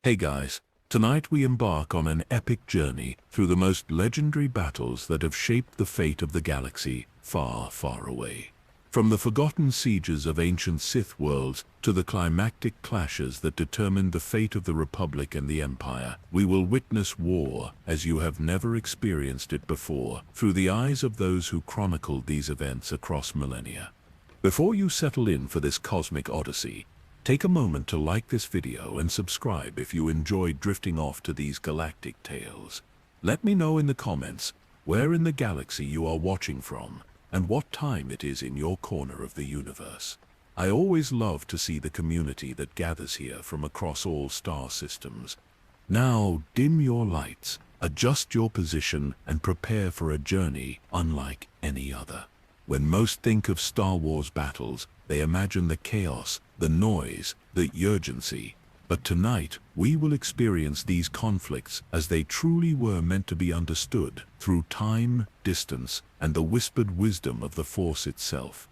Hey guys, tonight we embark on an epic journey through the most legendary battles that have shaped the fate of the galaxy far, far away. From the forgotten sieges of ancient Sith worlds to the climactic clashes that determined the fate of the Republic and the Empire, we will witness war as you have never experienced it before through the eyes of those who chronicled these events across millennia. Before you settle in for this cosmic odyssey, take a moment to like this video and subscribe if you enjoy drifting off to these galactic tales. Let me know in the comments where in the galaxy you are watching from and what time it is in your corner of the universe. I always love to see the community that gathers here from across all star systems. Now dim your lights, adjust your position and prepare for a journey unlike any other. When most think of Star Wars battles, they imagine the chaos, the noise, the urgency. But tonight, we will experience these conflicts as they truly were meant to be understood through time, distance, and the whispered wisdom of the Force itself.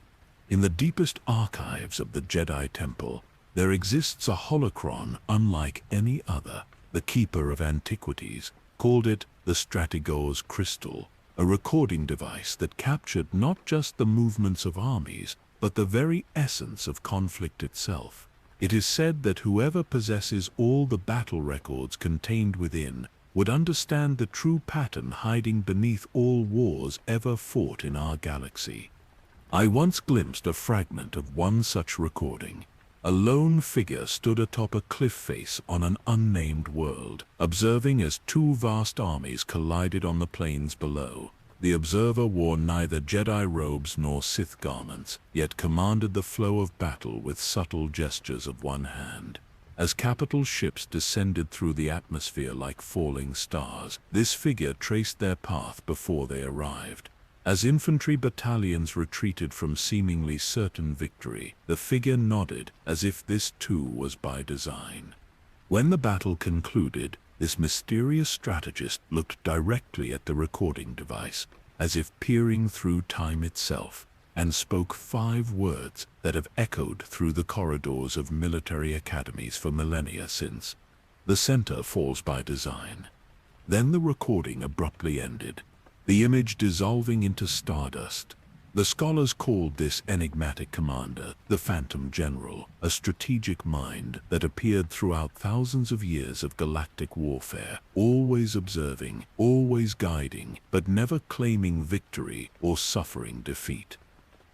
In the deepest archives of the Jedi Temple, there exists a holocron unlike any other. The Keeper of Antiquities called it the Strategos Crystal, a recording device that captured not just the movements of armies, but the very essence of conflict itself. It is said that whoever possesses all the battle records contained within would understand the true pattern hiding beneath all wars ever fought in our galaxy. I once glimpsed a fragment of one such recording. A lone figure stood atop a cliff face on an unnamed world, observing as two vast armies collided on the plains below. The observer wore neither Jedi robes nor Sith garments, yet commanded the flow of battle with subtle gestures of one hand. As capital ships descended through the atmosphere like falling stars, this figure traced their path before they arrived. As infantry battalions retreated from seemingly certain victory, the figure nodded as if this too was by design. When the battle concluded, this mysterious strategist looked directly at the recording device, as if peering through time itself, and spoke 5 words that have echoed through the corridors of military academies for millennia since. The center falls by design. Then the recording abruptly ended, the image dissolving into stardust. The scholars called this enigmatic commander the Phantom General, a strategic mind that appeared throughout thousands of years of galactic warfare, always observing, always guiding, but never claiming victory or suffering defeat.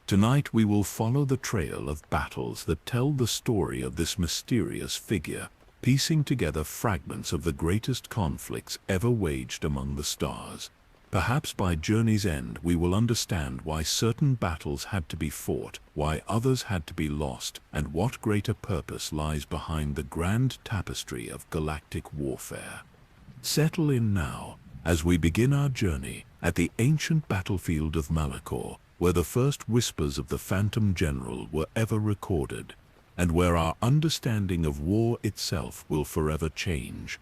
Tonight we will follow the trail of battles that tell the story of this mysterious figure, piecing together fragments of the greatest conflicts ever waged among the stars. Perhaps by journey's end we will understand why certain battles had to be fought, why others had to be lost, and what greater purpose lies behind the grand tapestry of galactic warfare. Settle in now as we begin our journey at the ancient battlefield of Malachor, where the first whispers of the Phantom General were ever recorded, and where our understanding of war itself will forever change.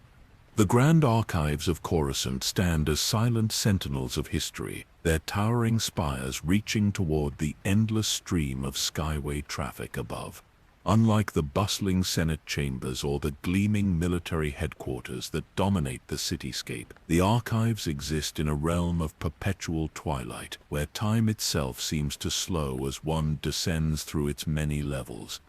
The grand archives of Coruscant stand as silent sentinels of history, their towering spires reaching toward the endless stream of skyway traffic above. Unlike the bustling Senate chambers or the gleaming military headquarters that dominate the cityscape, the archives exist in a realm of perpetual twilight, where time itself seems to slow as one descends through its many levels.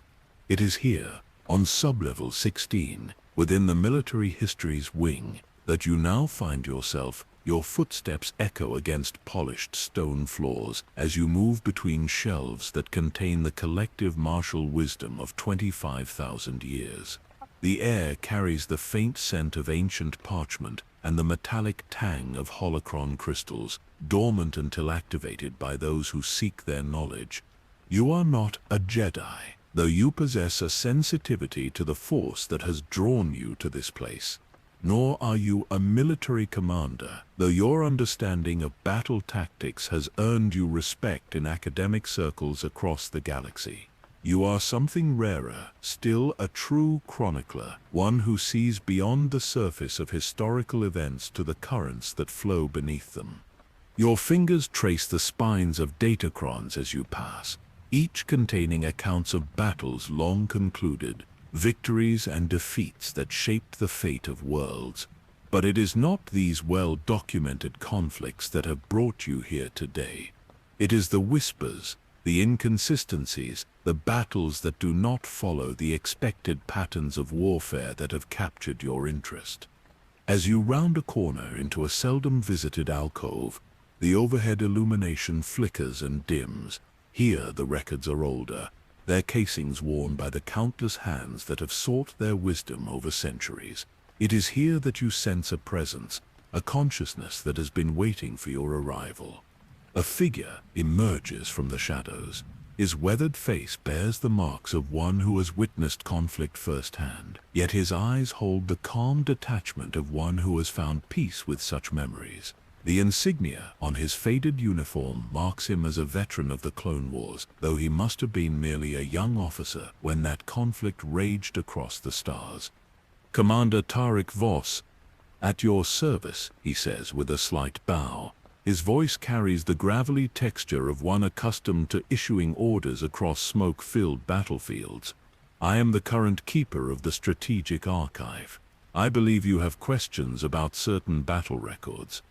It is here, on sublevel 16, within the military history's wing, that you now find yourself. Your footsteps echo against polished stone floors as you move between shelves that contain the collective martial wisdom of 25,000 years. The air carries the faint scent of ancient parchment and the metallic tang of holocron crystals, dormant until activated by those who seek their knowledge. You are not a Jedi, though you possess a sensitivity to the Force that has drawn you to this place. Nor are you a military commander, though your understanding of battle tactics has earned you respect in academic circles across the galaxy. You are something rarer, still a true chronicler, one who sees beyond the surface of historical events to the currents that flow beneath them. Your fingers trace the spines of datacrons as you pass, each containing accounts of battles long concluded, victories and defeats that shaped the fate of worlds. But it is not these well-documented conflicts that have brought you here today. It is the whispers, the inconsistencies, the battles that do not follow the expected patterns of warfare that have captured your interest. As you round a corner into a seldom visited alcove, the overhead illumination flickers and dims. Here the records are older, their casings worn by the countless hands that have sought their wisdom over centuries. It is here that you sense a presence, a consciousness that has been waiting for your arrival. A figure emerges from the shadows. His weathered face bears the marks of one who has witnessed conflict firsthand, yet his eyes hold the calm detachment of one who has found peace with such memories. The insignia on his faded uniform marks him as a veteran of the Clone Wars, though he must have been merely a young officer when that conflict raged across the stars. "Commander Tariq Voss, at your service," he says with a slight bow. His voice carries the gravelly texture of one accustomed to issuing orders across smoke-filled battlefields. "I am the current keeper of the Strategic Archive. I believe you have questions about certain battle records."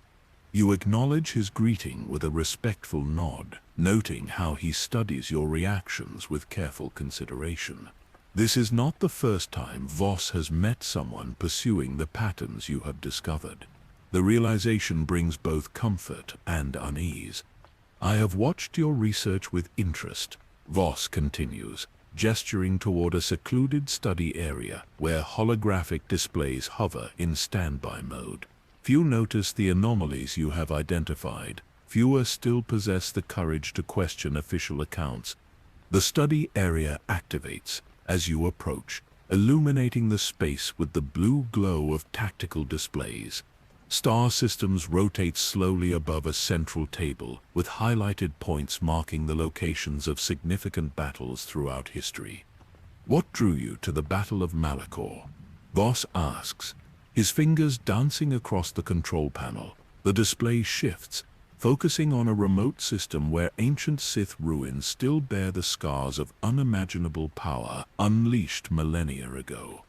You acknowledge his greeting with a respectful nod, noting how he studies your reactions with careful consideration. This is not the first time Voss has met someone pursuing the patterns you have discovered. The realization brings both comfort and unease. "I have watched your research with interest," Voss continues, gesturing toward a secluded study area where holographic displays hover in standby mode. "Few notice the anomalies you have identified. Fewer still possess the courage to question official accounts." The study area activates as you approach, illuminating the space with the blue glow of tactical displays. Star systems rotate slowly above a central table, with highlighted points marking the locations of significant battles throughout history. "What drew you to the Battle of Malachor?" Voss asks, his fingers dancing across the control panel. The display shifts, focusing on a remote system where ancient Sith ruins still bear the scars of unimaginable power unleashed millennia ago.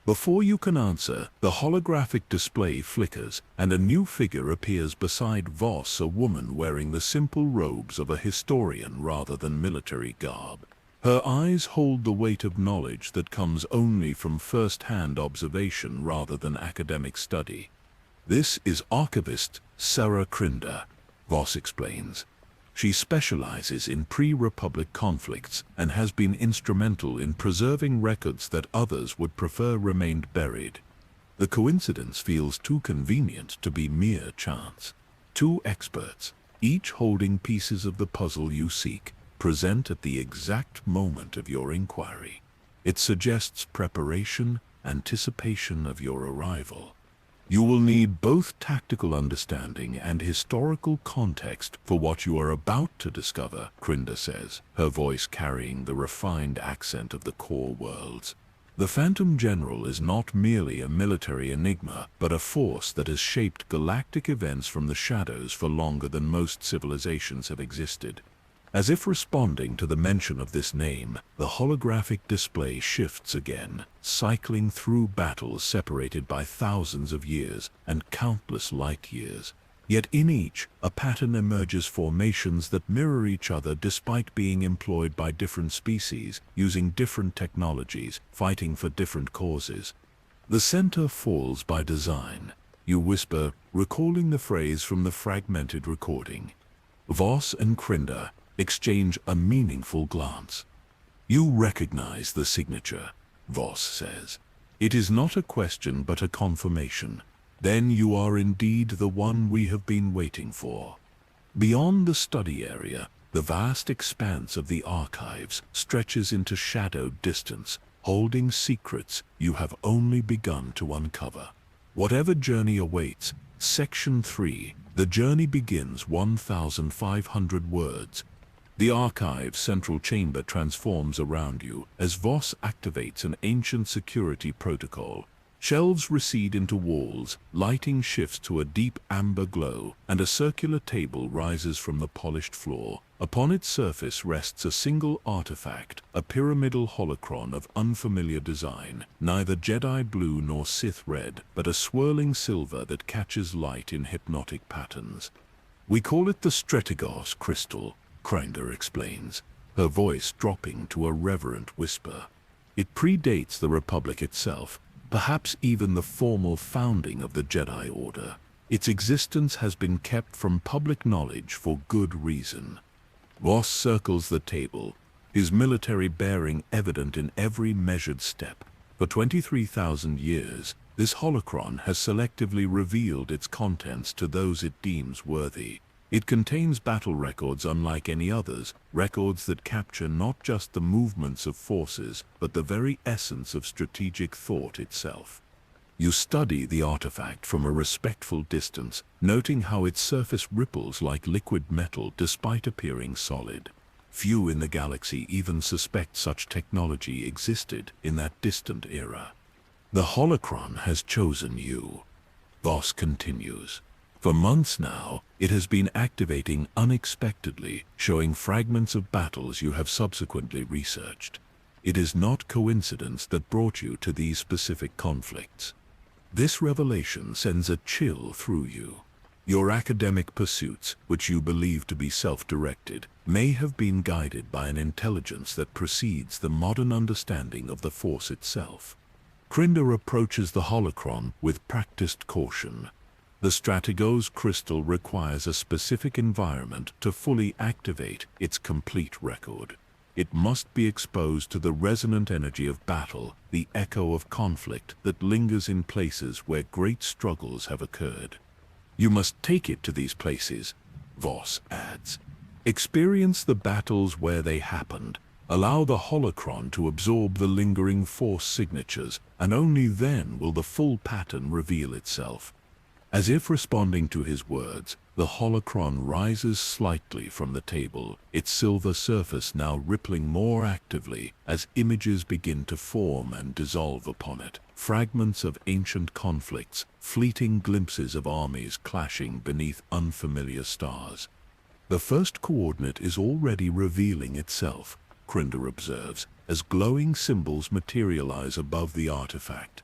Before you can answer, the holographic display flickers, and a new figure appears beside Voss, a woman wearing the simple robes of a historian rather than military garb. Her eyes hold the weight of knowledge that comes only from first-hand observation rather than academic study. "This is Archivist Sarah Crinder," Voss explains. She specializes in pre-Republic conflicts and has been instrumental in preserving records that others would prefer remained buried. The coincidence feels too convenient to be mere chance. Two experts, each holding pieces of the puzzle you seek, present at the exact moment of your inquiry. It suggests preparation, anticipation of your arrival. You will need both tactical understanding and historical context for what you are about to discover, Crinder says, her voice carrying the refined accent of the core worlds. The Phantom General is not merely a military enigma, but a force that has shaped galactic events from the shadows for longer than most civilizations have existed. As if responding to the mention of this name, the holographic display shifts again, cycling through battles separated by thousands of years and countless light years. Yet in each, a pattern emerges: formations that mirror each other despite being employed by different species, using different technologies, fighting for different causes. "The center falls by design," you whisper, recalling the phrase from the fragmented recording. Voss and Crinder exchange a meaningful glance. "You recognize the signature," Voss says. "It is not a question but a confirmation. Then you are indeed the one we have been waiting for." Beyond the study area, the vast expanse of the archives stretches into shadowed distance, holding secrets you have only begun to uncover. Whatever journey awaits, Section 3, the journey begins. 1,500 words. The archive's central chamber transforms around you as Voss activates an ancient security protocol, Shelves recede into walls, lighting shifts to a deep amber glow, and a circular table rises from the polished floor. Upon its surface rests a single artifact, a pyramidal holocron of unfamiliar design, neither Jedi blue nor Sith red, but a swirling silver that catches light in hypnotic patterns. "We call it the Strategos crystal," Crinder explains, her voice dropping to a reverent whisper. "It predates the Republic itself, perhaps even the formal founding of the Jedi Order. Its existence has been kept from public knowledge for good reason." Voss circles the table, his military bearing evident in every measured step. For 23,000 years, this holocron has selectively revealed its contents to those it deems worthy. It contains battle records unlike any others, records that capture not just the movements of forces, but the very essence of strategic thought itself. You study the artifact from a respectful distance, noting how its surface ripples like liquid metal despite appearing solid. Few in the galaxy even suspect such technology existed in that distant era. "The holocron has chosen you," Voss continues. "For months now, it has been activating unexpectedly, showing fragments of battles you have subsequently researched. It is not coincidence that brought you to these specific conflicts. This revelation sends a chill through you. Your academic pursuits, which you believe to be self-directed, may have been guided by an intelligence that precedes the modern understanding of the Force itself." Crinder approaches the holocron with practiced caution. The Strategos crystal requires a specific environment to fully activate its complete record. It must be exposed to the resonant energy of battle, the echo of conflict that lingers in places where great struggles have occurred. "You must take it to these places," Voss adds. "Experience the battles where they happened. Allow the holocron to absorb the lingering force signatures, and only then will the full pattern reveal itself." As if responding to his words, the holocron rises slightly from the table, its silver surface now rippling more actively as images begin to form and dissolve upon it. Fragments of ancient conflicts, fleeting glimpses of armies clashing beneath unfamiliar stars. "The first coordinate is already revealing itself," Crinder observes, as glowing symbols materialize above the artifact.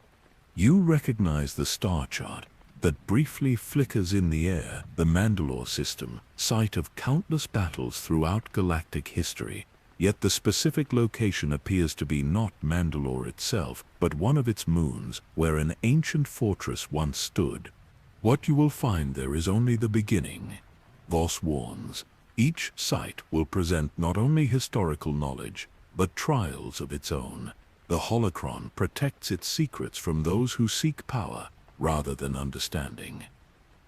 "You recognize the star chart that briefly flickers in the air, the Mandalore system, site of countless battles throughout galactic history. Yet the specific location appears to be not Mandalore itself, but one of its moons, where an ancient fortress once stood. What you will find there is only the beginning," Voss warns. "Each site will present not only historical knowledge, but trials of its own. The holocron protects its secrets from those who seek power rather than understanding."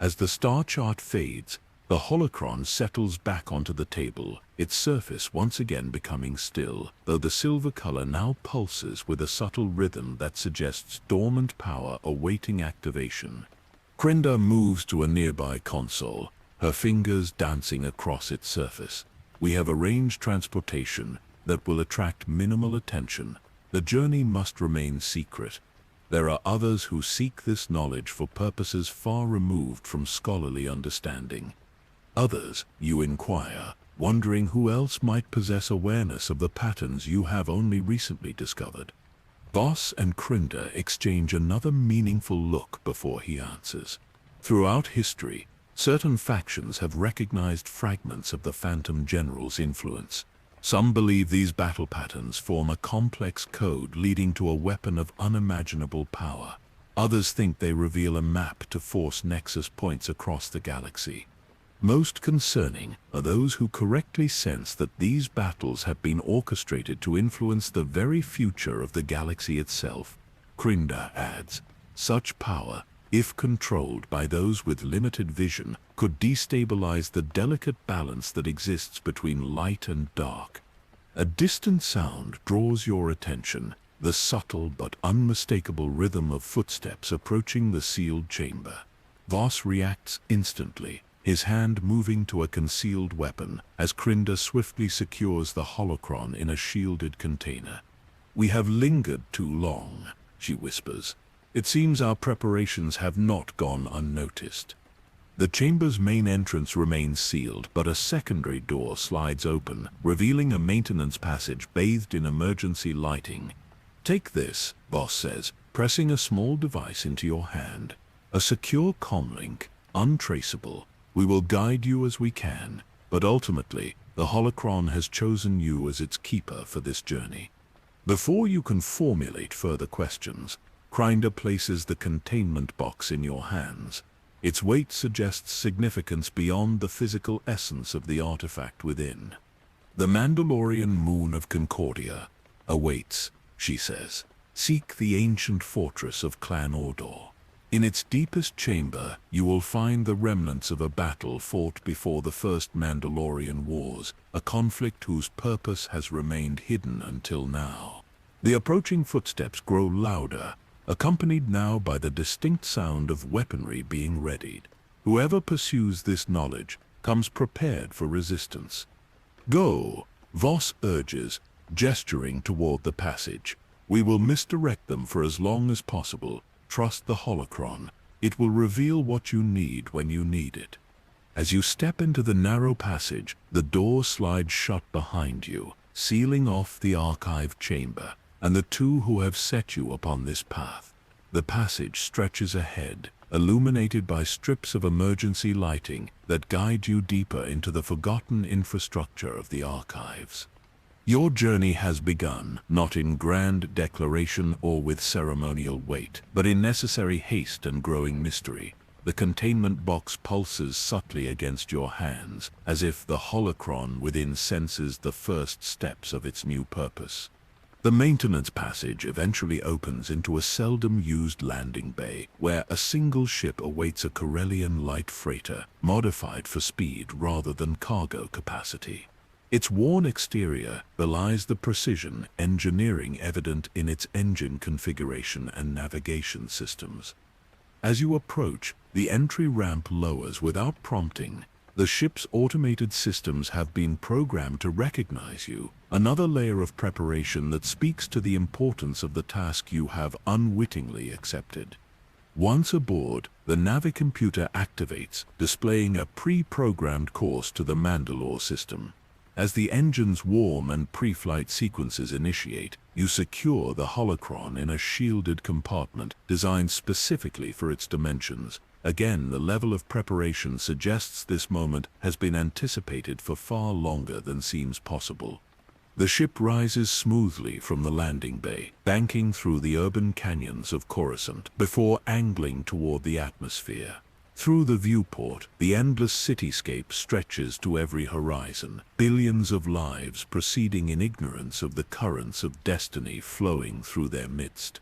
As the star chart fades, the holocron settles back onto the table, its surface once again becoming still, though the silver color now pulses with a subtle rhythm that suggests dormant power awaiting activation. Crinder moves to a nearby console, her fingers dancing across its surface. "We have arranged transportation that will attract minimal attention. The journey must remain secret. There are others who seek this knowledge for purposes far removed from scholarly understanding. Others, you inquire, wondering who else might possess awareness of the patterns you have only recently discovered." Voss and Crinder exchange another meaningful look before he answers. "Throughout history, certain factions have recognized fragments of the Phantom General's influence. Some believe these battle patterns form a complex code leading to a weapon of unimaginable power. Others think they reveal a map to Force nexus points across the galaxy. Most concerning are those who correctly sense that these battles have been orchestrated to influence the very future of the galaxy itself." Crinder adds, "Such power, if controlled by those with limited vision, could destabilize the delicate balance that exists between light and dark." A distant sound draws your attention, the subtle but unmistakable rhythm of footsteps approaching the sealed chamber. Voss reacts instantly, his hand moving to a concealed weapon as Crinder swiftly secures the holocron in a shielded container. "We have lingered too long," she whispers. It seems our preparations have not gone unnoticed. The chamber's main entrance remains sealed, but a secondary door slides open, revealing a maintenance passage bathed in emergency lighting. Take this, Voss says, pressing a small device into your hand. A secure comlink, untraceable. We will guide you as we can, but ultimately, the holocron has chosen you as its keeper for this journey. Before you can formulate further questions, Grinder places the containment box in your hands. Its weight suggests significance beyond the physical essence of the artifact within. The Mandalorian moon of Concordia awaits, she says. Seek the ancient fortress of Clan Ordor. In its deepest chamber, you will find the remnants of a battle fought before the First Mandalorian Wars, a conflict whose purpose has remained hidden until now. The approaching footsteps grow louder, accompanied now by the distinct sound of weaponry being readied. Whoever pursues this knowledge comes prepared for resistance. Go, Voss urges, gesturing toward the passage. We will misdirect them for as long as possible. Trust the holocron. It will reveal what you need when you need it. As you step into the narrow passage, the door slides shut behind you, sealing off the archive chamber and the two who have set you upon this path. The passage stretches ahead, illuminated by strips of emergency lighting that guide you deeper into the forgotten infrastructure of the archives. Your journey has begun, not in grand declaration or with ceremonial weight, but in necessary haste and growing mystery. The containment box pulses subtly against your hands, as if the holocron within senses the first steps of its new purpose. The maintenance passage eventually opens into a seldom-used landing bay, where a single ship awaits a Corellian light freighter, modified for speed rather than cargo capacity. Its worn exterior belies the precision engineering evident in its engine configuration and navigation systems. As you approach, the entry ramp lowers without prompting. The ship's automated systems have been programmed to recognize you, another layer of preparation that speaks to the importance of the task you have unwittingly accepted. Once aboard, the navicomputer activates, displaying a pre-programmed course to the Mandalore system. As the engine's warm and pre-flight sequences initiate, you secure the holocron in a shielded compartment designed specifically for its dimensions. Again, the level of preparation suggests this moment has been anticipated for far longer than seems possible. The ship rises smoothly from the landing bay, banking through the urban canyons of Coruscant before angling toward the atmosphere. Through the viewport, the endless cityscape stretches to every horizon, billions of lives proceeding in ignorance of the currents of destiny flowing through their midst.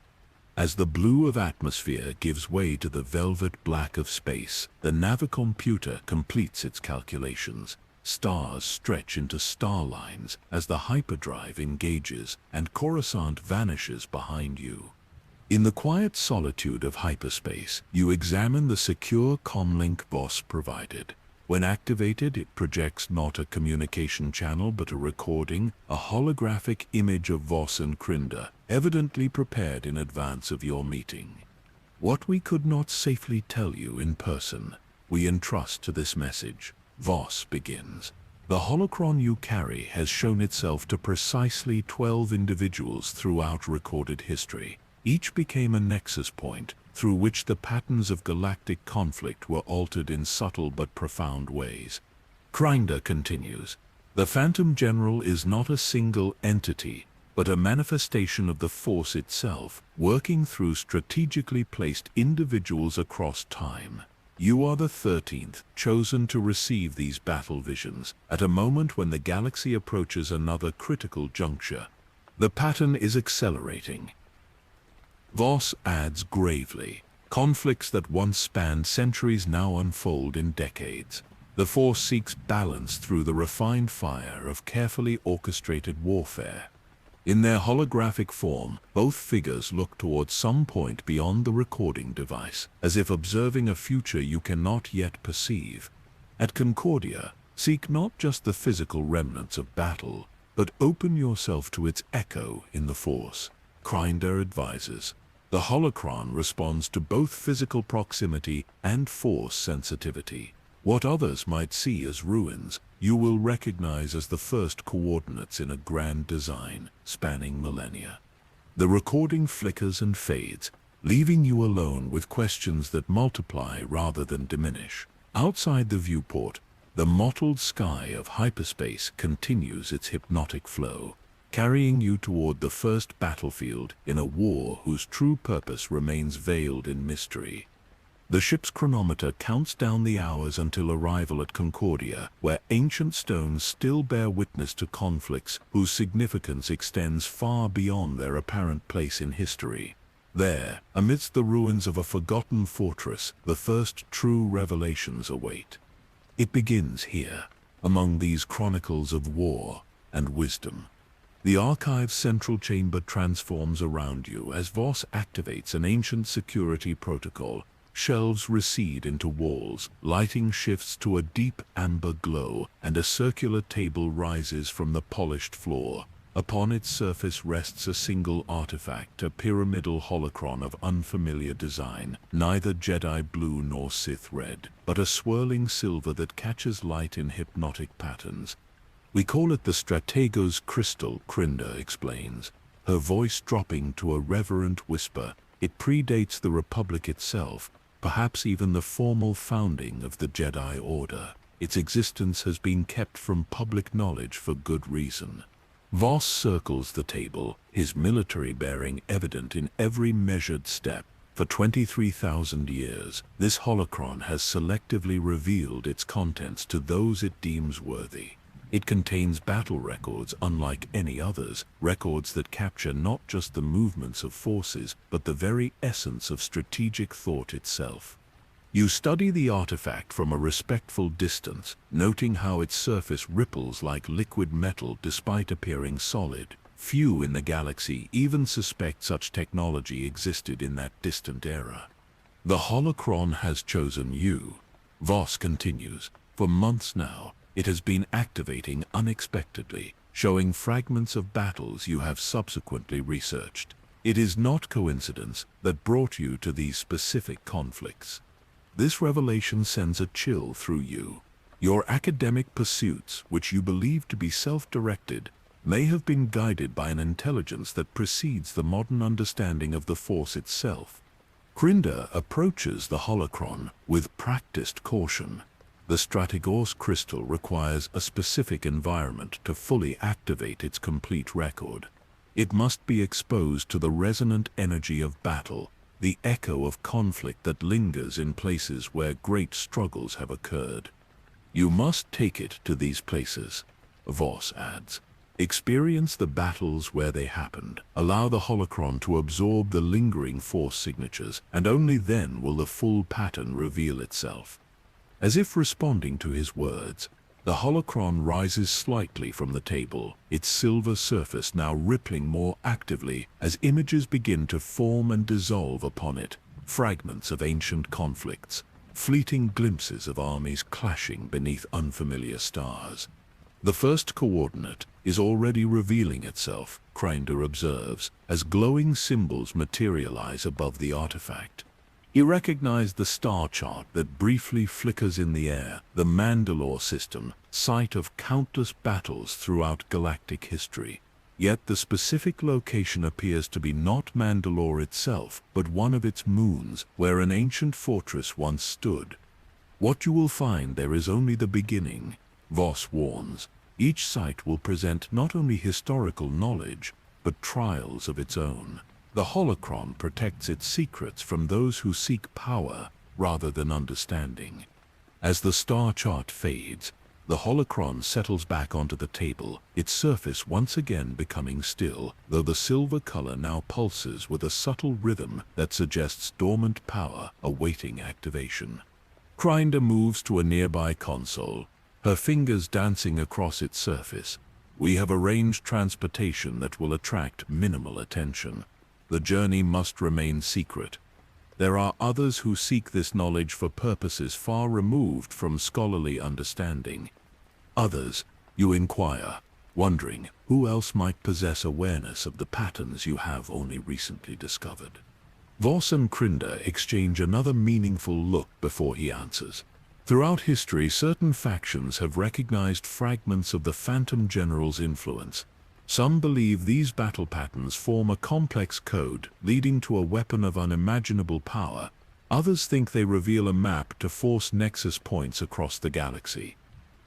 As the blue of atmosphere gives way to the velvet black of space, the navicomputer completes its calculations. Stars stretch into star lines as the hyperdrive engages and Coruscant vanishes behind you. In the quiet solitude of hyperspace, you examine the secure comlink Voss provided. When activated, it projects not a communication channel but a recording, a holographic image of Voss and Grinder, evidently prepared in advance of your meeting. What we could not safely tell you in person, we entrust to this message. Voss begins. The holocron you carry has shown itself to precisely 12 individuals throughout recorded history. Each became a nexus point through which the patterns of galactic conflict were altered in subtle but profound ways. Grinder continues. The Phantom General is not a single entity, but a manifestation of the Force itself, working through strategically placed individuals across time. You are the 13th, chosen to receive these battle visions, at a moment when the galaxy approaches another critical juncture. The pattern is accelerating. Voss adds gravely, conflicts that once spanned centuries now unfold in decades. The Force seeks balance through the refined fire of carefully orchestrated warfare. In their holographic form, both figures look towards some point beyond the recording device, as if observing a future you cannot yet perceive. At Concordia, seek not just the physical remnants of battle, but open yourself to its echo in the Force. Grinder advises. The holocron responds to both physical proximity and force sensitivity. What others might see as ruins, you will recognize as the first coordinates in a grand design spanning millennia. The recording flickers and fades, leaving you alone with questions that multiply rather than diminish. Outside the viewport, the mottled sky of hyperspace continues its hypnotic flow, carrying you toward the first battlefield in a war whose true purpose remains veiled in mystery. The ship's chronometer counts down the hours until arrival at Concordia, where ancient stones still bear witness to conflicts whose significance extends far beyond their apparent place in history. There, amidst the ruins of a forgotten fortress, the first true revelations await. It begins here, among these chronicles of war and wisdom. The archive's central chamber transforms around you as Voss activates an ancient security protocol. Shelves recede into walls, lighting shifts to a deep amber glow, and a circular table rises from the polished floor. Upon its surface rests a single artifact, a pyramidal holocron of unfamiliar design, neither Jedi blue nor Sith red, but a swirling silver that catches light in hypnotic patterns. "We call it the Strategos crystal," Krinda explains, her voice dropping to a reverent whisper. "It predates the Republic itself, perhaps even the formal founding of the Jedi Order. Its existence has been kept from public knowledge for good reason." Voss circles the table, his military bearing evident in every measured step. For 23,000 years, this holocron has selectively revealed its contents to those it deems worthy. It contains battle records unlike any others, records that capture not just the movements of forces, but the very essence of strategic thought itself. You study the artifact from a respectful distance, noting how its surface ripples like liquid metal despite appearing solid. Few in the galaxy even suspect such technology existed in that distant era. "The holocron has chosen you," Voss continues. "For months now, it has been activating unexpectedly, showing fragments of battles you have subsequently researched. It is not coincidence that brought you to these specific conflicts. This revelation sends a chill through you. Your academic pursuits, which you believe to be self-directed, may have been guided by an intelligence that precedes the modern understanding of the Force itself." Krinda approaches the holocron with practiced caution. The Strategos crystal requires a specific environment to fully activate its complete record. It must be exposed to the resonant energy of battle, the echo of conflict that lingers in places where great struggles have occurred. "You must take it to these places," Voss adds. "Experience the battles where they happened. Allow the holocron to absorb the lingering force signatures, and only then will the full pattern reveal itself." As if responding to his words, the holocron rises slightly from the table, its silver surface now rippling more actively as images begin to form and dissolve upon it. Fragments of ancient conflicts, fleeting glimpses of armies clashing beneath unfamiliar stars. "The first coordinate is already revealing itself," Krinda observes, as glowing symbols materialize above the artifact. You recognize the star chart that briefly flickers in the air, the Mandalore system, site of countless battles throughout galactic history. Yet the specific location appears to be not Mandalore itself, but one of its moons, where an ancient fortress once stood. "What you will find there is only the beginning," Voss warns. "Each site will present not only historical knowledge, but trials of its own. The holocron protects its secrets from those who seek power rather than understanding." As the star chart fades, the holocron settles back onto the table, its surface once again becoming still, though the silver color now pulses with a subtle rhythm that suggests dormant power awaiting activation. Krinda moves to a nearby console, her fingers dancing across its surface. "We have arranged transportation that will attract minimal attention. The journey must remain secret. There are others who seek this knowledge for purposes far removed from scholarly understanding. Others, you inquire, wondering who else might possess awareness of the patterns you have only recently discovered." Voss and Krinder exchange another meaningful look before he answers. Throughout history, certain factions have recognized fragments of the Phantom General's influence. Some believe these battle patterns form a complex code leading to a weapon of unimaginable power. Others think they reveal a map to force nexus points across the galaxy.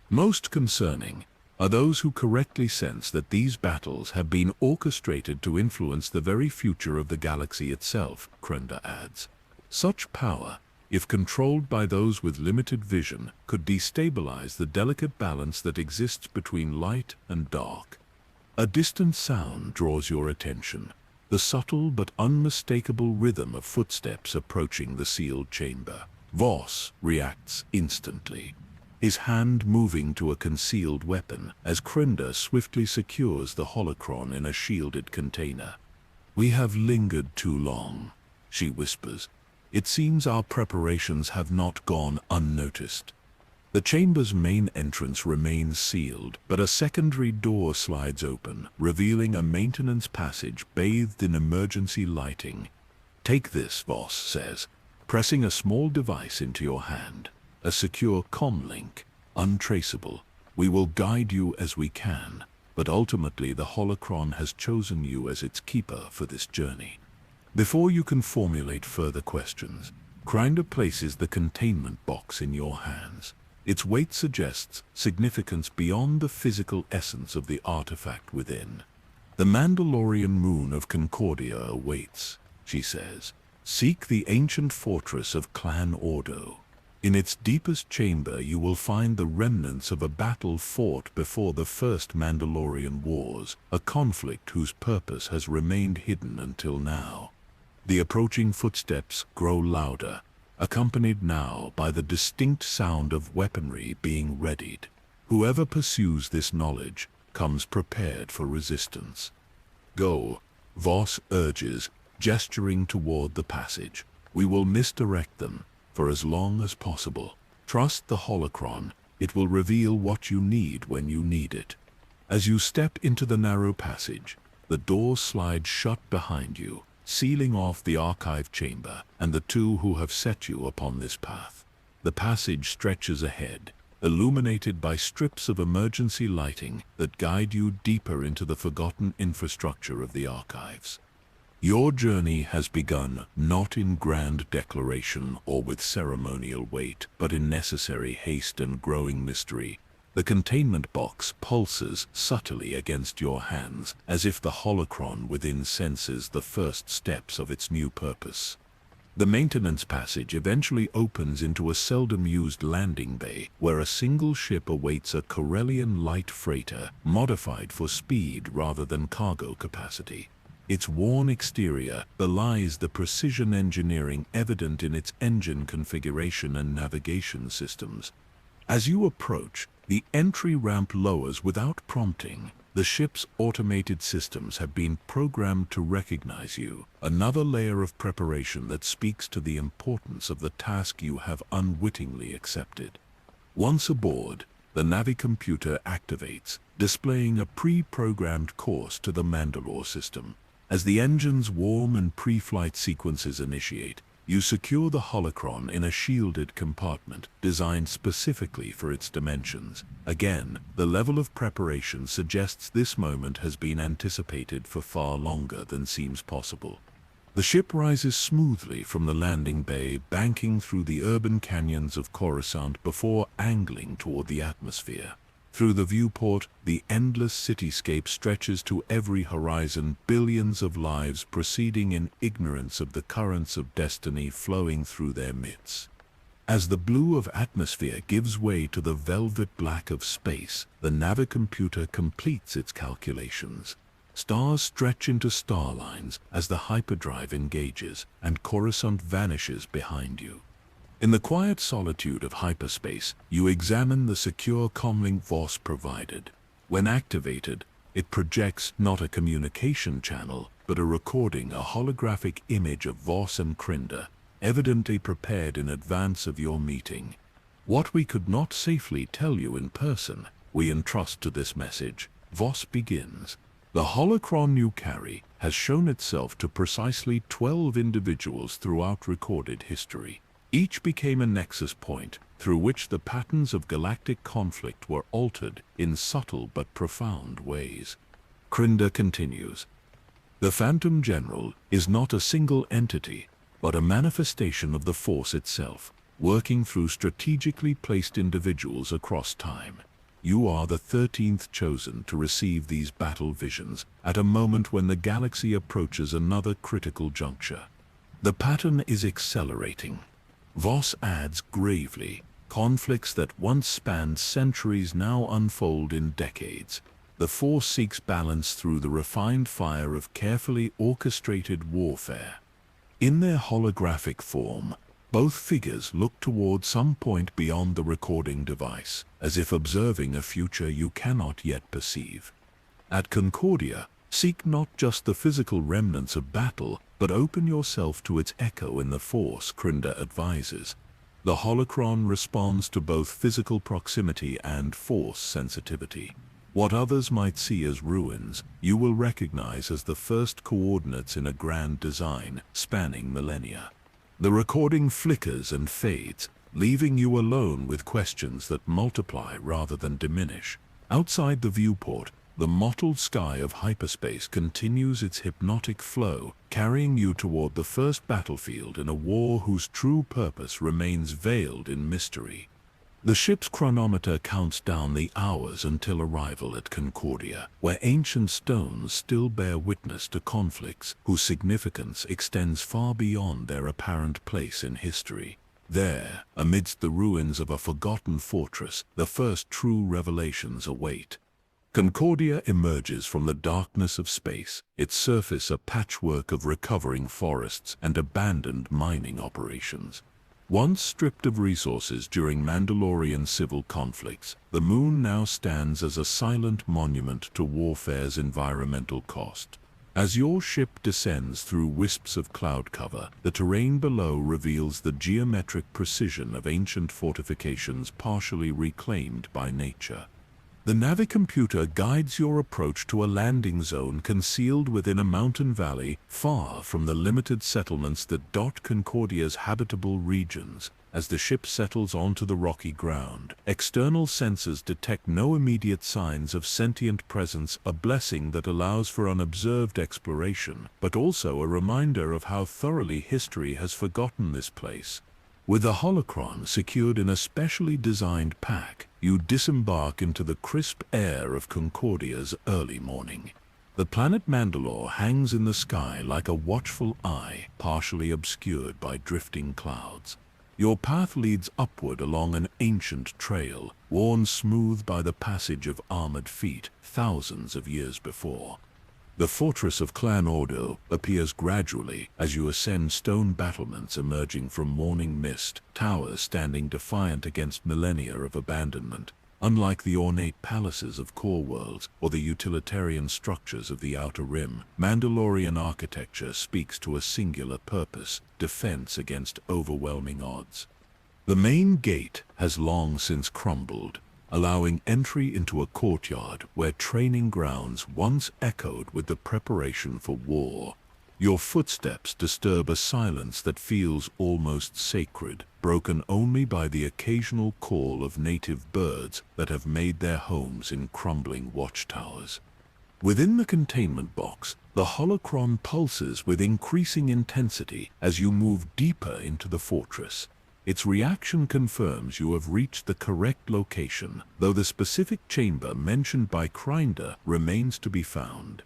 Most concerning are those who correctly sense that these battles have been orchestrated to influence the very future of the galaxy itself, Krinder adds. Such power, if controlled by those with limited vision, could destabilize the delicate balance that exists between light and dark. A distant sound draws your attention, the subtle but unmistakable rhythm of footsteps approaching the sealed chamber. Voss reacts instantly, his hand moving to a concealed weapon as Krinder swiftly secures the holocron in a shielded container. "We have lingered too long," she whispers. "It seems our preparations have not gone unnoticed." The chamber's main entrance remains sealed, but a secondary door slides open, revealing a maintenance passage bathed in emergency lighting. "Take this," Voss says, pressing a small device into your hand. "A secure comlink, untraceable. We will guide you as we can, but ultimately the holocron has chosen you as its keeper for this journey." Before you can formulate further questions, Krinder places the containment box in your hands. Its weight suggests significance beyond the physical essence of the artifact within. "The Mandalorian moon of Concordia awaits," she says. "Seek the ancient fortress of Clan Ordo. In its deepest chamber you will find the remnants of a battle fought before the first Mandalorian Wars, a conflict whose purpose has remained hidden until now." The approaching footsteps grow louder, accompanied now by the distinct sound of weaponry being readied. Whoever pursues this knowledge comes prepared for resistance. "Go," Voss urges, gesturing toward the passage. "We will misdirect them for as long as possible. Trust the holocron. It will reveal what you need when you need it." As you step into the narrow passage, the door slides shut behind you, sealing off the archive chamber and the two who have set you upon this path. The passage stretches ahead, illuminated by strips of emergency lighting that guide you deeper into the forgotten infrastructure of the archives. Your journey has begun not in grand declaration or with ceremonial weight, but in necessary haste and growing mystery. The containment box pulses subtly against your hands, as if the holocron within senses the first steps of its new purpose. The maintenance passage eventually opens into a seldom-used landing bay, where a single ship awaits a Corellian light freighter, modified for speed rather than cargo capacity. Its worn exterior belies the precision engineering evident in its engine configuration and navigation systems. As you approach, the entry ramp lowers without prompting. The ship's automated systems have been programmed to recognize you, another layer of preparation that speaks to the importance of the task you have unwittingly accepted. Once aboard, the navicomputer activates, displaying a pre-programmed course to the Mandalore system. As the engine's warm and pre-flight sequences initiate, you secure the holocron in a shielded compartment designed specifically for its dimensions. Again, the level of preparation suggests this moment has been anticipated for far longer than seems possible. The ship rises smoothly from the landing bay, banking through the urban canyons of Coruscant before angling toward the atmosphere. Through the viewport, the endless cityscape stretches to every horizon, billions of lives proceeding in ignorance of the currents of destiny flowing through their midst. As the blue of atmosphere gives way to the velvet black of space, the navicomputer completes its calculations. Stars stretch into star lines as the hyperdrive engages, and Coruscant vanishes behind you. In the quiet solitude of hyperspace, you examine the secure comlink Voss provided. When activated, it projects not a communication channel, but a recording, a holographic image of Voss and Krinder, evidently prepared in advance of your meeting. "What we could not safely tell you in person, we entrust to this message," Voss begins. The holocron you carry has shown itself to precisely 12 individuals throughout recorded history. Each became a nexus point through which the patterns of galactic conflict were altered in subtle but profound ways. Crinder continues, "The Phantom General is not a single entity, but a manifestation of the Force itself, working through strategically placed individuals across time. You are the 13th chosen to receive these battle visions at a moment when the galaxy approaches another critical juncture. The pattern is accelerating." Voss adds gravely, "Conflicts that once spanned centuries now unfold in decades. The Force seeks balance through the refined fire of carefully orchestrated warfare." In their holographic form, both figures look toward some point beyond the recording device, as if observing a future you cannot yet perceive. At Concordia, seek not just the physical remnants of battle, but open yourself to its echo in the Force, Crinder advises. The holocron responds to both physical proximity and Force sensitivity. What others might see as ruins, you will recognize as the first coordinates in a grand design spanning millennia. The recording flickers and fades, leaving you alone with questions that multiply rather than diminish. Outside the viewport, the mottled sky of hyperspace continues its hypnotic flow, carrying you toward the first battlefield in a war whose true purpose remains veiled in mystery. The ship's chronometer counts down the hours until arrival at Concordia, where ancient stones still bear witness to conflicts whose significance extends far beyond their apparent place in history. There, amidst the ruins of a forgotten fortress, the first true revelations await. Concordia emerges from the darkness of space, its surface a patchwork of recovering forests and abandoned mining operations. Once stripped of resources during Mandalorian civil conflicts, the moon now stands as a silent monument to warfare's environmental cost. As your ship descends through wisps of cloud cover, the terrain below reveals the geometric precision of ancient fortifications partially reclaimed by nature. The navicomputer guides your approach to a landing zone concealed within a mountain valley far from the limited settlements that dot Concordia's habitable regions. As the ship settles onto the rocky ground, external sensors detect no immediate signs of sentient presence, a blessing that allows for unobserved exploration, but also a reminder of how thoroughly history has forgotten this place. With the holocron secured in a specially designed pack, you disembark into the crisp air of Concordia's early morning. The planet Mandalore hangs in the sky like a watchful eye, partially obscured by drifting clouds. Your path leads upward along an ancient trail, worn smooth by the passage of armored feet thousands of years before. The fortress of Clan Ordo appears gradually as you ascend stone battlements emerging from morning mist, towers standing defiant against millennia of abandonment. Unlike the ornate palaces of core worlds or the utilitarian structures of the Outer Rim, Mandalorian architecture speaks to a singular purpose: defense against overwhelming odds. The main gate has long since crumbled, allowing entry into a courtyard where training grounds once echoed with the preparation for war. Your footsteps disturb a silence that feels almost sacred, broken only by the occasional call of native birds that have made their homes in crumbling watchtowers. Within the containment box, the holocron pulses with increasing intensity as you move deeper into the fortress. Its reaction confirms you have reached the correct location, though the specific chamber mentioned by Crinder remains to be found.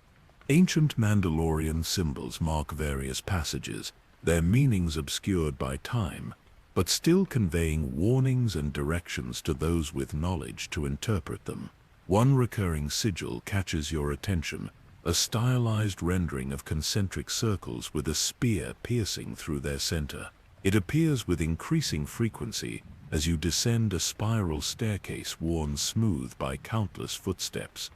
Ancient Mandalorian symbols mark various passages, their meanings obscured by time, but still conveying warnings and directions to those with knowledge to interpret them. One recurring sigil catches your attention, a stylized rendering of concentric circles with a spear piercing through their center. It appears with increasing frequency as you descend a spiral staircase worn smooth by countless footsteps.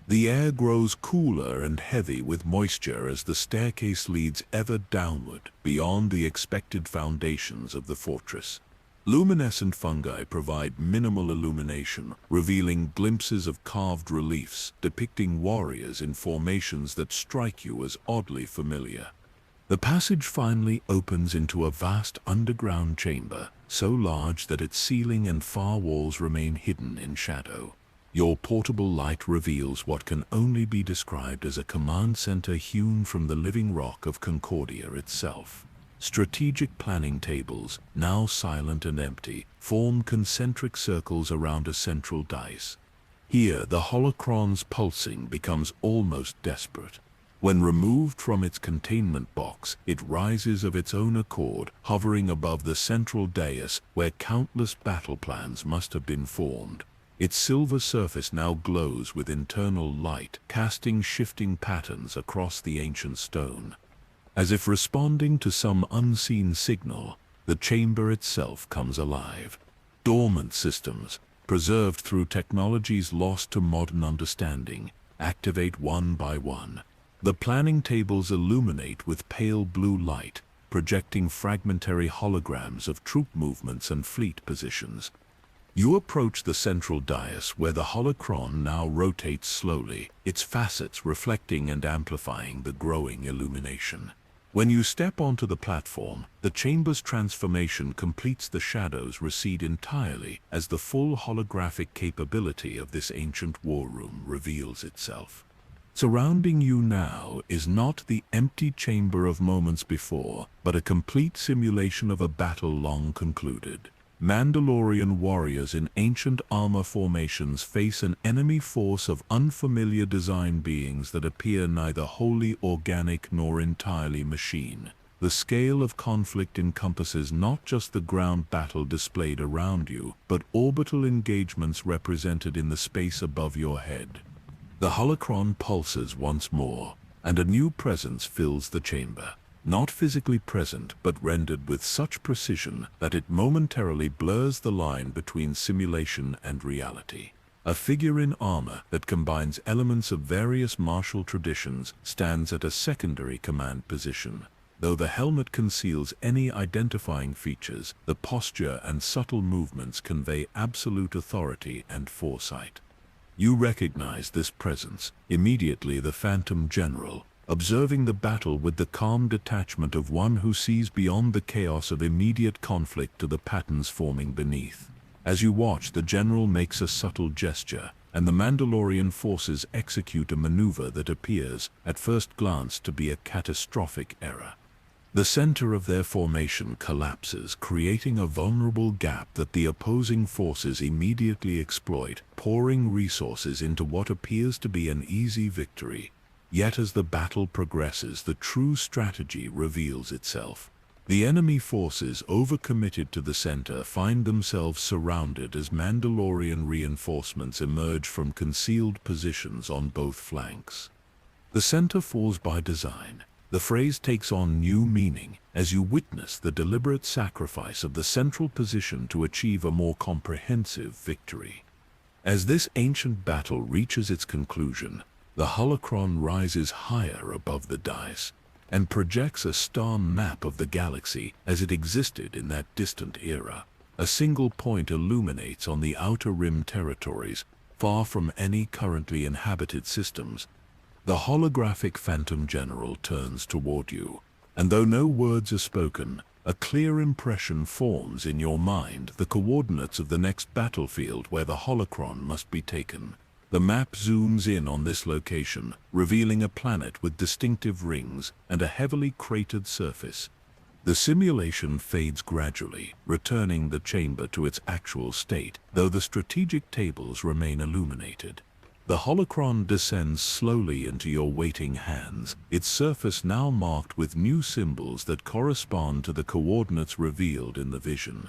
The air grows cooler and heavy with moisture as the staircase leads ever downward, beyond the expected foundations of the fortress. Luminescent fungi provide minimal illumination, revealing glimpses of carved reliefs depicting warriors in formations that strike you as oddly familiar. The passage finally opens into a vast underground chamber, so large that its ceiling and far walls remain hidden in shadow. Your portable light reveals what can only be described as a command center hewn from the living rock of Concordia itself. Strategic planning tables, now silent and empty, form concentric circles around a central dais. Here, the holocron's pulsing becomes almost desperate. When removed from its containment box, it rises of its own accord, hovering above the central dais where countless battle plans must have been formed. Its silver surface now glows with internal light, casting shifting patterns across the ancient stone. As if responding to some unseen signal, the chamber itself comes alive. Dormant systems, preserved through technologies lost to modern understanding, activate one by one. The planning tables illuminate with pale blue light, projecting fragmentary holograms of troop movements and fleet positions. You approach the central dais where the holocron now rotates slowly, its facets reflecting and amplifying the growing illumination. When you step onto the platform, the chamber's transformation completes. The shadows recede entirely as the full holographic capability of this ancient war room reveals itself. Surrounding you now is not the empty chamber of moments before, but a complete simulation of a battle long concluded. Mandalorian warriors in ancient armor formations face an enemy force of unfamiliar design beings that appear neither wholly organic nor entirely machine. The scale of conflict encompasses not just the ground battle displayed around you, but orbital engagements represented in the space above your head. The holocron pulses once more, and a new presence fills the chamber. Not physically present, but rendered with such precision that it momentarily blurs the line between simulation and reality. A figure in armor that combines elements of various martial traditions stands at a secondary command position. Though the helmet conceals any identifying features, the posture and subtle movements convey absolute authority and foresight. You recognize this presence, immediately the Phantom General, observing the battle with the calm detachment of one who sees beyond the chaos of immediate conflict to the patterns forming beneath. As you watch, the general makes a subtle gesture, and the Mandalorian forces execute a maneuver that appears, at first glance, to be a catastrophic error. The center of their formation collapses, creating a vulnerable gap that the opposing forces immediately exploit, pouring resources into what appears to be an easy victory. Yet as the battle progresses, the true strategy reveals itself. The enemy forces, overcommitted to the center, find themselves surrounded as Mandalorian reinforcements emerge from concealed positions on both flanks. The center falls by design. The phrase takes on new meaning as you witness the deliberate sacrifice of the central position to achieve a more comprehensive victory. As this ancient battle reaches its conclusion, the holocron rises higher above the dais and projects a star map of the galaxy as it existed in that distant era. A single point illuminates on the outer rim territories, far from any currently inhabited systems. The holographic Phantom General turns toward you, and though no words are spoken, a clear impression forms in your mind the coordinates of the next battlefield where the holocron must be taken. The map zooms in on this location, revealing a planet with distinctive rings and a heavily cratered surface. The simulation fades gradually, returning the chamber to its actual state, though the strategic tables remain illuminated. The holocron descends slowly into your waiting hands, its surface now marked with new symbols that correspond to the coordinates revealed in the vision.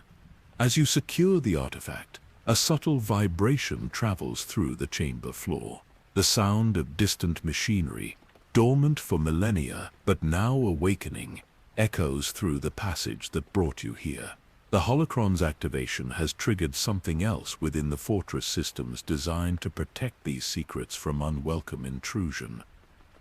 As you secure the artifact, a subtle vibration travels through the chamber floor. The sound of distant machinery, dormant for millennia but now awakening, echoes through the passage that brought you here. The holocron's activation has triggered something else within the fortress systems designed to protect these secrets from unwelcome intrusion.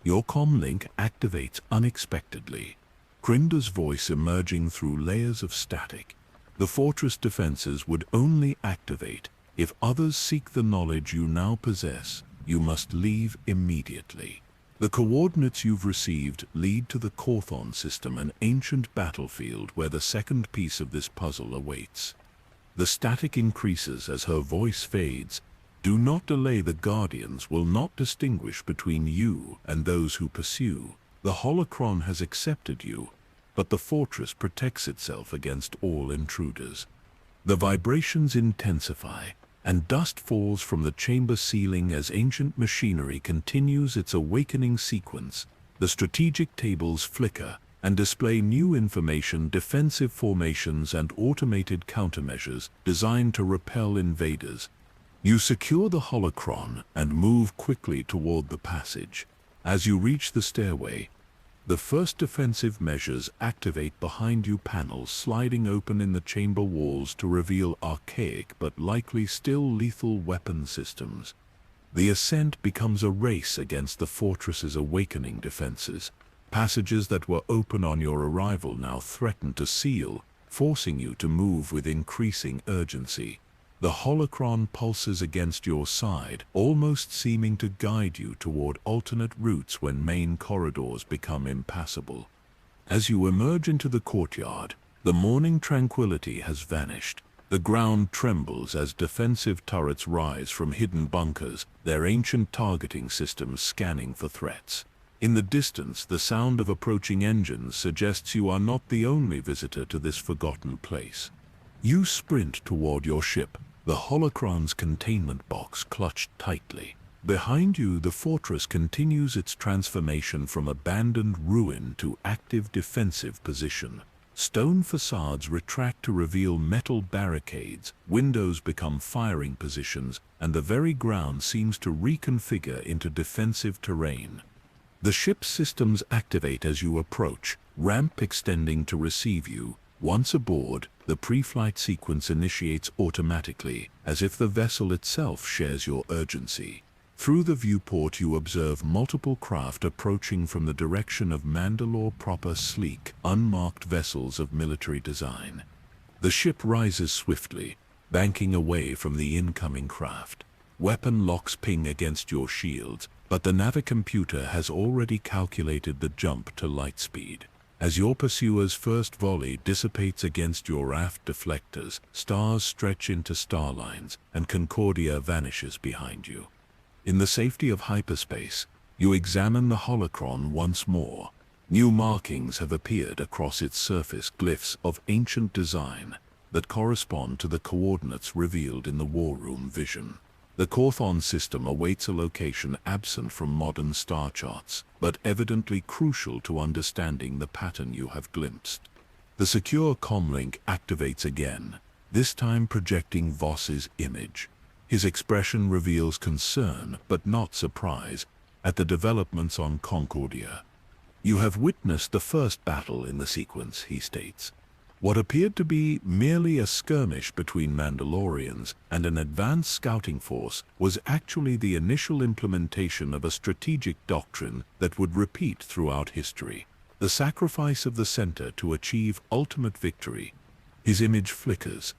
Your comlink activates unexpectedly, Grinder's voice emerging through layers of static. The fortress defenses would only activate if others seek the knowledge you now possess. You must leave immediately. The coordinates you've received lead to the Cawthon system, an ancient battlefield where the second piece of this puzzle awaits. The static increases as her voice fades. Do not delay. The Guardians will not distinguish between you and those who pursue. The holocron has accepted you, but the fortress protects itself against all intruders. The vibrations intensify, and dust falls from the chamber ceiling as ancient machinery continues its awakening sequence. The strategic tables flicker and display new information, defensive formations and automated countermeasures designed to repel invaders. You secure the holocron and move quickly toward the passage. As you reach the stairway, the first defensive measures activate behind you, panels sliding open in the chamber walls to reveal archaic but likely still lethal weapon systems. The ascent becomes a race against the fortress's awakening defenses. Passages that were open on your arrival now threaten to seal, forcing you to move with increasing urgency. The holocron pulses against your side, almost seeming to guide you toward alternate routes when main corridors become impassable. As you emerge into the courtyard, the morning tranquility has vanished. The ground trembles as defensive turrets rise from hidden bunkers, their ancient targeting systems scanning for threats. In the distance, the sound of approaching engines suggests you are not the only visitor to this forgotten place. You sprint toward your ship, the holocron's containment box clutched tightly. Behind you, the fortress continues its transformation from abandoned ruin to active defensive position. Stone facades retract to reveal metal barricades, windows become firing positions, and the very ground seems to reconfigure into defensive terrain. The ship's systems activate as you approach, ramp extending to receive you. Once aboard, the pre-flight sequence initiates automatically, as if the vessel itself shares your urgency. Through the viewport you observe multiple craft approaching from the direction of Mandalore proper, sleek, unmarked vessels of military design. The ship rises swiftly, banking away from the incoming craft. Weapon locks ping against your shields, but the navicomputer has already calculated the jump to light speed. As your pursuer's first volley dissipates against your aft deflectors, stars stretch into star lines, and Concordia vanishes behind you. In the safety of hyperspace, you examine the holocron once more. New markings have appeared across its surface, glyphs of ancient design that correspond to the coordinates revealed in the war room vision. The Cawthon system awaits a location absent from modern star charts, but evidently crucial to understanding the pattern you have glimpsed. The secure comlink activates again, this time projecting Voss's image. His expression reveals concern, but not surprise, at the developments on Concordia. You have witnessed the first battle in the sequence, he states. What appeared to be merely a skirmish between Mandalorians and an advanced scouting force was actually the initial implementation of a strategic doctrine that would repeat throughout history. The sacrifice of the center to achieve ultimate victory. His image flickers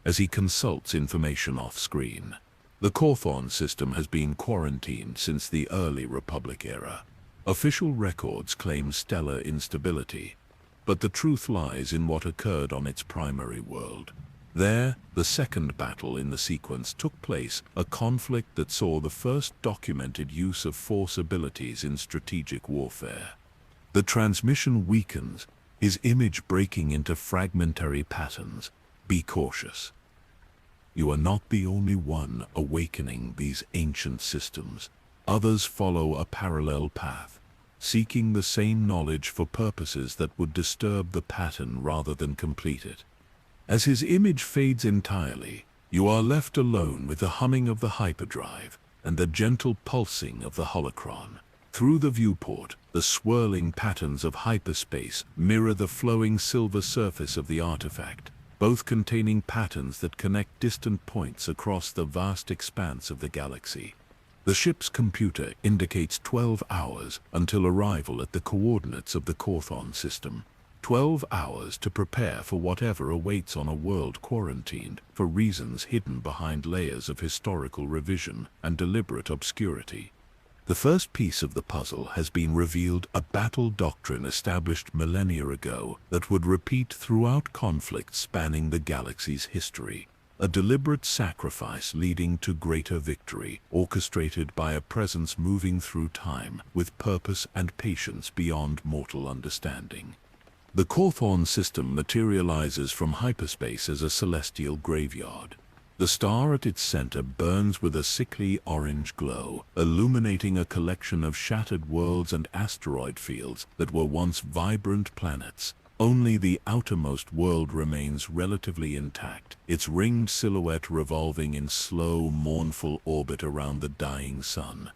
as he consults information off-screen. The Cawthon system has been quarantined since the early Republic era. Official records claim stellar instability, but the truth lies in what occurred on its primary world. There, the second battle in the sequence took place, a conflict that saw the first documented use of force abilities in strategic warfare. The transmission weakens, his image breaking into fragmentary patterns. Be cautious. You are not the only one awakening these ancient systems. Others follow a parallel path, seeking the same knowledge for purposes that would disturb the pattern rather than complete it. As his image fades entirely, you are left alone with the humming of the hyperdrive and the gentle pulsing of the holocron. Through the viewport, the swirling patterns of hyperspace mirror the flowing silver surface of the artifact, both containing patterns that connect distant points across the vast expanse of the galaxy. The ship's computer indicates 12 hours until arrival at the coordinates of the Cawthon system. 12 hours to prepare for whatever awaits on a world quarantined for reasons hidden behind layers of historical revision and deliberate obscurity. The first piece of the puzzle has been revealed, a battle doctrine established millennia ago that would repeat throughout conflicts spanning the galaxy's history. A deliberate sacrifice leading to greater victory, orchestrated by a presence moving through time with purpose and patience beyond mortal understanding. The Cawthorn system materializes from hyperspace as a celestial graveyard. The star at its center burns with a sickly orange glow, illuminating a collection of shattered worlds and asteroid fields that were once vibrant planets. Only the outermost world remains relatively intact, its ringed silhouette revolving in slow, mournful orbit around the dying sun.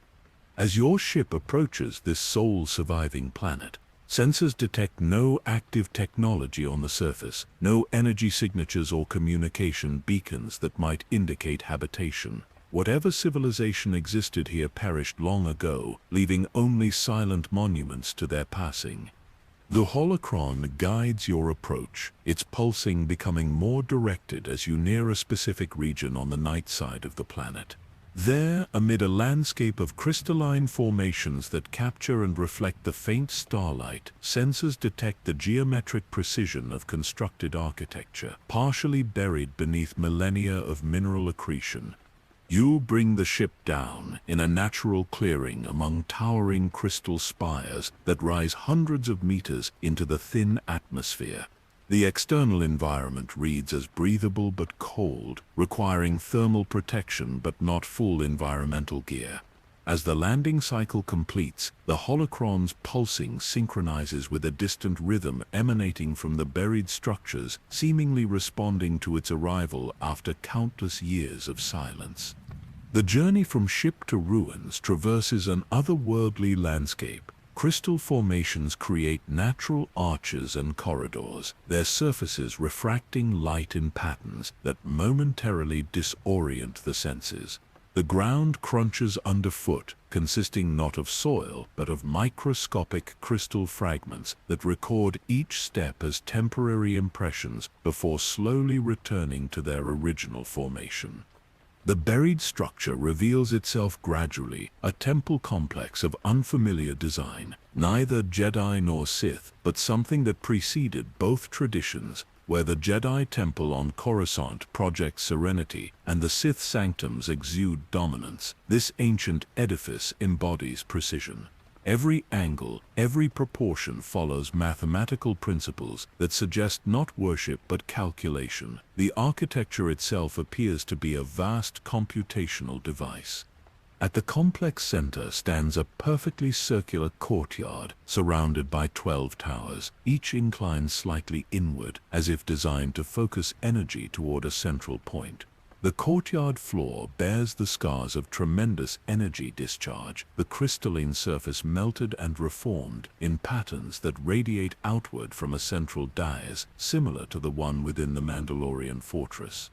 As your ship approaches this sole surviving planet, sensors detect no active technology on the surface, no energy signatures or communication beacons that might indicate habitation. Whatever civilization existed here perished long ago, leaving only silent monuments to their passing. The holocron guides your approach, its pulsing becoming more directed as you near a specific region on the night side of the planet. There, amid a landscape of crystalline formations that capture and reflect the faint starlight, sensors detect the geometric precision of constructed architecture, partially buried beneath millennia of mineral accretion. You bring the ship down in a natural clearing among towering crystal spires that rise hundreds of meters into the thin atmosphere. The external environment reads as breathable but cold, requiring thermal protection but not full environmental gear. As the landing cycle completes, the holocron's pulsing synchronizes with a distant rhythm emanating from the buried structures, seemingly responding to its arrival after countless years of silence. The journey from ship to ruins traverses an otherworldly landscape. Crystal formations create natural arches and corridors, their surfaces refracting light in patterns that momentarily disorient the senses. The ground crunches underfoot, consisting not of soil but of microscopic crystal fragments that record each step as temporary impressions before slowly returning to their original formation. The buried structure reveals itself gradually, a temple complex of unfamiliar design, neither Jedi nor Sith, but something that preceded both traditions, where the Jedi temple on Coruscant projects serenity and the Sith sanctums exude dominance. This ancient edifice embodies precision. Every angle, every proportion follows mathematical principles that suggest not worship but calculation. The architecture itself appears to be a vast computational device. At the complex center stands a perfectly circular courtyard surrounded by 12 towers, each inclined slightly inward, as if designed to focus energy toward a central point. The courtyard floor bears the scars of tremendous energy discharge, the crystalline surface melted and reformed in patterns that radiate outward from a central dais, similar to the one within the Mandalorian fortress.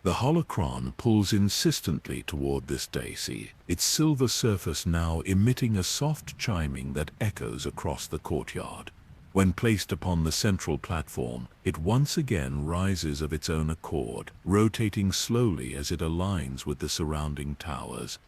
The holocron pulls insistently toward this daisy, its silver surface now emitting a soft chiming that echoes across the courtyard. When placed upon the central platform, it once again rises of its own accord, rotating slowly as it aligns with the surrounding towers.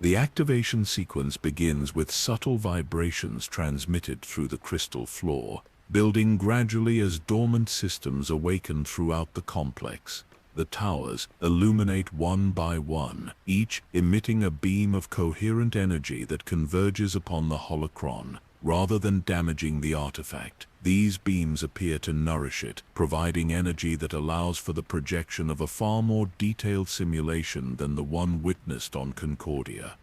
The activation sequence begins with subtle vibrations transmitted through the crystal floor, building gradually as dormant systems awaken throughout the complex. The towers illuminate one by one, each emitting a beam of coherent energy that converges upon the holocron. Rather than damaging the artifact, these beams appear to nourish it, providing energy that allows for the projection of a far more detailed simulation than the one witnessed on Concordia.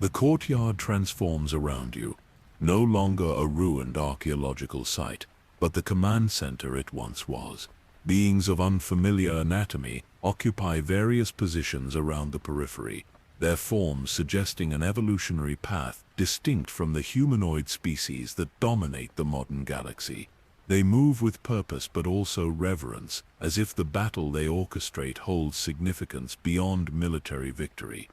The courtyard transforms around you, no longer a ruined archaeological site, but the command center it once was. Beings of unfamiliar anatomy occupy various positions around the periphery, their forms suggesting an evolutionary path distinct from the humanoid species that dominate the modern galaxy. They move with purpose but also reverence, as if the battle they orchestrate holds significance beyond military victory.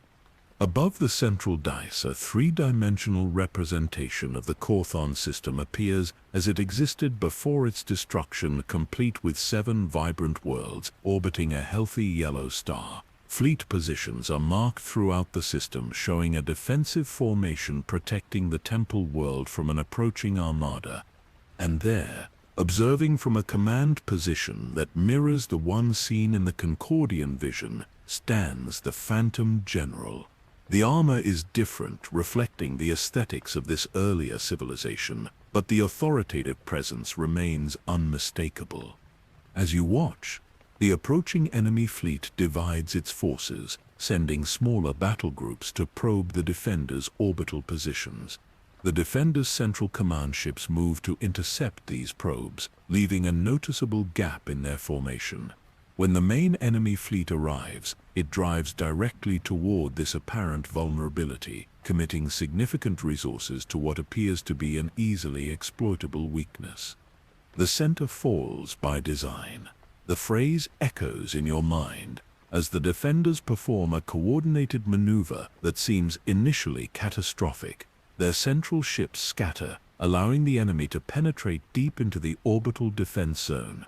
Above the central dice, a three-dimensional representation of the Corthon system appears as it existed before its destruction, complete with 7 vibrant worlds orbiting a healthy yellow star. Fleet positions are marked throughout the system, showing a defensive formation protecting the temple world from an approaching armada. And there, observing from a command position that mirrors the one seen in the Concordian vision, stands the Phantom General. The armor is different, reflecting the aesthetics of this earlier civilization, but the authoritative presence remains unmistakable. As you watch, the approaching enemy fleet divides its forces, sending smaller battle groups to probe the defenders' orbital positions. The defenders' central command ships move to intercept these probes, leaving a noticeable gap in their formation. When the main enemy fleet arrives, it drives directly toward this apparent vulnerability, committing significant resources to what appears to be an easily exploitable weakness. The center falls by design. The phrase echoes in your mind as the defenders perform a coordinated maneuver that seems initially catastrophic. Their central ships scatter, allowing the enemy to penetrate deep into the orbital defense zone.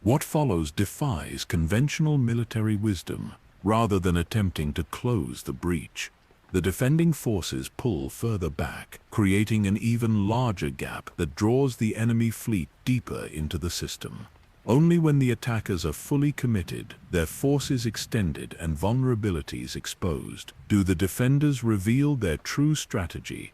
What follows defies conventional military wisdom. Rather than attempting to close the breach, the defending forces pull further back, creating an even larger gap that draws the enemy fleet deeper into the system. Only when the attackers are fully committed, their forces extended and vulnerabilities exposed, do the defenders reveal their true strategy.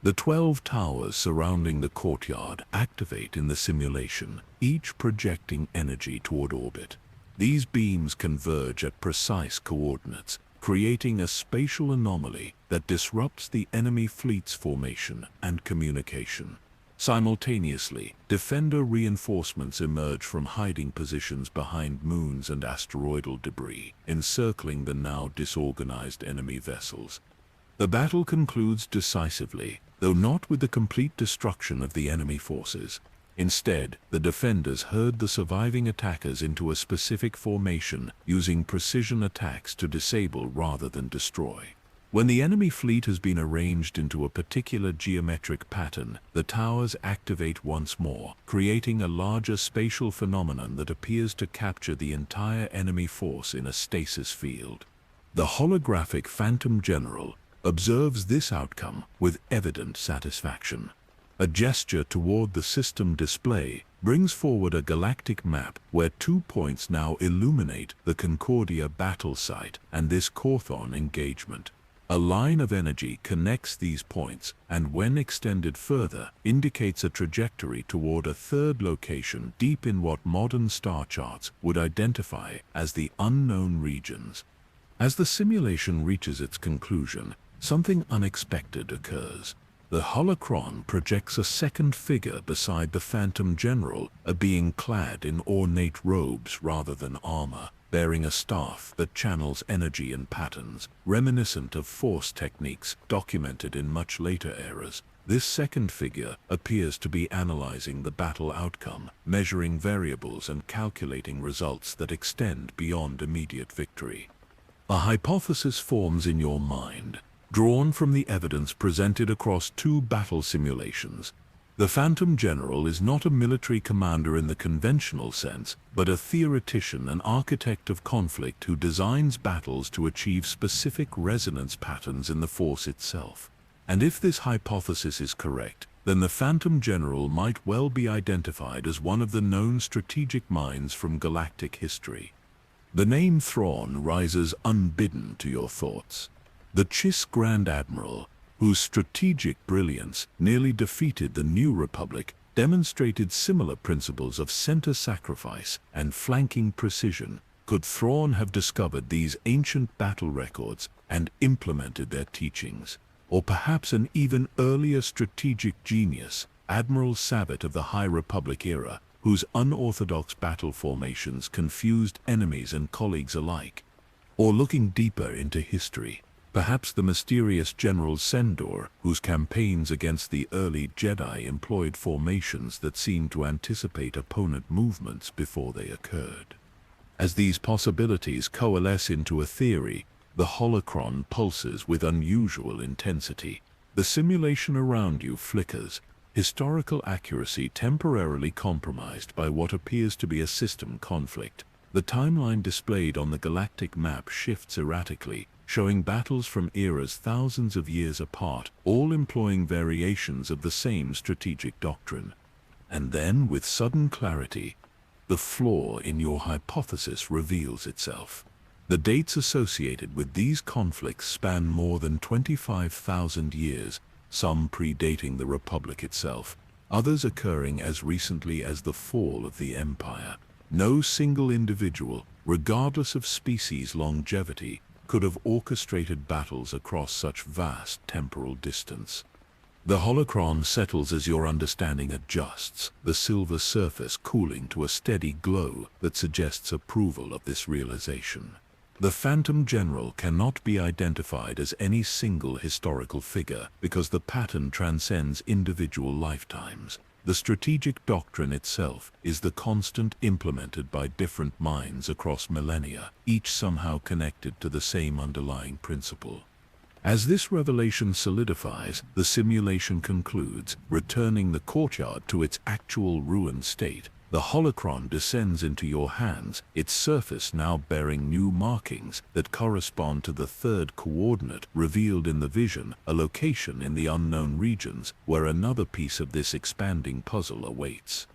The 12 towers surrounding the courtyard activate in the simulation, each projecting energy toward orbit. These beams converge at precise coordinates, creating a spatial anomaly that disrupts the enemy fleet's formation and communication. Simultaneously, defender reinforcements emerge from hiding positions behind moons and asteroidal debris, encircling the now disorganized enemy vessels. The battle concludes decisively, though not with the complete destruction of the enemy forces. Instead, the defenders herd the surviving attackers into a specific formation, using precision attacks to disable rather than destroy. When the enemy fleet has been arranged into a particular geometric pattern, the towers activate once more, creating a larger spatial phenomenon that appears to capture the entire enemy force in a stasis field. The holographic Phantom General observes this outcome with evident satisfaction. A gesture toward the system display brings forward a galactic map where 2 points now illuminate the Concordia battle site and this Corthon engagement. A line of energy connects these points and, when extended further, indicates a trajectory toward a third location deep in what modern star charts would identify as the unknown regions. As the simulation reaches its conclusion, something unexpected occurs. The holocron projects a second figure beside the Phantom General, a being clad in ornate robes rather than armor, bearing a staff that channels energy and patterns, reminiscent of Force techniques documented in much later eras. This second figure appears to be analyzing the battle outcome, measuring variables and calculating results that extend beyond immediate victory. A hypothesis forms in your mind, drawn from the evidence presented across 2 battle simulations. The Phantom General is not a military commander in the conventional sense, but a theoretician and architect of conflict who designs battles to achieve specific resonance patterns in the Force itself. And if this hypothesis is correct, then the Phantom General might well be identified as one of the known strategic minds from galactic history. The name Thrawn rises unbidden to your thoughts. The Chiss Grand Admiral, whose strategic brilliance nearly defeated the New Republic, demonstrated similar principles of center sacrifice and flanking precision. Could Thrawn have discovered these ancient battle records and implemented their teachings? Or perhaps an even earlier strategic genius, Admiral Savitt of the High Republic era, whose unorthodox battle formations confused enemies and colleagues alike? Or looking deeper into history, perhaps the mysterious General Sendor, whose campaigns against the early Jedi employed formations that seemed to anticipate opponent movements before they occurred. As these possibilities coalesce into a theory, The holocron pulses with unusual intensity. The simulation around you flickers, historical accuracy temporarily compromised by what appears to be a system conflict. The timeline displayed on the galactic map shifts erratically, showing battles from eras thousands of years apart, all employing variations of the same strategic doctrine. And then, with sudden clarity, the flaw in your hypothesis reveals itself. The dates associated with these conflicts span more than 25,000 years, some predating the Republic itself, others occurring as recently as the fall of the Empire. No single individual, regardless of species longevity, could have orchestrated battles across such vast temporal distance. The holocron settles as your understanding adjusts, the silver surface cooling to a steady glow that suggests approval of this realization. The Phantom General cannot be identified as any single historical figure because the pattern transcends individual lifetimes. The strategic doctrine itself is the constant implemented by different minds across millennia, each somehow connected to the same underlying principle. As this revelation solidifies, the simulation concludes, returning the courtyard to its actual ruined state. The holocron descends into your hands, its surface now bearing new markings that correspond to the third coordinate revealed in the vision, a location in the unknown regions where another piece of this expanding puzzle awaits.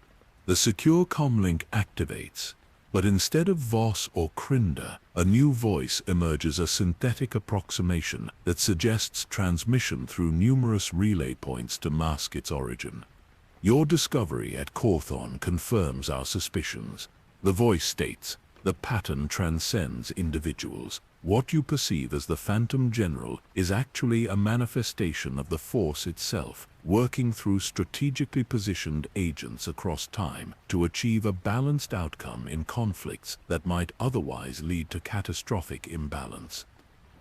The secure comlink activates, but instead of Voss or Krinder, a new voice emerges, a synthetic approximation that suggests transmission through numerous relay points to mask its origin. Your discovery at Cawthon confirms our suspicions. The voice states, the pattern transcends individuals. What you perceive as the Phantom General is actually a manifestation of the Force itself, working through strategically positioned agents across time to achieve a balanced outcome in conflicts that might otherwise lead to catastrophic imbalance.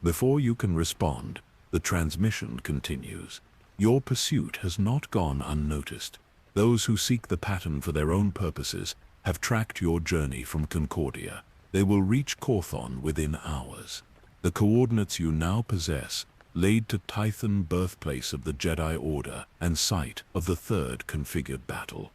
Before you can respond, the transmission continues. Your pursuit has not gone unnoticed. Those who seek the pattern for their own purposes have tracked your journey from Concordia. They will reach Cawthon within hours. The coordinates you now possess, laid to Tython, birthplace of the Jedi Order, and site of the third configured battle.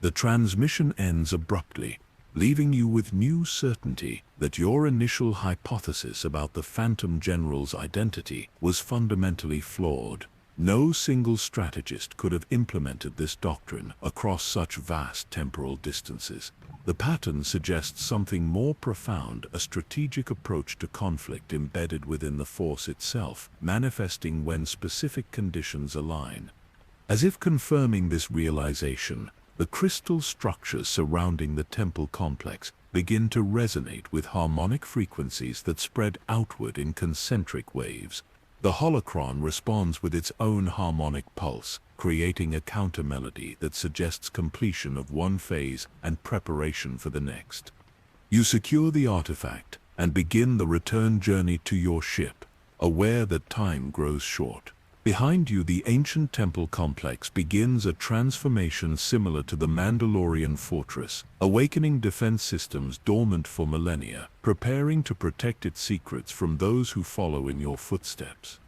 The transmission ends abruptly, leaving you with new certainty that your initial hypothesis about the Phantom General's identity was fundamentally flawed. No single strategist could have implemented this doctrine across such vast temporal distances. The pattern suggests something more profound, a strategic approach to conflict embedded within the Force itself, manifesting when specific conditions align. As if confirming this realization, the crystal structures surrounding the temple complex begin to resonate with harmonic frequencies that spread outward in concentric waves. The holocron responds with its own harmonic pulse, creating a counter-melody that suggests completion of one phase and preparation for the next. You secure the artifact and begin the return journey to your ship, aware that time grows short. Behind you, the ancient temple complex begins a transformation similar to the Mandalorian fortress, awakening defense systems dormant for millennia, preparing to protect its secrets from those who follow in your footsteps.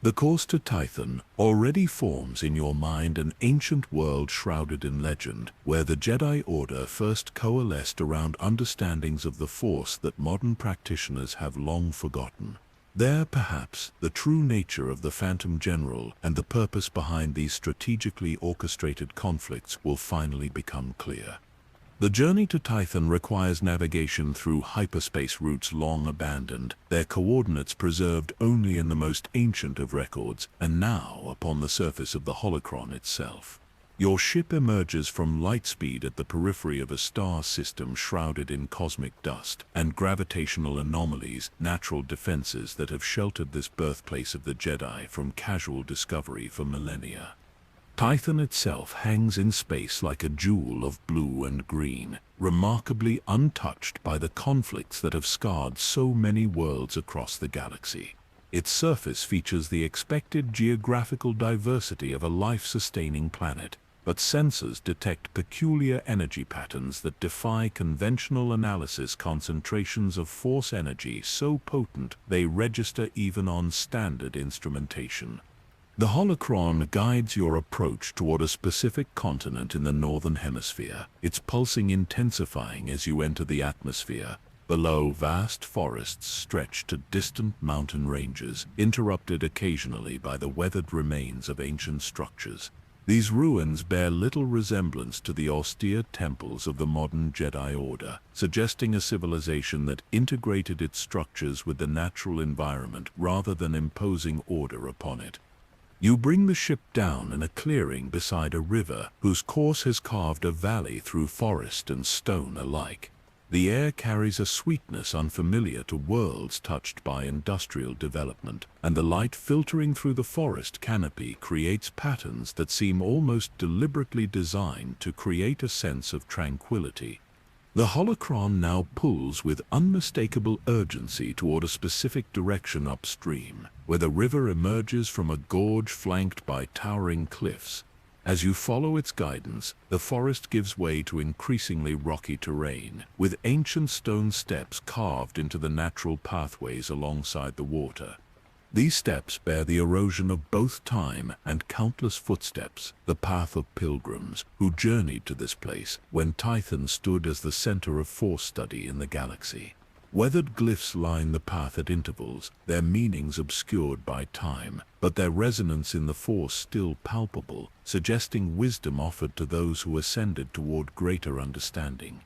The course to Tython already forms in your mind an ancient world shrouded in legend, where the Jedi Order first coalesced around understandings of the Force that modern practitioners have long forgotten. There, perhaps, the true nature of the Phantom General and the purpose behind these strategically orchestrated conflicts will finally become clear. The journey to Tython requires navigation through hyperspace routes long abandoned, their coordinates preserved only in the most ancient of records, and now upon the surface of the holocron itself. Your ship emerges from lightspeed at the periphery of a star system shrouded in cosmic dust and gravitational anomalies, natural defenses that have sheltered this birthplace of the Jedi from casual discovery for millennia. Tython itself hangs in space like a jewel of blue and green, remarkably untouched by the conflicts that have scarred so many worlds across the galaxy. Its surface features the expected geographical diversity of a life-sustaining planet, but sensors detect peculiar energy patterns that defy conventional analysis. Concentrations of force energy so potent they register even on standard instrumentation. The holocron guides your approach toward a specific continent in the northern hemisphere, its pulsing intensifying as you enter the atmosphere. Below, vast forests stretch to distant mountain ranges, interrupted occasionally by the weathered remains of ancient structures. These ruins bear little resemblance to the austere temples of the modern Jedi Order, suggesting a civilization that integrated its structures with the natural environment rather than imposing order upon it. You bring the ship down in a clearing beside a river whose course has carved a valley through forest and stone alike. The air carries a sweetness unfamiliar to worlds touched by industrial development, and the light filtering through the forest canopy creates patterns that seem almost deliberately designed to create a sense of tranquility. The holocron now pulls with unmistakable urgency toward a specific direction upstream, where the river emerges from a gorge flanked by towering cliffs. As you follow its guidance, the forest gives way to increasingly rocky terrain, with ancient stone steps carved into the natural pathways alongside the water. These steps bear the erosion of both time and countless footsteps, the path of pilgrims who journeyed to this place when Tython stood as the center of force study in the galaxy. Weathered glyphs line the path at intervals, their meanings obscured by time, but their resonance in the force still palpable, suggesting wisdom offered to those who ascended toward greater understanding.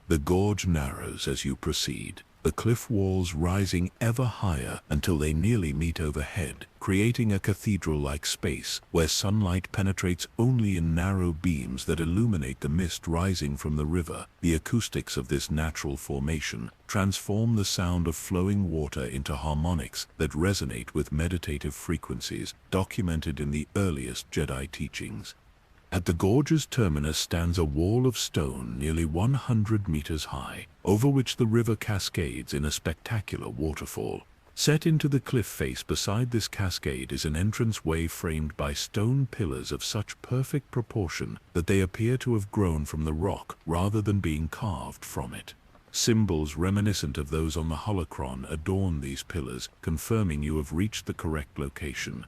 The gorge narrows as you proceed, the cliff walls rising ever higher until they nearly meet overhead, creating a cathedral-like space where sunlight penetrates only in narrow beams that illuminate the mist rising from the river. The acoustics of this natural formation transform the sound of flowing water into harmonics that resonate with meditative frequencies documented in the earliest Jedi teachings. At the gorge's terminus stands a wall of stone nearly 100 meters high, over which the river cascades in a spectacular waterfall. Set into the cliff face beside this cascade is an entranceway framed by stone pillars of such perfect proportion that they appear to have grown from the rock rather than being carved from it. Symbols reminiscent of those on the holocron adorn these pillars, confirming you have reached the correct location.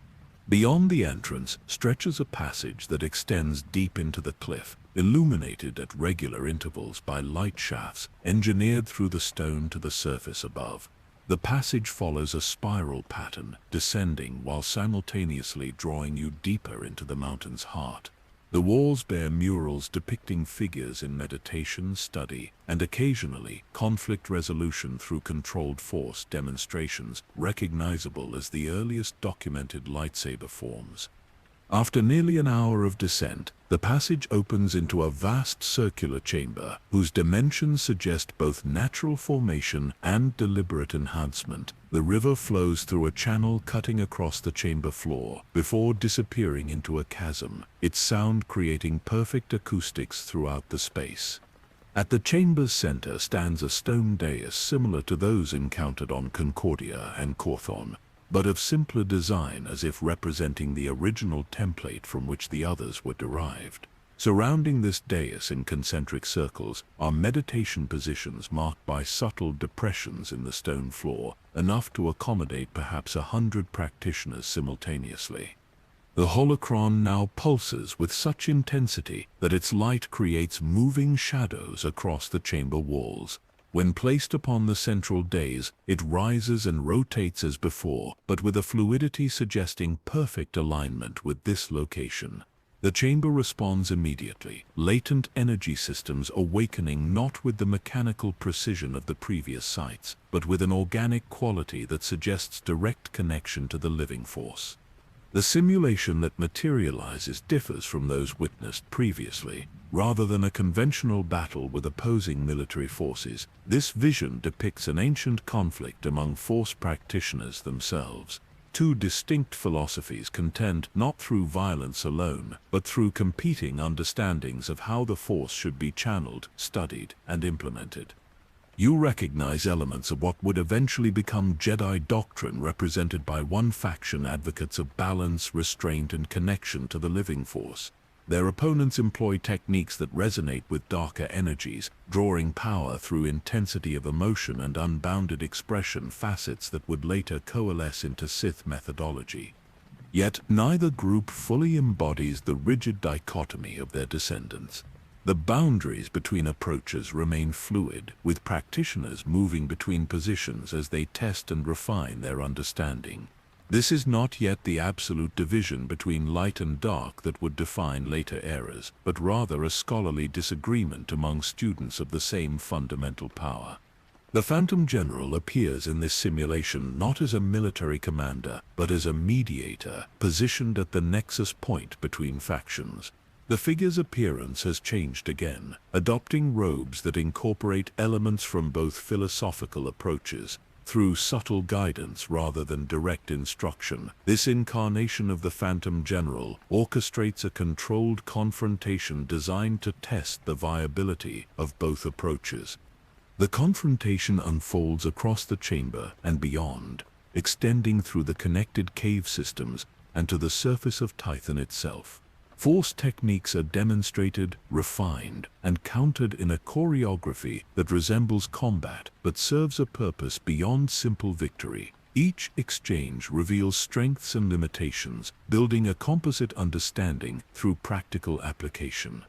Beyond the entrance stretches a passage that extends deep into the cliff, illuminated at regular intervals by light shafts engineered through the stone to the surface above. The passage follows a spiral pattern, descending while simultaneously drawing you deeper into the mountain's heart. The walls bear murals depicting figures in meditation, study, and occasionally conflict resolution through controlled force demonstrations recognizable as the earliest documented lightsaber forms. After nearly an hour of descent, the passage opens into a vast circular chamber whose dimensions suggest both natural formation and deliberate enhancement. The river flows through a channel cutting across the chamber floor before disappearing into a chasm, its sound creating perfect acoustics throughout the space. At the chamber's center stands a stone dais similar to those encountered on Concordia and Corthon, but of simpler design, as if representing the original template from which the others were derived. Surrounding this dais in concentric circles are meditation positions marked by subtle depressions in the stone floor, enough to accommodate perhaps 100 practitioners simultaneously. The holocron now pulses with such intensity that its light creates moving shadows across the chamber walls. When placed upon the central dais, it rises and rotates as before, but with a fluidity suggesting perfect alignment with this location. The chamber responds immediately, latent energy systems awakening not with the mechanical precision of the previous sites, but with an organic quality that suggests direct connection to the living force. The simulation that materializes differs from those witnessed previously. Rather than a conventional battle with opposing military forces, this vision depicts an ancient conflict among Force practitioners themselves. Two distinct philosophies contend not through violence alone, but through competing understandings of how the Force should be channeled, studied, and implemented. You recognize elements of what would eventually become Jedi doctrine represented by one faction advocates of balance, restraint, and connection to the living force. Their opponents employ techniques that resonate with darker energies, drawing power through intensity of emotion and unbounded expression, facets that would later coalesce into Sith methodology. Yet neither group fully embodies the rigid dichotomy of their descendants. The boundaries between approaches remain fluid, with practitioners moving between positions as they test and refine their understanding. This is not yet the absolute division between light and dark that would define later eras, but rather a scholarly disagreement among students of the same fundamental power. The Phantom General appears in this simulation not as a military commander, but as a mediator, positioned at the nexus point between factions. The figure's appearance has changed again, adopting robes that incorporate elements from both philosophical approaches. Through subtle guidance rather than direct instruction, this incarnation of the Phantom General orchestrates a controlled confrontation designed to test the viability of both approaches. The confrontation unfolds across the chamber and beyond, extending through the connected cave systems and to the surface of Tython itself. Force techniques are demonstrated, refined, and countered in a choreography that resembles combat but serves a purpose beyond simple victory. Each exchange reveals strengths and limitations, building a composite understanding through practical application.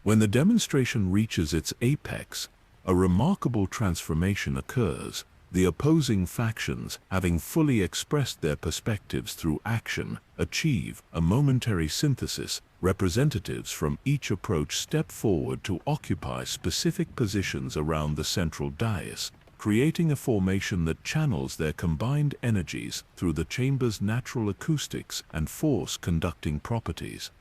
When the demonstration reaches its apex, a remarkable transformation occurs. The opposing factions, having fully expressed their perspectives through action, achieve a momentary synthesis. Representatives from each approach step forward to occupy specific positions around the central dais, creating a formation that channels their combined energies through the chamber's natural acoustics and force-conducting properties.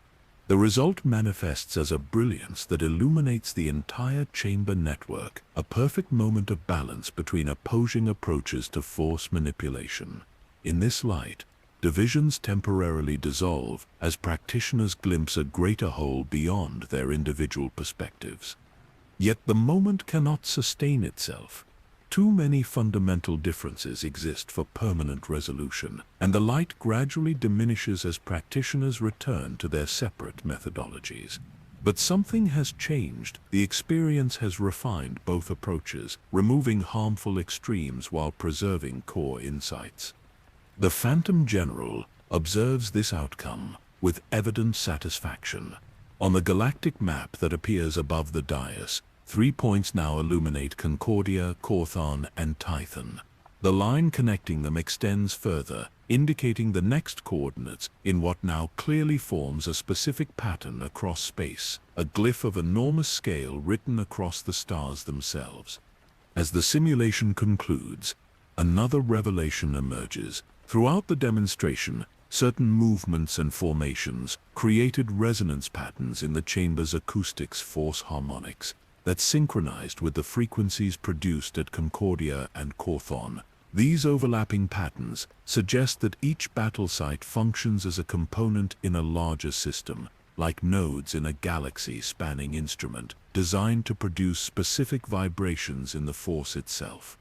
The result manifests as a brilliance that illuminates the entire chamber network, a perfect moment of balance between opposing approaches to force manipulation. In this light, divisions temporarily dissolve as practitioners glimpse a greater whole beyond their individual perspectives. Yet the moment cannot sustain itself. Too many fundamental differences exist for permanent resolution, and the light gradually diminishes as practitioners return to their separate methodologies. But something has changed. The experience has refined both approaches, removing harmful extremes while preserving core insights. The Phantom General observes this outcome with evident satisfaction. On the galactic map that appears above the dais, 3 points now illuminate Concordia, Cawthon, and Tython. The line connecting them extends further, indicating the next coordinates in what now clearly forms a specific pattern across space, a glyph of enormous scale written across the stars themselves. As the simulation concludes, another revelation emerges. Throughout the demonstration, certain movements and formations created resonance patterns in the chamber's acoustics force harmonics that synchronized with the frequencies produced at Concordia and Cawthon. These overlapping patterns suggest that each battle site functions as a component in a larger system, like nodes in a galaxy-spanning instrument, designed to produce specific vibrations in the force itself.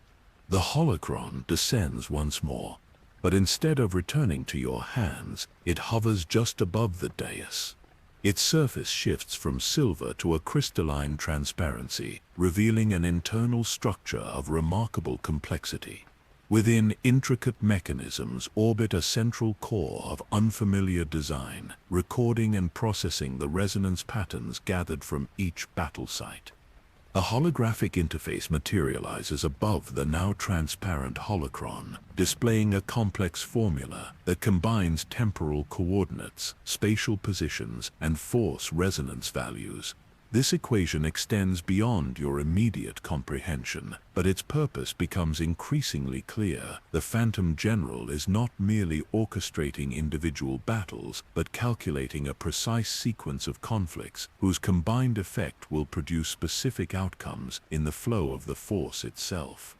The holocron descends once more, but instead of returning to your hands, it hovers just above the dais. Its surface shifts from silver to a crystalline transparency, revealing an internal structure of remarkable complexity. Within, intricate mechanisms orbit a central core of unfamiliar design, recording and processing the resonance patterns gathered from each battle site. A holographic interface materializes above the now transparent holocron, displaying a complex formula that combines temporal coordinates, spatial positions, and force resonance values. This equation extends beyond your immediate comprehension, but its purpose becomes increasingly clear. The Phantom General is not merely orchestrating individual battles, but calculating a precise sequence of conflicts whose combined effect will produce specific outcomes in the flow of the force itself.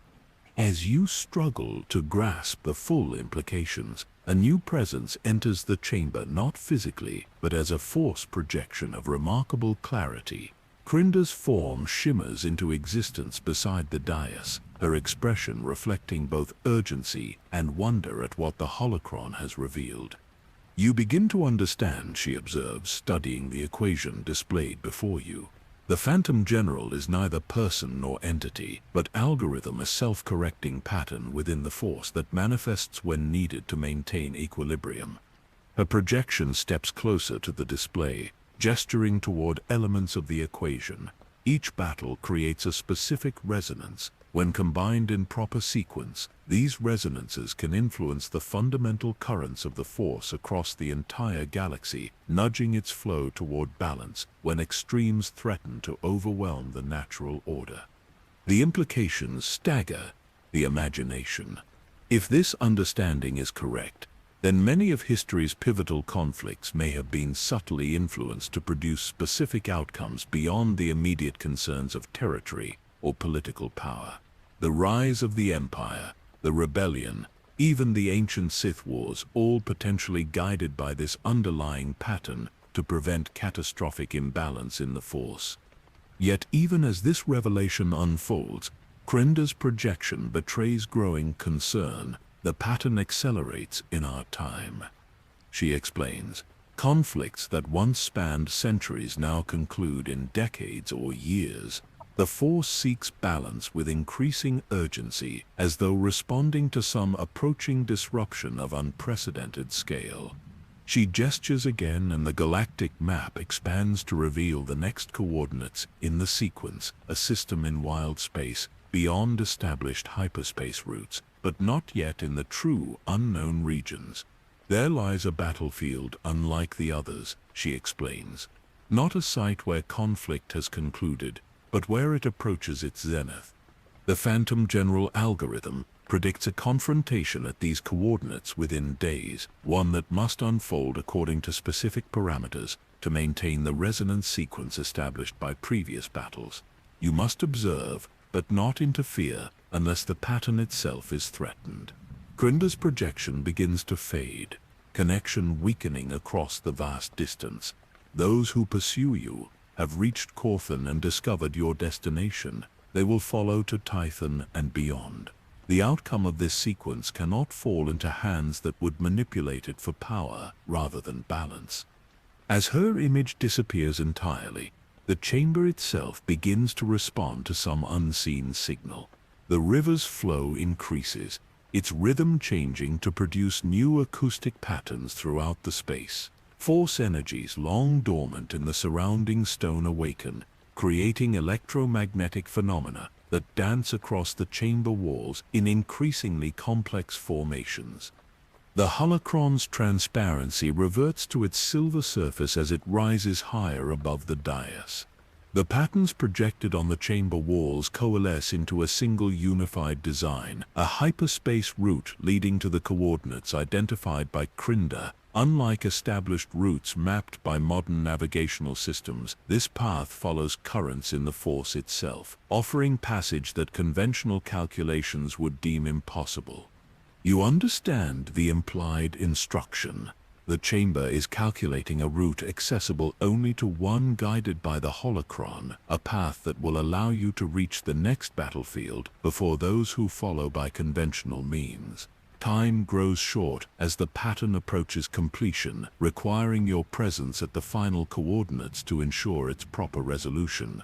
As you struggle to grasp the full implications, a new presence enters the chamber, not physically, but as a force projection of remarkable clarity. Crinda's form shimmers into existence beside the dais, her expression reflecting both urgency and wonder at what the holocron has revealed. You begin to understand, she observes, studying the equation displayed before you. The Phantom General is neither person nor entity, but algorithm, a self-correcting pattern within the force that manifests when needed to maintain equilibrium. Her projection steps closer to the display, gesturing toward elements of the equation. Each battle creates a specific resonance. When combined in proper sequence, these resonances can influence the fundamental currents of the force across the entire galaxy, nudging its flow toward balance when extremes threaten to overwhelm the natural order. The implications stagger the imagination. If this understanding is correct, then many of history's pivotal conflicts may have been subtly influenced to produce specific outcomes beyond the immediate concerns of territory or political power. The rise of the Empire, the rebellion, even the ancient Sith Wars, all potentially guided by this underlying pattern to prevent catastrophic imbalance in the Force. Yet even as this revelation unfolds, Krenda's projection betrays growing concern. The pattern accelerates in our time. She explains, conflicts that once spanned centuries now conclude in decades or years. The Force seeks balance with increasing urgency, as though responding to some approaching disruption of unprecedented scale. She gestures again, and the galactic map expands to reveal the next coordinates in the sequence, a system in wild space, beyond established hyperspace routes, but not yet in the true unknown regions. There lies a battlefield unlike the others, she explains. Not a site where conflict has concluded, but where it approaches its zenith. The Phantom General algorithm predicts a confrontation at these coordinates within days, one that must unfold according to specific parameters to maintain the resonance sequence established by previous battles. You must observe, but not interfere, unless the pattern itself is threatened. Krenda's projection begins to fade, connection weakening across the vast distance. Those who pursue you have reached Corthan and discovered your destination. They will follow to Tython and beyond. The outcome of this sequence cannot fall into hands that would manipulate it for power rather than balance. As her image disappears entirely, the chamber itself begins to respond to some unseen signal. The river's flow increases, its rhythm changing to produce new acoustic patterns throughout the space. Force energies long dormant in the surrounding stone awaken, creating electromagnetic phenomena that dance across the chamber walls in increasingly complex formations. The holocron's transparency reverts to its silver surface as it rises higher above the dais. The patterns projected on the chamber walls coalesce into a single unified design, a hyperspace route leading to the coordinates identified by Krenda. Unlike established routes mapped by modern navigational systems, this path follows currents in the Force itself, offering passage that conventional calculations would deem impossible. You understand the implied instruction. The chamber is calculating a route accessible only to one guided by the holocron, a path that will allow you to reach the next battlefield before those who follow by conventional means. Time grows short as the pattern approaches completion, requiring your presence at the final coordinates to ensure its proper resolution.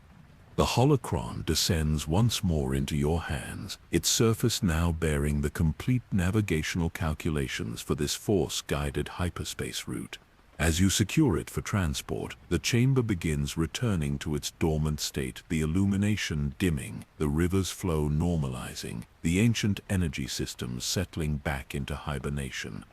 The holocron descends once more into your hands, its surface now bearing the complete navigational calculations for this Force-guided hyperspace route. As you secure it for transport, the chamber begins returning to its dormant state, the illumination dimming, the river's flow normalizing, the ancient energy systems settling back into hibernation.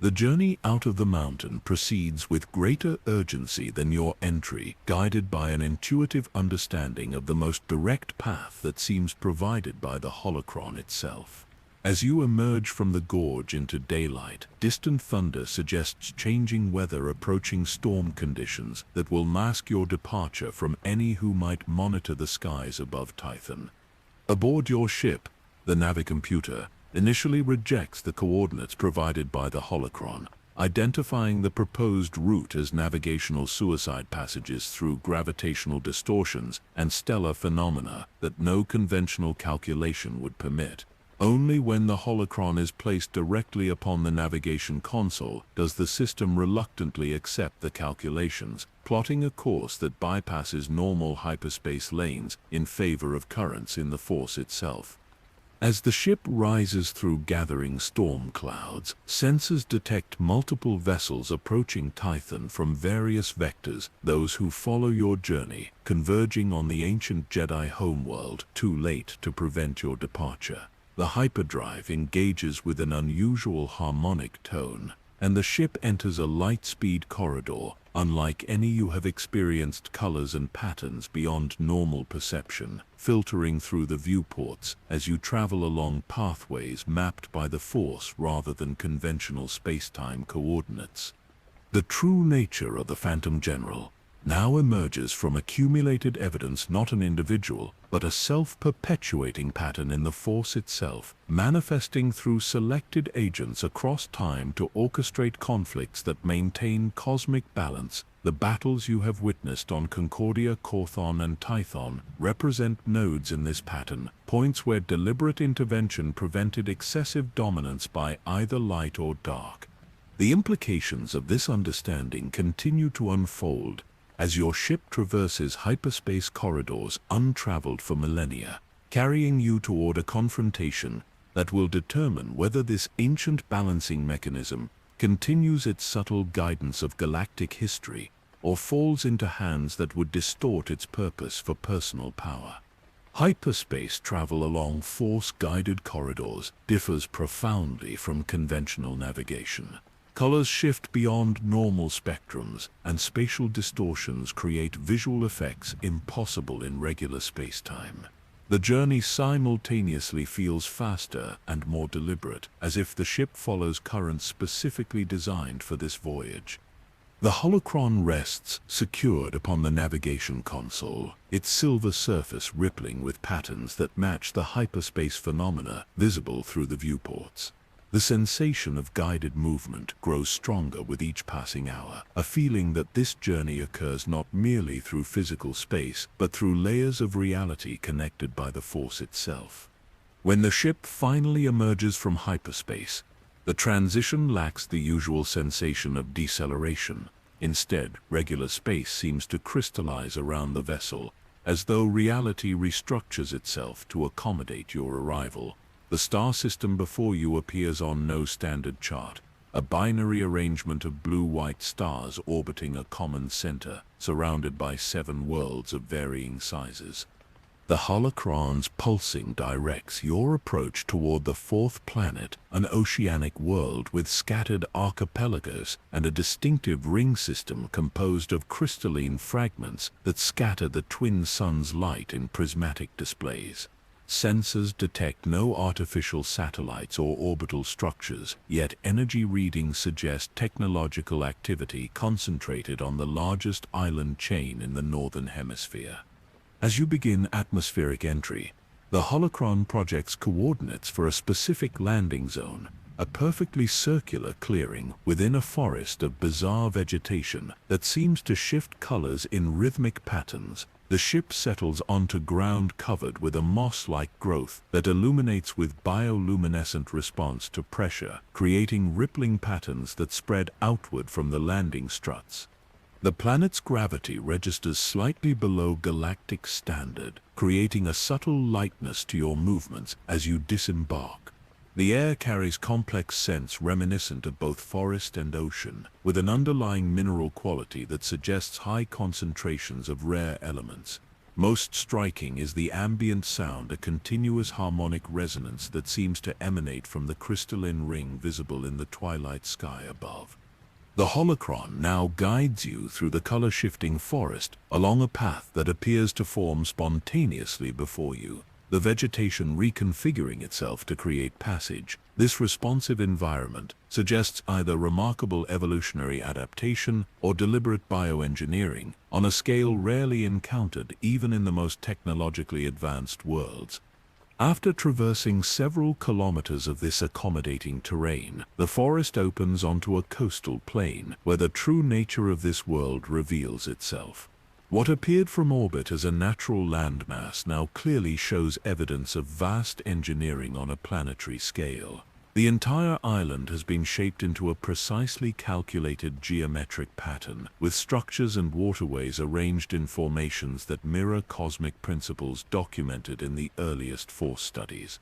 The journey out of the mountain proceeds with greater urgency than your entry, guided by an intuitive understanding of the most direct path that seems provided by the holocron itself. As you emerge from the gorge into daylight, distant thunder suggests changing weather, approaching storm conditions that will mask your departure from any who might monitor the skies above Tython. Aboard your ship, the navicomputer initially rejects the coordinates provided by the holocron, identifying the proposed route as navigational suicide passages through gravitational distortions and stellar phenomena that no conventional calculation would permit. Only when the holocron is placed directly upon the navigation console does the system reluctantly accept the calculations, plotting a course that bypasses normal hyperspace lanes in favor of currents in the force itself. As the ship rises through gathering storm clouds, sensors detect multiple vessels approaching Titan from various vectors, those who follow your journey, converging on the ancient Jedi homeworld, too late to prevent your departure. The hyperdrive engages with an unusual harmonic tone, and the ship enters a light-speed corridor, unlike any you have experienced, colors and patterns beyond normal perception, filtering through the viewports as you travel along pathways mapped by the Force rather than conventional space-time coordinates. The true nature of the Phantom General now emerges from accumulated evidence, not an individual, but a self-perpetuating pattern in the Force itself, manifesting through selected agents across time to orchestrate conflicts that maintain cosmic balance. The battles you have witnessed on Concordia, Corthon, and Tython represent nodes in this pattern, points where deliberate intervention prevented excessive dominance by either light or dark. The implications of this understanding continue to unfold as your ship traverses hyperspace corridors untraveled for millennia, carrying you toward a confrontation that will determine whether this ancient balancing mechanism continues its subtle guidance of galactic history or falls into hands that would distort its purpose for personal power. Hyperspace travel along Force-guided corridors differs profoundly from conventional navigation. Colors shift beyond normal spectrums, and spatial distortions create visual effects impossible in regular spacetime. The journey simultaneously feels faster and more deliberate, as if the ship follows currents specifically designed for this voyage. The holocron rests secured upon the navigation console, its silver surface rippling with patterns that match the hyperspace phenomena visible through the viewports. The sensation of guided movement grows stronger with each passing hour, a feeling that this journey occurs not merely through physical space, but through layers of reality connected by the Force itself. When the ship finally emerges from hyperspace, the transition lacks the usual sensation of deceleration. Instead, regular space seems to crystallize around the vessel, as though reality restructures itself to accommodate your arrival. The star system before you appears on no standard chart, a binary arrangement of blue-white stars orbiting a common center, surrounded by 7 worlds of varying sizes. The holocron's pulsing directs your approach toward the 4th planet, an oceanic world with scattered archipelagos and a distinctive ring system composed of crystalline fragments that scatter the twin suns' light in prismatic displays. Sensors detect no artificial satellites or orbital structures, yet energy readings suggest technological activity concentrated on the largest island chain in the northern hemisphere. As you begin atmospheric entry, the holocron projects coordinates for a specific landing zone, a perfectly circular clearing within a forest of bizarre vegetation that seems to shift colors in rhythmic patterns. The ship settles onto ground covered with a moss-like growth that illuminates with bioluminescent response to pressure, creating rippling patterns that spread outward from the landing struts. The planet's gravity registers slightly below galactic standard, creating a subtle lightness to your movements as you disembark. The air carries complex scents reminiscent of both forest and ocean, with an underlying mineral quality that suggests high concentrations of rare elements. Most striking is the ambient sound, a continuous harmonic resonance that seems to emanate from the crystalline ring visible in the twilight sky above. The holocron now guides you through the color-shifting forest along a path that appears to form spontaneously before you, the vegetation reconfiguring itself to create passage. This responsive environment suggests either remarkable evolutionary adaptation or deliberate bioengineering on a scale rarely encountered even in the most technologically advanced worlds. After traversing several kilometers of this accommodating terrain, the forest opens onto a coastal plain where the true nature of this world reveals itself. What appeared from orbit as a natural landmass now clearly shows evidence of vast engineering on a planetary scale. The entire island has been shaped into a precisely calculated geometric pattern, with structures and waterways arranged in formations that mirror cosmic principles documented in the earliest force studies.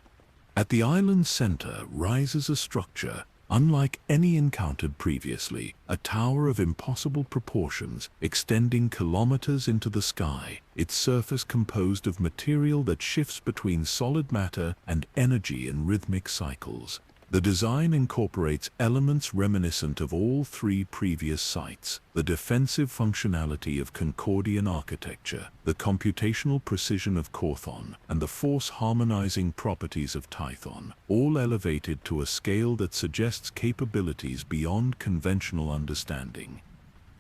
At the island's center rises a structure unlike any encountered previously, a tower of impossible proportions extending kilometers into the sky, its surface composed of material that shifts between solid matter and energy in rhythmic cycles. The design incorporates elements reminiscent of all three previous sites: the defensive functionality of Concordian architecture, the computational precision of Corthon, and the force-harmonizing properties of Tython, all elevated to a scale that suggests capabilities beyond conventional understanding.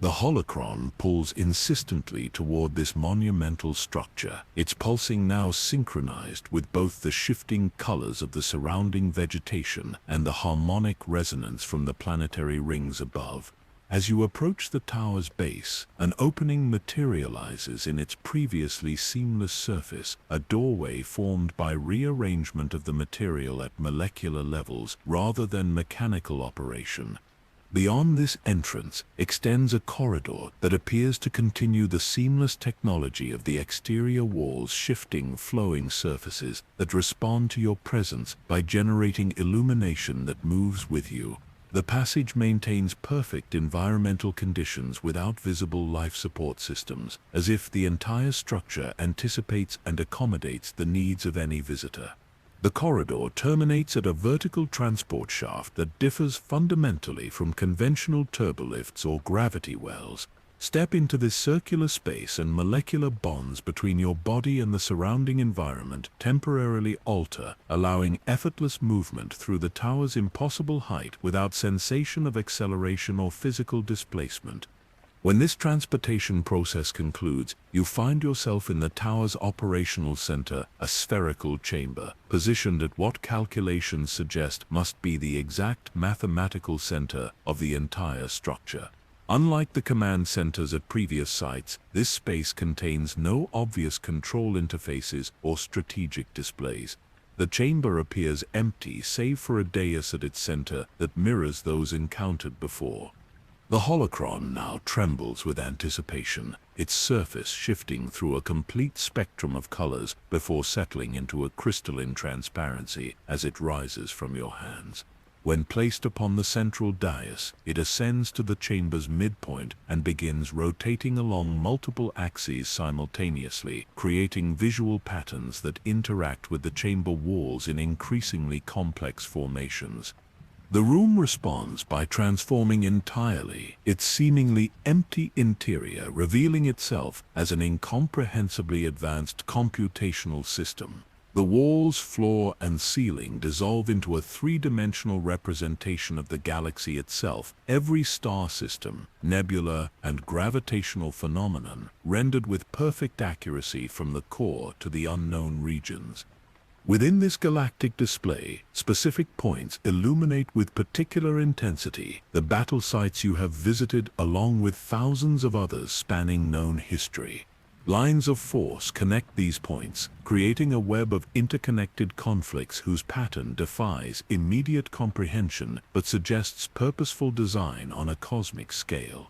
The holocron pulls insistently toward this monumental structure, its pulsing now synchronized with both the shifting colors of the surrounding vegetation and the harmonic resonance from the planetary rings above. As you approach the tower's base, an opening materializes in its previously seamless surface, a doorway formed by rearrangement of the material at molecular levels rather than mechanical operation. Beyond this entrance extends a corridor that appears to continue the seamless technology of the exterior walls, shifting, flowing surfaces that respond to your presence by generating illumination that moves with you. The passage maintains perfect environmental conditions without visible life support systems, as if the entire structure anticipates and accommodates the needs of any visitor. The corridor terminates at a vertical transport shaft that differs fundamentally from conventional turbolifts or gravity wells. Step into this circular space and molecular bonds between your body and the surrounding environment temporarily alter, allowing effortless movement through the tower's impossible height without sensation of acceleration or physical displacement. When this transportation process concludes, you find yourself in the tower's operational center, a spherical chamber, positioned at what calculations suggest must be the exact mathematical center of the entire structure. Unlike the command centers at previous sites, this space contains no obvious control interfaces or strategic displays. The chamber appears empty save for a dais at its center that mirrors those encountered before. The holocron now trembles with anticipation, its surface shifting through a complete spectrum of colors before settling into a crystalline transparency as it rises from your hands. When placed upon the central dais, it ascends to the chamber's midpoint and begins rotating along multiple axes simultaneously, creating visual patterns that interact with the chamber walls in increasingly complex formations. The room responds by transforming entirely, its seemingly empty interior revealing itself as an incomprehensibly advanced computational system. The walls, floor, and ceiling dissolve into a three-dimensional representation of the galaxy itself, every star system, nebula, and gravitational phenomenon, rendered with perfect accuracy from the core to the unknown regions. Within this galactic display, specific points illuminate with particular intensity the battle sites you have visited, along with thousands of others spanning known history. Lines of force connect these points, creating a web of interconnected conflicts whose pattern defies immediate comprehension but suggests purposeful design on a cosmic scale.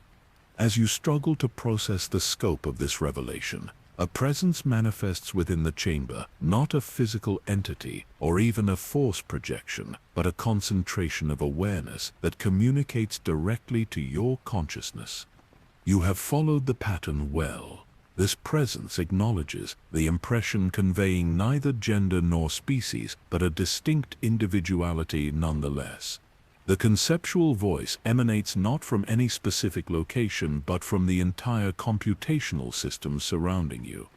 As you struggle to process the scope of this revelation, a presence manifests within the chamber, not a physical entity or even a force projection, but a concentration of awareness that communicates directly to your consciousness. You have followed the pattern well. This presence acknowledges the impression, conveying neither gender nor species, but a distinct individuality nonetheless. The conceptual voice emanates not from any specific location but from the entire computational system surrounding you.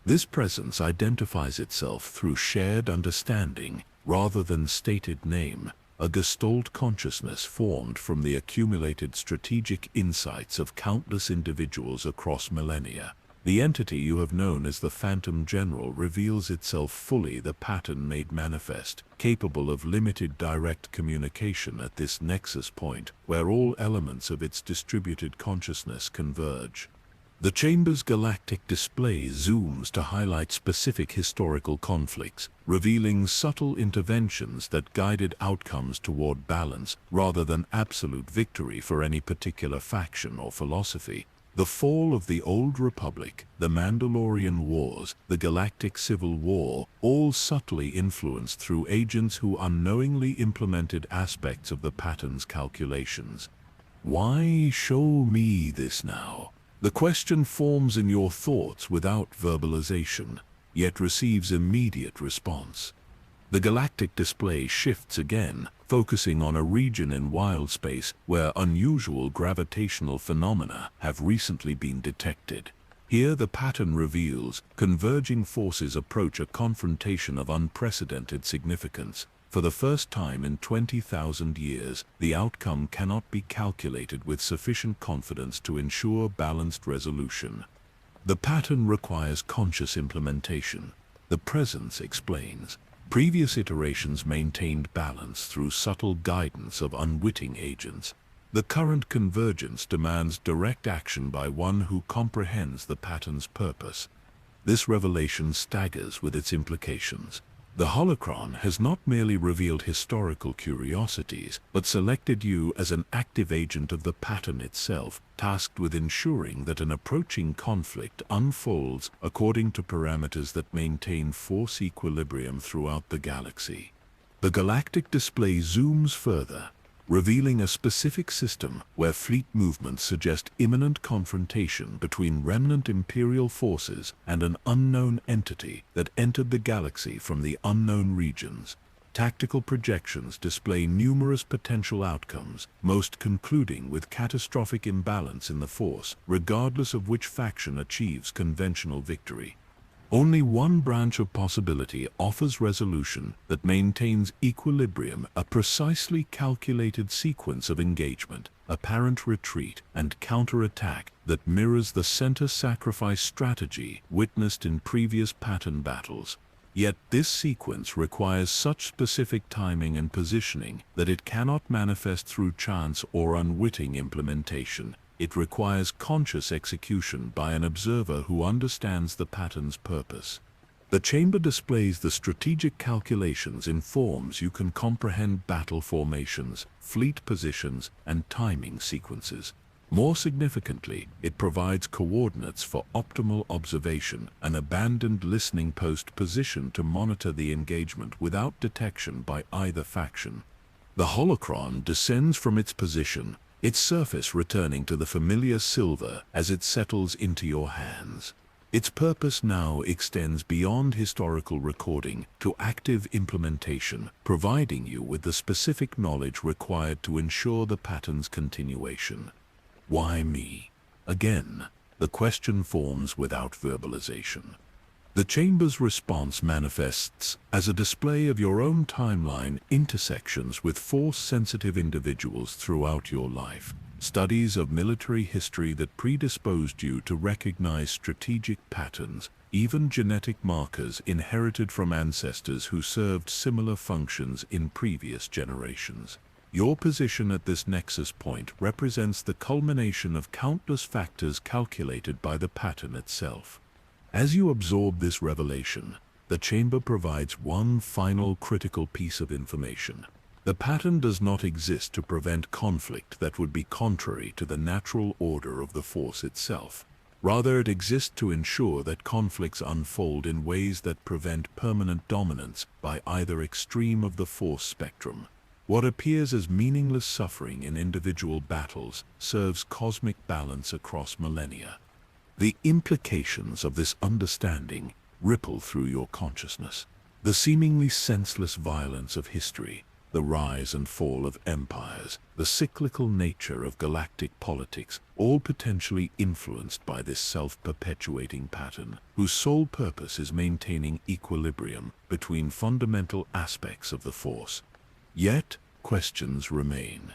This presence identifies itself through shared understanding rather than stated name, a gestalt consciousness formed from the accumulated strategic insights of countless individuals across millennia. The entity you have known as the Phantom General reveals itself fully, the pattern made manifest, capable of limited direct communication at this nexus point where all elements of its distributed consciousness converge. The chamber's galactic display zooms to highlight specific historical conflicts, revealing subtle interventions that guided outcomes toward balance rather than absolute victory for any particular faction or philosophy. The fall of the Old Republic, the Mandalorian Wars, the Galactic Civil War, all subtly influenced through agents who unknowingly implemented aspects of the pattern's calculations. Why show me this now? The question forms in your thoughts without verbalization, yet receives immediate response. The galactic display shifts again, focusing on a region in wild space where unusual gravitational phenomena have recently been detected. Here the pattern reveals converging forces approach a confrontation of unprecedented significance. For the first time in 20,000 years, the outcome cannot be calculated with sufficient confidence to ensure balanced resolution. The pattern requires conscious implementation. The presence explains. Previous iterations maintained balance through subtle guidance of unwitting agents. The current convergence demands direct action by one who comprehends the pattern's purpose. This revelation staggers with its implications. The holocron has not merely revealed historical curiosities, but selected you as an active agent of the pattern itself, tasked with ensuring that an approaching conflict unfolds according to parameters that maintain force equilibrium throughout the galaxy. The galactic display zooms further, revealing a specific system where fleet movements suggest imminent confrontation between remnant Imperial forces and an unknown entity that entered the galaxy from the unknown regions. Tactical projections display numerous potential outcomes, most concluding with catastrophic imbalance in the Force, regardless of which faction achieves conventional victory. Only one branch of possibility offers resolution that maintains equilibrium, a precisely calculated sequence of engagement, apparent retreat, and counterattack that mirrors the center sacrifice strategy witnessed in previous pattern battles. Yet this sequence requires such specific timing and positioning that it cannot manifest through chance or unwitting implementation. It requires conscious execution by an observer who understands the pattern's purpose. The chamber displays the strategic calculations in forms you can comprehend: battle formations, fleet positions, and timing sequences. More significantly, it provides coordinates for optimal observation, an abandoned listening post positioned to monitor the engagement without detection by either faction. The holocron descends from its position, its surface returning to the familiar silver as it settles into your hands. Its purpose now extends beyond historical recording to active implementation, providing you with the specific knowledge required to ensure the pattern's continuation. Why me? Again, the question forms without verbalization. The chamber's response manifests as a display of your own timeline intersections with force-sensitive individuals throughout your life, studies of military history that predisposed you to recognize strategic patterns, even genetic markers inherited from ancestors who served similar functions in previous generations. Your position at this nexus point represents the culmination of countless factors calculated by the pattern itself. As you absorb this revelation, the chamber provides one final critical piece of information. The pattern does not exist to prevent conflict that would be contrary to the natural order of the Force itself. Rather, it exists to ensure that conflicts unfold in ways that prevent permanent dominance by either extreme of the Force spectrum. What appears as meaningless suffering in individual battles serves cosmic balance across millennia. The implications of this understanding ripple through your consciousness. The seemingly senseless violence of history, the rise and fall of empires, the cyclical nature of galactic politics, all potentially influenced by this self-perpetuating pattern, whose sole purpose is maintaining equilibrium between fundamental aspects of the Force. Yet, questions remain.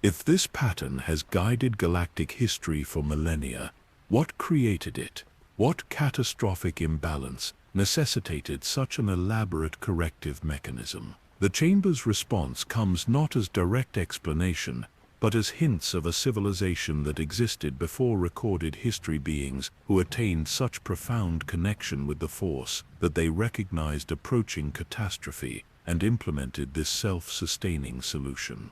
If this pattern has guided galactic history for millennia, what created it? What catastrophic imbalance necessitated such an elaborate corrective mechanism? The chamber's response comes not as direct explanation, but as hints of a civilization that existed before recorded history, beings who attained such profound connection with the Force that they recognized approaching catastrophe and implemented this self-sustaining solution.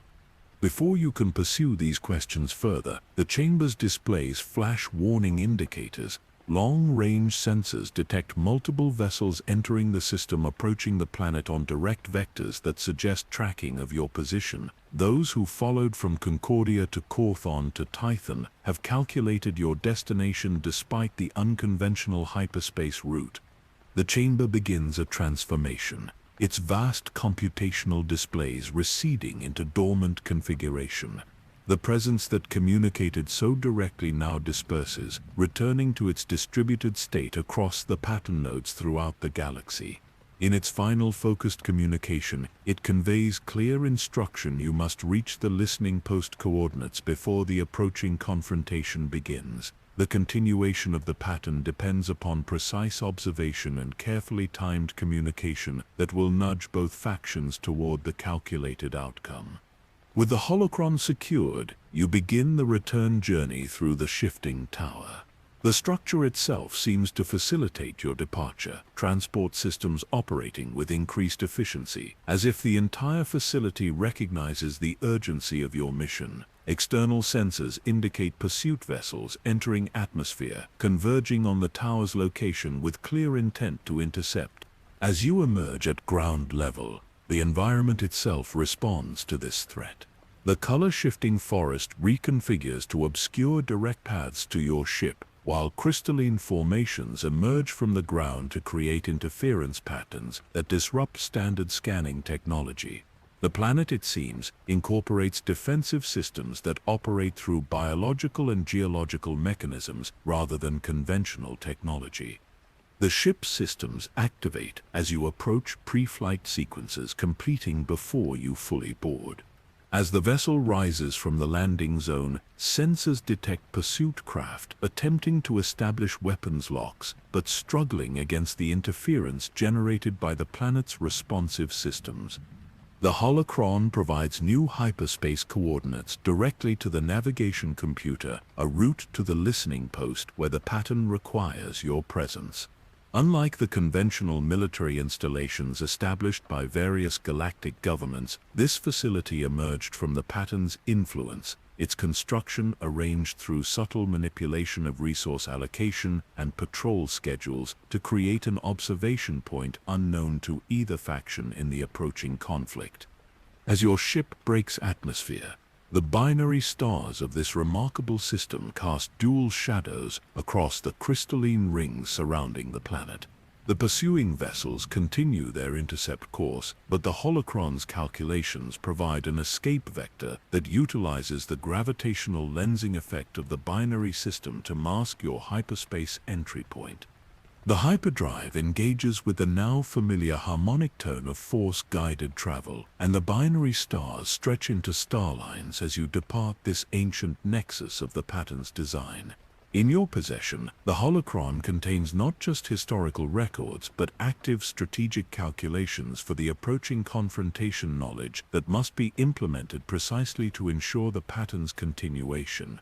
Before you can pursue these questions further, the chamber's displays flash warning indicators. Long-range sensors detect multiple vessels entering the system approaching the planet on direct vectors that suggest tracking of your position. Those who followed from Concordia to Corthon to Tython have calculated your destination despite the unconventional hyperspace route. The chamber begins a transformation, its vast computational displays receding into dormant configuration. The presence that communicated so directly now disperses, returning to its distributed state across the pattern nodes throughout the galaxy. In its final focused communication, it conveys clear instruction: you must reach the listening post coordinates before the approaching confrontation begins. The continuation of the pattern depends upon precise observation and carefully timed communication that will nudge both factions toward the calculated outcome. With the holocron secured, you begin the return journey through the shifting tower. The structure itself seems to facilitate your departure, transport systems operating with increased efficiency, as if the entire facility recognizes the urgency of your mission. External sensors indicate pursuit vessels entering atmosphere, converging on the tower's location with clear intent to intercept. As you emerge at ground level, the environment itself responds to this threat. The color-shifting forest reconfigures to obscure direct paths to your ship, while crystalline formations emerge from the ground to create interference patterns that disrupt standard scanning technology. The planet, it seems, incorporates defensive systems that operate through biological and geological mechanisms rather than conventional technology. The ship's systems activate as you approach pre-flight sequences, completing before you fully board. As the vessel rises from the landing zone, sensors detect pursuit craft attempting to establish weapons locks, but struggling against the interference generated by the planet's responsive systems. The holocron provides new hyperspace coordinates directly to the navigation computer, a route to the listening post where the pattern requires your presence. Unlike the conventional military installations established by various galactic governments, this facility emerged from the pattern's influence, its construction arranged through subtle manipulation of resource allocation and patrol schedules to create an observation point unknown to either faction in the approaching conflict. As your ship breaks atmosphere, the binary stars of this remarkable system cast dual shadows across the crystalline rings surrounding the planet. The pursuing vessels continue their intercept course, but the holocron's calculations provide an escape vector that utilizes the gravitational lensing effect of the binary system to mask your hyperspace entry point. The hyperdrive engages with the now familiar harmonic tone of force-guided travel, and the binary stars stretch into starlines as you depart this ancient nexus of the pattern's design. In your possession, the holocron contains not just historical records but active strategic calculations for the approaching confrontation, knowledge that must be implemented precisely to ensure the pattern's continuation.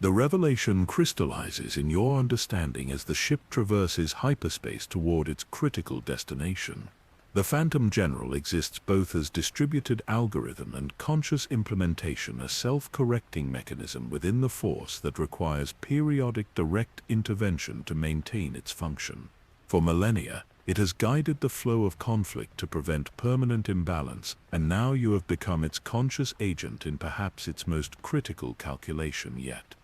The revelation crystallizes in your understanding as the ship traverses hyperspace toward its critical destination. The Phantom General exists both as distributed algorithm and conscious implementation, a self-correcting mechanism within the Force that requires periodic direct intervention to maintain its function. For millennia, it has guided the flow of conflict to prevent permanent imbalance, and now you have become its conscious agent in perhaps its most critical calculation yet.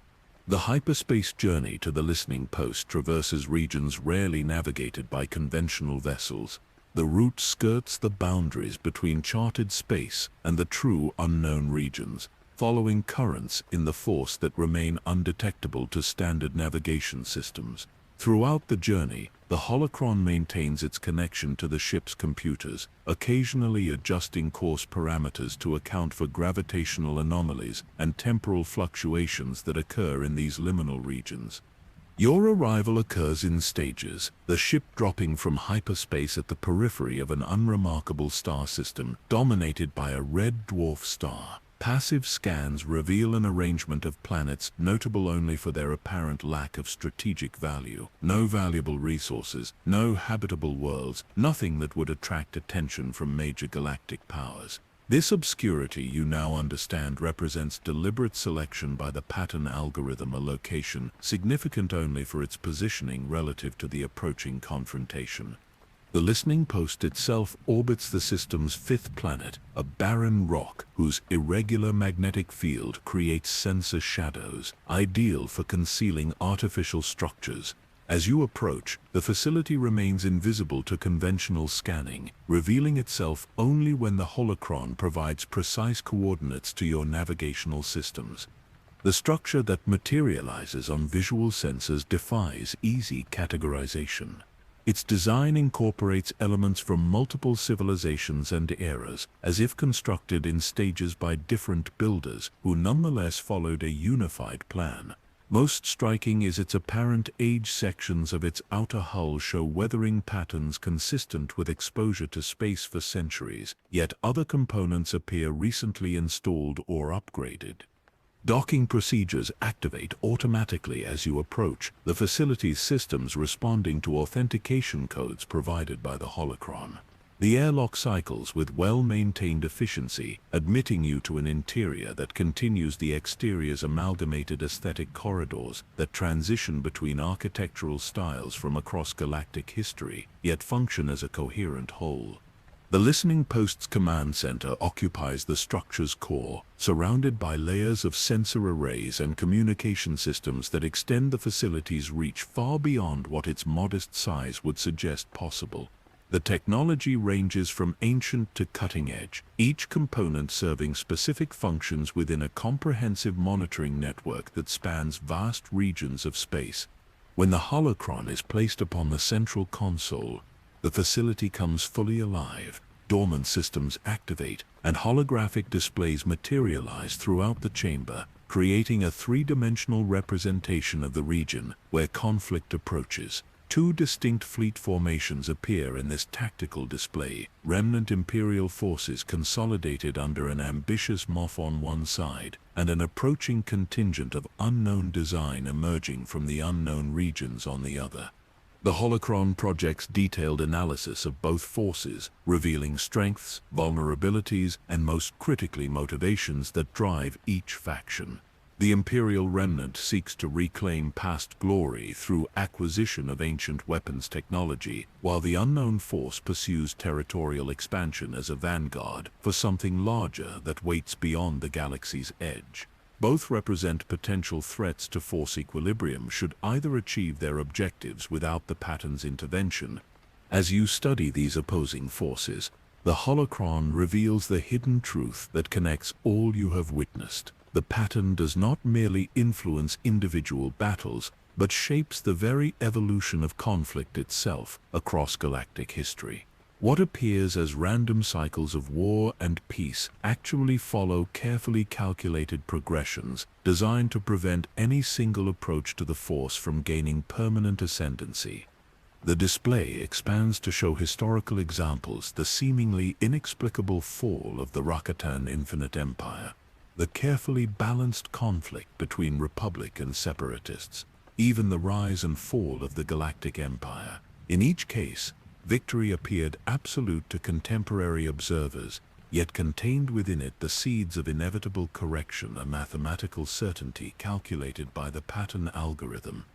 The hyperspace journey to the listening post traverses regions rarely navigated by conventional vessels. The route skirts the boundaries between charted space and the true unknown regions, following currents in the Force that remain undetectable to standard navigation systems. Throughout the journey, the holocron maintains its connection to the ship's computers, occasionally adjusting course parameters to account for gravitational anomalies and temporal fluctuations that occur in these liminal regions. Your arrival occurs in stages, the ship dropping from hyperspace at the periphery of an unremarkable star system dominated by a red dwarf star. Passive scans reveal an arrangement of planets notable only for their apparent lack of strategic value. No valuable resources, no habitable worlds, nothing that would attract attention from major galactic powers. This obscurity, you now understand, represents deliberate selection by the pattern algorithm, a location significant only for its positioning relative to the approaching confrontation. The listening post itself orbits the system's fifth planet, a barren rock whose irregular magnetic field creates sensor shadows, ideal for concealing artificial structures. As you approach, the facility remains invisible to conventional scanning, revealing itself only when the holocron provides precise coordinates to your navigational systems. The structure that materializes on visual sensors defies easy categorization. Its design incorporates elements from multiple civilizations and eras, as if constructed in stages by different builders who nonetheless followed a unified plan. Most striking is its apparent age. Sections of its outer hull show weathering patterns consistent with exposure to space for centuries, yet other components appear recently installed or upgraded. Docking procedures activate automatically as you approach, the facility's systems responding to authentication codes provided by the holocron. The airlock cycles with well-maintained efficiency, admitting you to an interior that continues the exterior's amalgamated aesthetic corridors that transition between architectural styles from across galactic history, yet function as a coherent whole. The listening post's command center occupies the structure's core, surrounded by layers of sensor arrays and communication systems that extend the facility's reach far beyond what its modest size would suggest possible. The technology ranges from ancient to cutting edge, each component serving specific functions within a comprehensive monitoring network that spans vast regions of space. When the holocron is placed upon the central console, the facility comes fully alive. Dormant systems activate, and holographic displays materialize throughout the chamber, creating a three-dimensional representation of the region where conflict approaches. Two distinct fleet formations appear in this tactical display: remnant Imperial forces consolidated under an ambitious Moff on one side, and an approaching contingent of unknown design emerging from the unknown regions on the other. The holocron projects detailed analysis of both forces, revealing strengths, vulnerabilities, and most critically motivations that drive each faction. The Imperial remnant seeks to reclaim past glory through acquisition of ancient weapons technology, while the unknown force pursues territorial expansion as a vanguard for something larger that waits beyond the galaxy's edge. Both represent potential threats to force equilibrium should either achieve their objectives without the pattern's intervention. As you study these opposing forces, the holocron reveals the hidden truth that connects all you have witnessed. The pattern does not merely influence individual battles, but shapes the very evolution of conflict itself across galactic history. What appears as random cycles of war and peace actually follow carefully calculated progressions designed to prevent any single approach to the Force from gaining permanent ascendancy. The display expands to show historical examples: the seemingly inexplicable fall of the Rakatan Infinite Empire, the carefully balanced conflict between Republic and Separatists, even the rise and fall of the Galactic Empire. In each case, victory appeared absolute to contemporary observers, yet contained within it the seeds of inevitable correction, a mathematical certainty calculated by the pattern algorithm.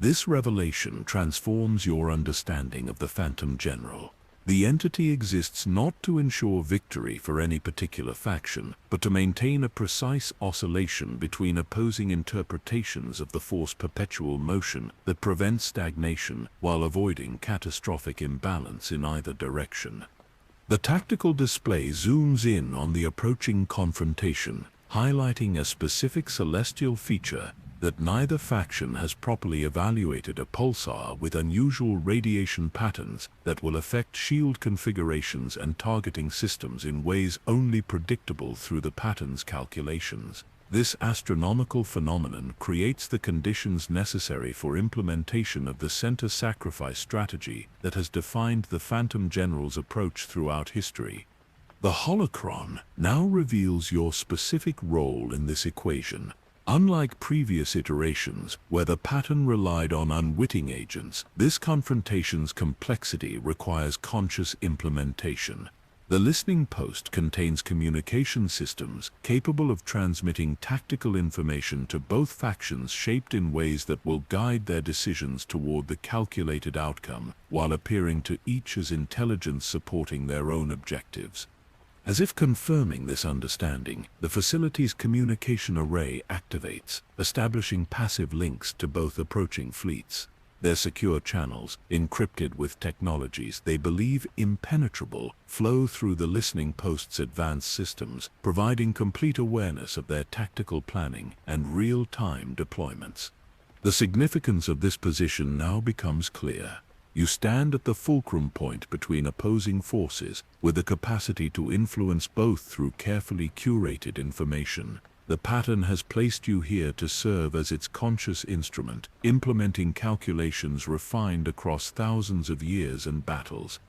This revelation transforms your understanding of the Phantom General. The entity exists not to ensure victory for any particular faction, but to maintain a precise oscillation between opposing interpretations of the Force perpetual motion that prevents stagnation while avoiding catastrophic imbalance in either direction. The tactical display zooms in on the approaching confrontation, highlighting a specific celestial feature that neither faction has properly evaluated: a pulsar with unusual radiation patterns that will affect shield configurations and targeting systems in ways only predictable through the pattern's calculations. This astronomical phenomenon creates the conditions necessary for implementation of the center sacrifice strategy that has defined the Phantom General's approach throughout history. The holocron now reveals your specific role in this equation. Unlike previous iterations, where the pattern relied on unwitting agents, this confrontation's complexity requires conscious implementation. The listening post contains communication systems capable of transmitting tactical information to both factions, shaped in ways that will guide their decisions toward the calculated outcome, while appearing to each as intelligence supporting their own objectives. As if confirming this understanding, the facility's communication array activates, establishing passive links to both approaching fleets. Their secure channels, encrypted with technologies they believe impenetrable, flow through the listening post's advanced systems, providing complete awareness of their tactical planning and real-time deployments. The significance of this position now becomes clear. You stand at the fulcrum point between opposing forces, with the capacity to influence both through carefully curated information. The pattern has placed you here to serve as its conscious instrument, implementing calculations refined across thousands of years and battles.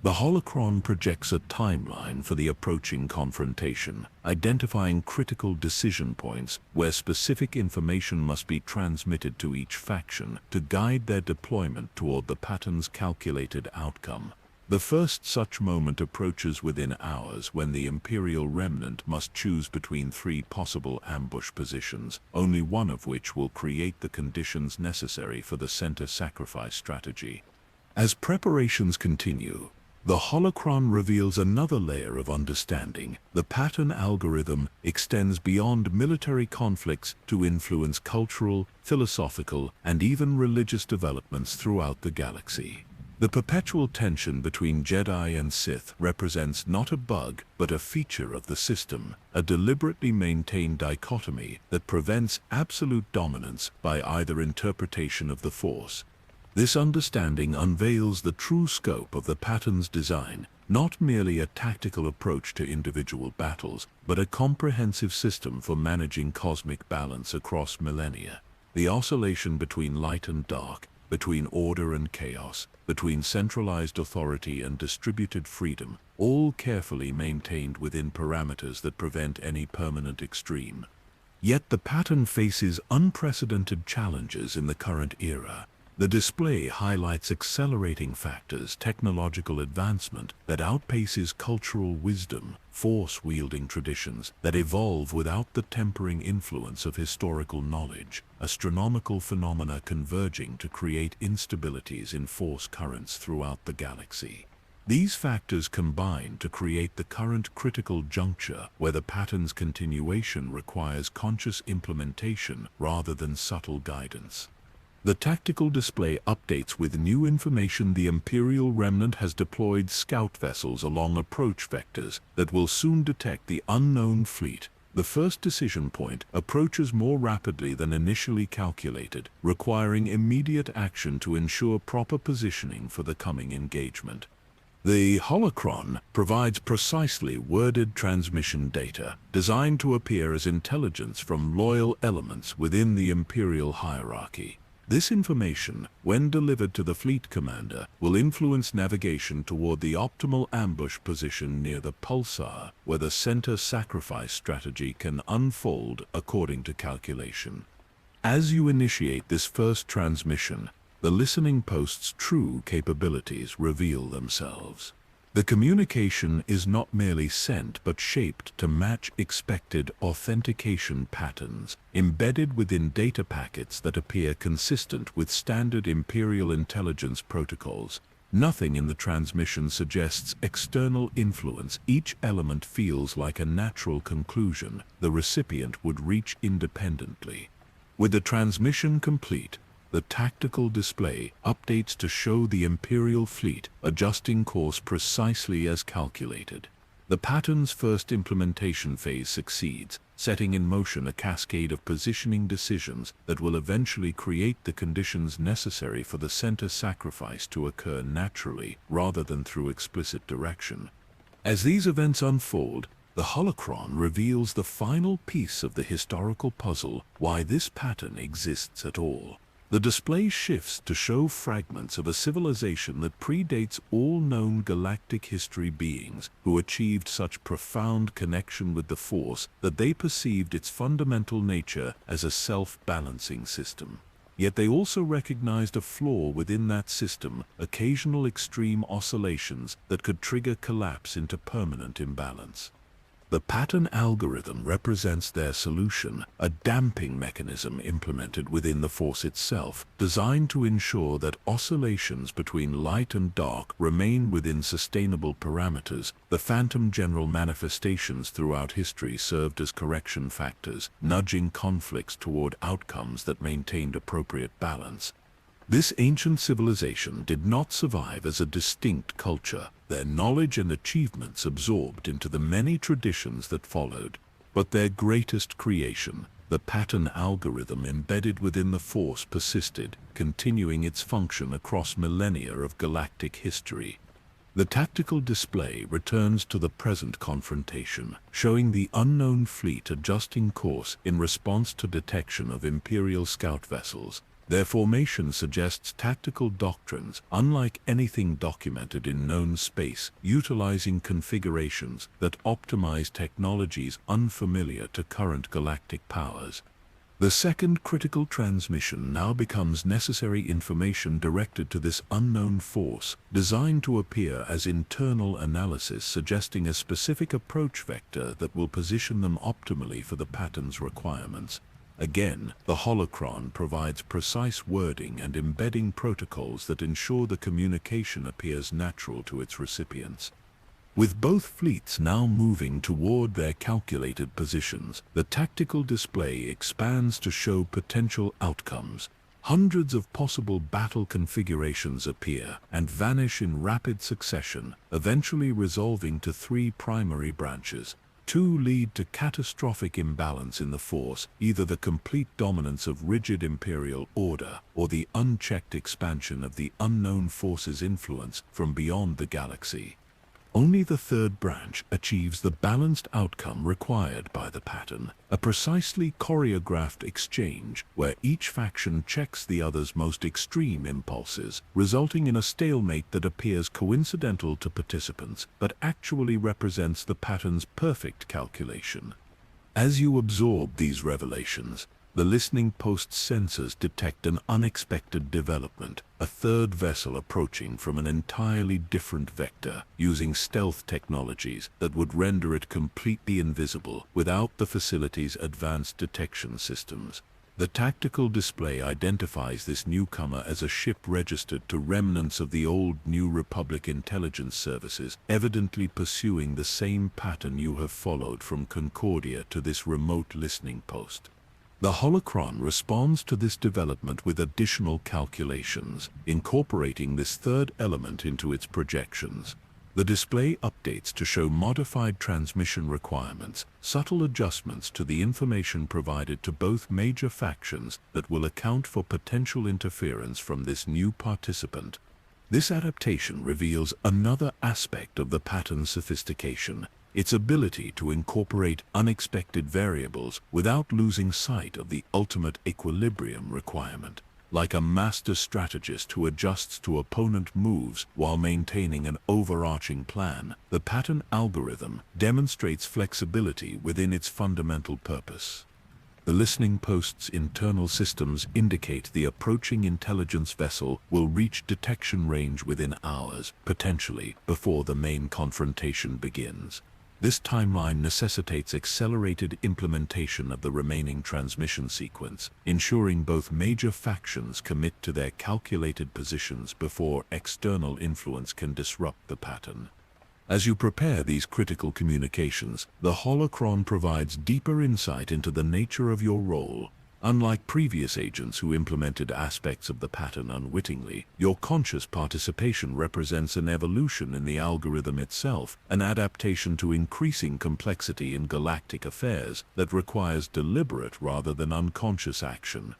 The holocron projects a timeline for the approaching confrontation, identifying critical decision points where specific information must be transmitted to each faction to guide their deployment toward the pattern's calculated outcome. The first such moment approaches within hours, when the Imperial Remnant must choose between three possible ambush positions, only one of which will create the conditions necessary for the center sacrifice strategy. As preparations continue, the holocron reveals another layer of understanding. The pattern algorithm extends beyond military conflicts to influence cultural, philosophical, and even religious developments throughout the galaxy. The perpetual tension between Jedi and Sith represents not a bug, but a feature of the system, a deliberately maintained dichotomy that prevents absolute dominance by either interpretation of the Force. This understanding unveils the true scope of the pattern's design, not merely a tactical approach to individual battles, but a comprehensive system for managing cosmic balance across millennia. The oscillation between light and dark, between order and chaos, between centralized authority and distributed freedom, all carefully maintained within parameters that prevent any permanent extreme. Yet the pattern faces unprecedented challenges in the current era. The display highlights accelerating factors, technological advancement that outpaces cultural wisdom, force-wielding traditions that evolve without the tempering influence of historical knowledge, astronomical phenomena converging to create instabilities in force currents throughout the galaxy. These factors combine to create the current critical juncture where the pattern's continuation requires conscious implementation rather than subtle guidance. The tactical display updates with new information. The Imperial Remnant has deployed scout vessels along approach vectors that will soon detect the unknown fleet. The first decision point approaches more rapidly than initially calculated, requiring immediate action to ensure proper positioning for the coming engagement. The holocron provides precisely worded transmission data, designed to appear as intelligence from loyal elements within the Imperial hierarchy. This information, when delivered to the fleet commander, will influence navigation toward the optimal ambush position near the pulsar, where the center sacrifice strategy can unfold according to calculation. As you initiate this first transmission, the listening post's true capabilities reveal themselves. The communication is not merely sent but shaped to match expected authentication patterns, embedded within data packets that appear consistent with standard Imperial intelligence protocols. Nothing in the transmission suggests external influence. Each element feels like a natural conclusion the recipient would reach independently. With the transmission complete, the tactical display updates to show the Imperial fleet adjusting course precisely as calculated. The pattern's first implementation phase succeeds, setting in motion a cascade of positioning decisions that will eventually create the conditions necessary for the center sacrifice to occur naturally rather than through explicit direction. As these events unfold, the holocron reveals the final piece of the historical puzzle: why this pattern exists at all. The The display shifts to show fragments of a civilization that predates all known galactic history beings who achieved such profound connection with the Force that they perceived its fundamental nature as a self-balancing system. Yet they also recognized a flaw within that system, occasional extreme oscillations that could trigger collapse into permanent imbalance. The pattern algorithm represents their solution, a damping mechanism implemented within the Force itself, designed to ensure that oscillations between light and dark remain within sustainable parameters. The phantom general manifestations throughout history served as correction factors, nudging conflicts toward outcomes that maintained appropriate balance. This ancient civilization did not survive as a distinct culture, their knowledge and achievements absorbed into the many traditions that followed. But their greatest creation, the pattern algorithm embedded within the Force, persisted, continuing its function across millennia of galactic history. The tactical display returns to the present confrontation, showing the unknown fleet adjusting course in response to detection of Imperial scout vessels. Their formation suggests tactical doctrines unlike anything documented in known space, utilizing configurations that optimize technologies unfamiliar to current galactic powers. The second critical transmission now becomes necessary information directed to this unknown force, designed to appear as internal analysis, suggesting a specific approach vector that will position them optimally for the pattern's requirements. Again, the holocron provides precise wording and embedding protocols that ensure the communication appears natural to its recipients. With both fleets now moving toward their calculated positions, the tactical display expands to show potential outcomes. Hundreds of possible battle configurations appear and vanish in rapid succession, eventually resolving to three primary branches. Two lead to catastrophic imbalance in the Force, either the complete dominance of rigid imperial order or the unchecked expansion of the unknown force's influence from beyond the galaxy. Only the third branch achieves the balanced outcome required by the pattern, a precisely choreographed exchange where each faction checks the other's most extreme impulses, resulting in a stalemate that appears coincidental to participants but actually represents the pattern's perfect calculation. As you absorb these revelations, the listening post's sensors detect an unexpected development, a third vessel approaching from an entirely different vector, using stealth technologies that would render it completely invisible without the facility's advanced detection systems. The tactical display identifies this newcomer as a ship registered to remnants of the old New Republic intelligence services, evidently pursuing the same pattern you have followed from Concordia to this remote listening post. The holocron responds to this development with additional calculations, incorporating this third element into its projections. The display updates to show modified transmission requirements, subtle adjustments to the information provided to both major factions that will account for potential interference from this new participant. This adaptation reveals another aspect of the pattern's sophistication, its ability to incorporate unexpected variables without losing sight of the ultimate equilibrium requirement. Like a master strategist who adjusts to opponent moves while maintaining an overarching plan, the pattern algorithm demonstrates flexibility within its fundamental purpose. The listening post's internal systems indicate the approaching intelligence vessel will reach detection range within hours, potentially before the main confrontation begins. This timeline necessitates accelerated implementation of the remaining transmission sequence, ensuring both major factions commit to their calculated positions before external influence can disrupt the pattern. As you prepare these critical communications, the holocron provides deeper insight into the nature of your role. Unlike previous agents who implemented aspects of the pattern unwittingly, your conscious participation represents an evolution in the algorithm itself, an adaptation to increasing complexity in galactic affairs that requires deliberate rather than unconscious action.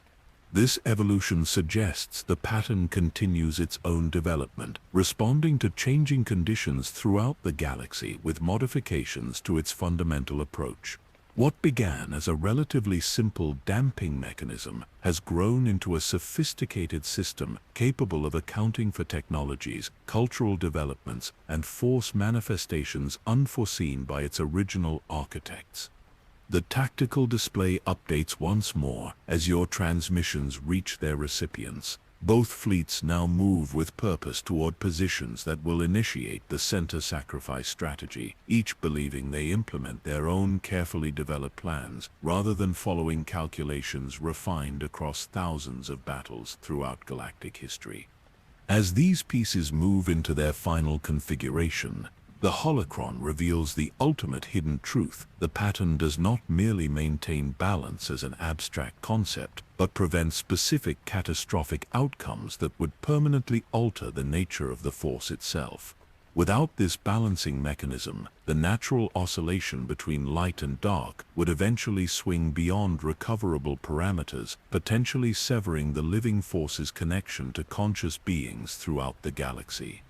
This evolution suggests the pattern continues its own development, responding to changing conditions throughout the galaxy with modifications to its fundamental approach. What began as a relatively simple damping mechanism has grown into a sophisticated system capable of accounting for technologies, cultural developments, and force manifestations unforeseen by its original architects. The tactical display updates once more as your transmissions reach their recipients. Both fleets now move with purpose toward positions that will initiate the center sacrifice strategy, each believing they implement their own carefully developed plans rather than following calculations refined across thousands of battles throughout galactic history. As these pieces move into their final configuration, the holocron reveals the ultimate hidden truth. The pattern does not merely maintain balance as an abstract concept, but prevents specific catastrophic outcomes that would permanently alter the nature of the force itself. Without this balancing mechanism, the natural oscillation between light and dark would eventually swing beyond recoverable parameters, potentially severing the living force's connection to conscious beings throughout the galaxy.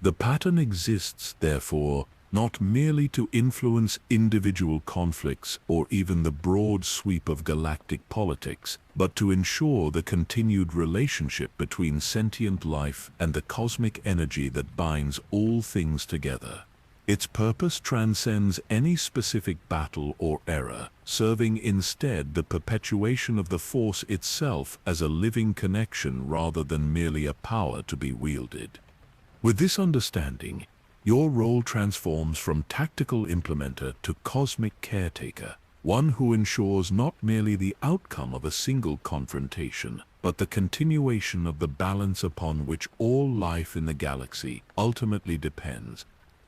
The pattern exists, therefore, not merely to influence individual conflicts or even the broad sweep of galactic politics, but to ensure the continued relationship between sentient life and the cosmic energy that binds all things together. Its purpose transcends any specific battle or era, serving instead the perpetuation of the Force itself as a living connection rather than merely a power to be wielded. With this understanding, your role transforms from tactical implementer to cosmic caretaker, one who ensures not merely the outcome of a single confrontation, but the continuation of the balance upon which all life in the galaxy ultimately depends.